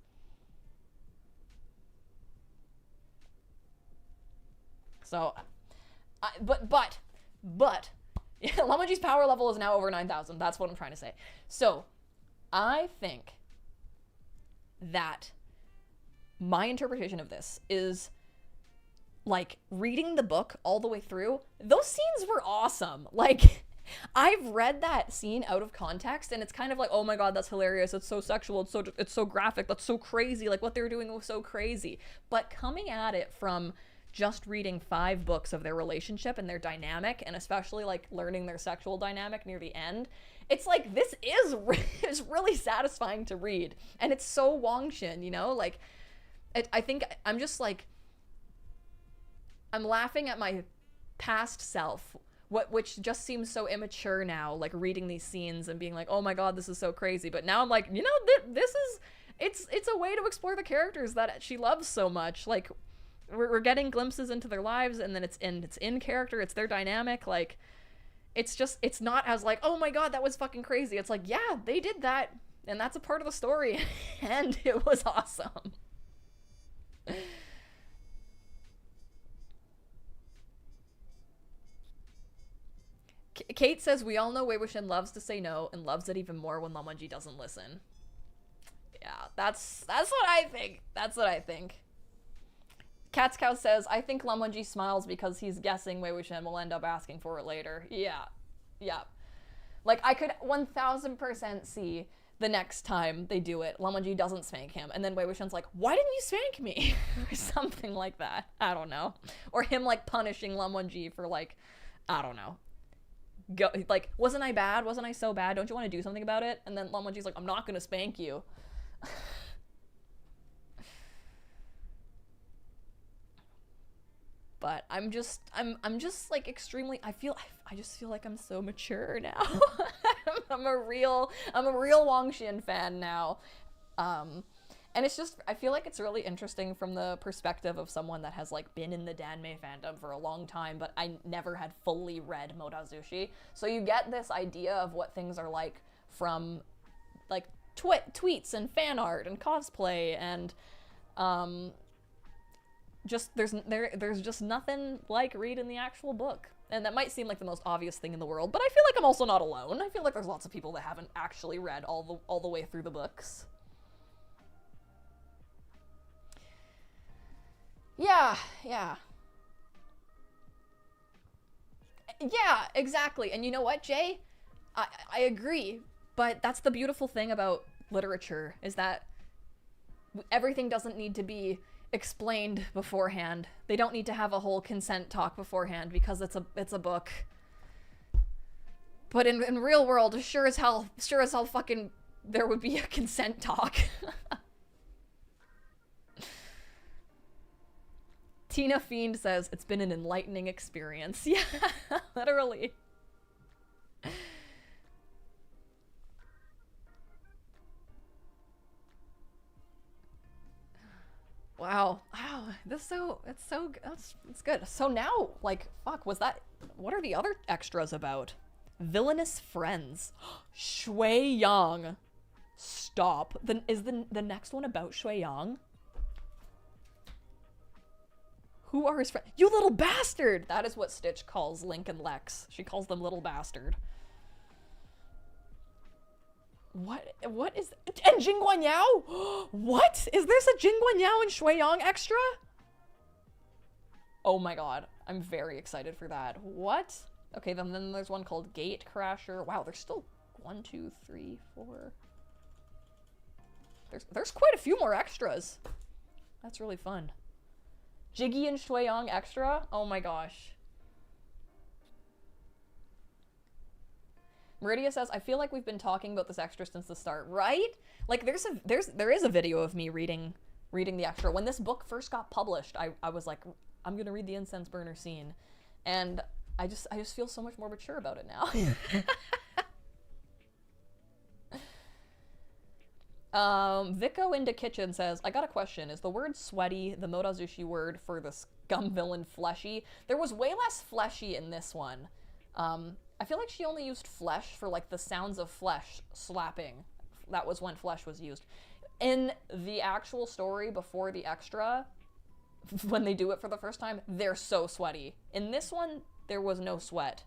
So, but Lan Wangji's power level is now over 9,000. That's what I'm trying to say. So, I think that my interpretation of this is, like, reading the book all the way through, those scenes were awesome. Like, I've read that scene out of context, and it's kind of like, oh my god, that's hilarious, it's so sexual, it's so graphic, that's so crazy, like, what they were doing was so crazy. But coming at it from just reading 5 books of their relationship and their dynamic, and especially, like, learning their sexual dynamic near the end, it's like, this is really satisfying to read. And it's so Wongshin, you know? Like, I think I'm just, like, I'm laughing at my past self, which just seems so immature now, like, reading these scenes and being like, oh my god, this is so crazy. But now I'm like, you know, this is, it's a way to explore the characters that she loves so much. Like, we're getting glimpses into their lives, and then it's in character, it's their dynamic. Like, it's not as like, oh my god, that was fucking crazy. It's like, yeah, they did that, and that's a part of the story, and it was awesome. Kate says, we all know Wei Wuxian loves to say no, and loves it even more when Lan Wangji doesn't listen. Yeah, that's what I think. That's what I think. Cat's Cow says, I think Lan Wangji smiles because he's guessing Wei Wuxian will end up asking for it later. Yeah. Yeah. Like, I could 1000% see the next time they do it, Lan Wangji doesn't spank him, and then Wei Wuxian's like, why didn't you spank me? Or something like that. I don't know. Or him, like, punishing Lan Wangji for, like, I don't know. Like, wasn't I bad? Wasn't I so bad? Don't you want to do something about it? And then Lan Wangji's like, I'm not gonna spank you. But I'm just like extremely, I just feel like I'm so mature now. I'm a real Wongshin fan now. And it's just, I feel like it's really interesting from the perspective of someone that has, like, been in the Danmei fandom for a long time, but I never had fully read Modazushi. So you get this idea of what things are like from, like, tweets and fan art and cosplay, and just there's just nothing like reading the actual book. And that might seem like the most obvious thing in the world, but I feel like I'm also not alone. I feel like there's lots of people that haven't actually read all the way through the books. Yeah, exactly. And you know what, Jay? I agree, but that's the beautiful thing about literature, is that everything doesn't need to be explained beforehand. They don't need to have a whole consent talk beforehand because it's a book. But in real world, sure as hell fucking there would be a consent talk. Tina Fiend says, it's been an enlightening experience. Yeah, literally. Wow. It's good. So now, like, fuck, what are the other extras about? Villainous friends. Shui Yang. Stop. Is the next one about Shui Yang? Who are his friends? You little bastard! That is what Stitch calls Link and Lex. She calls them little bastard. What is... And Jing Guan Yao? What? Is there a Jing Guan Yao and Shui Yang extra? Oh my god. I'm very excited for that. What? Okay, then there's one called Gate Crasher. Wow, there's still 1, 2, 3, 4... There's quite a few more extras. That's really fun. Jiggy and Shui Yang extra? Oh my gosh. Meridia says, I feel like we've been talking about this extra since the start, right? Like, there is a video of me reading the extra. When this book first got published, I was like, I'm gonna read the incense burner scene. And I just feel so much more mature about it now. Vico into Kitchen says, I got a question. Is the word sweaty the Modazushi word for the scum villain fleshy? There was way less fleshy in this one. I feel like she only used flesh for like the sounds of flesh slapping. That was when flesh was used. In the actual story before the extra, when they do it for the first time, they're so sweaty. In this one, there was no sweat.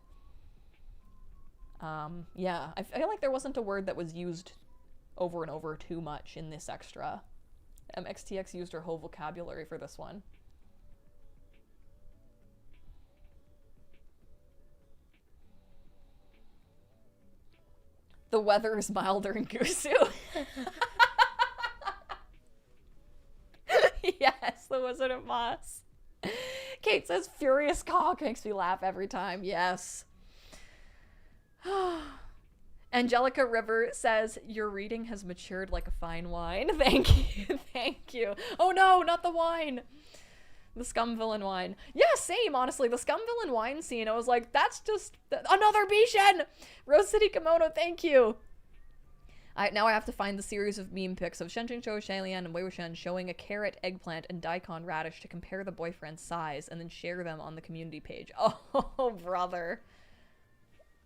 Yeah, I feel like there wasn't a word that was used over and over too much in this extra. XTX used her whole vocabulary for this one. The weather is milder in Gusu. Yes, the Wizard of Moss. Kate says, furious cock makes me laugh every time. Yes. Angelica River says, your reading has matured like a fine wine. Thank you, thank you. Oh no, not the wine. The scum villain wine. Yeah, same, honestly. The scum villain wine scene, I was like, that's just another Bishen! Rose City Kimono, thank you. Now I have to find the series of meme pics of Shenjinshou, Shailian, and Wei Wuxian showing a carrot, eggplant, and daikon radish to compare the boyfriend's size and then share them on the community page. Oh, brother.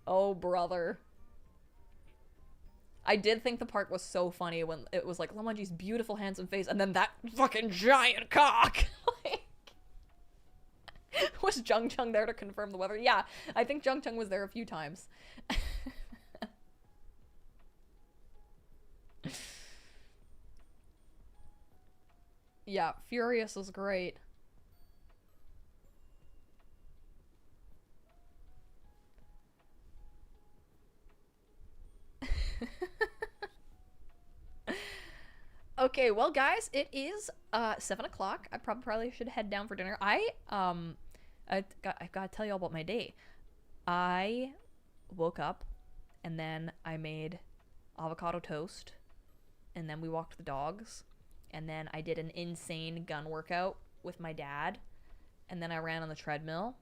Oh, brother. I did think the part was so funny when it was like Lamanji's beautiful, handsome face and then that fucking giant cock. Like, was Jung Chung there to confirm the weather? Yeah, I think Jung Chung was there a few times. Yeah, Furious is great. Okay, well guys, it is 7 o'clock. I probably should head down for dinner. I gotta tell you all about my day. I woke up and then I made avocado toast and then we walked the dogs and then I did an insane gun workout with my dad and then I ran on the treadmill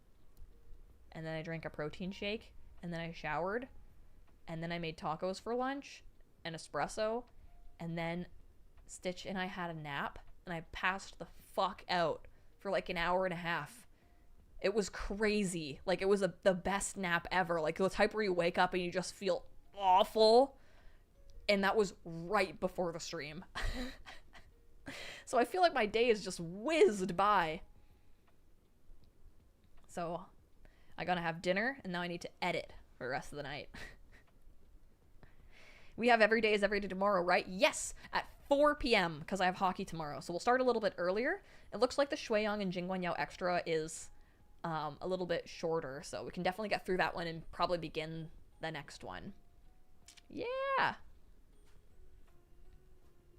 and then I drank a protein shake and then I showered and then I made tacos for lunch and espresso and then Stitch and I had a nap and I passed the fuck out for like an hour and a half. It was crazy. Like, it was the best nap ever. Like, the type where you wake up and you just feel awful. And that was right before the stream. So I feel like my day is just whizzed by. So I gotta have dinner and now I need to edit for the rest of the night. We have Every Day is Every Day tomorrow, right? Yes, at 4 p.m. because I have hockey tomorrow. So we'll start a little bit earlier. It looks like the Shueyang and Jingguanyao extra is a little bit shorter. So we can definitely get through that one and probably begin the next one. Yeah.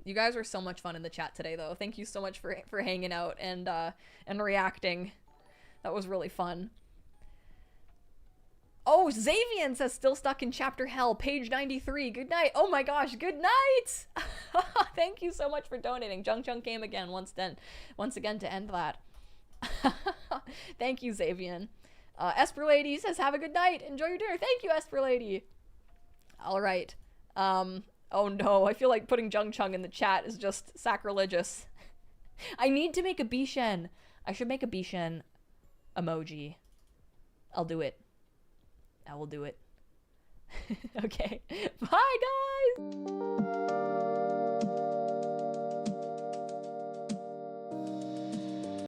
You guys were so much fun in the chat today, though. Thank you so much for hanging out and reacting. That was really fun. Oh, Xavian says still stuck in chapter hell, page 93. Good night. Oh my gosh, good night. Thank you so much for donating. Jung Chung came again once again to end that. Thank you, Xavian. Esper Lady says have a good night. Enjoy your dinner. Thank you, Esper Lady. All right. Oh no, I feel like putting Jung Chung in the chat is just sacrilegious. I need to make a Bishen. I should make a Bishen emoji. I'll do it. I will do it. Okay. Bye, guys!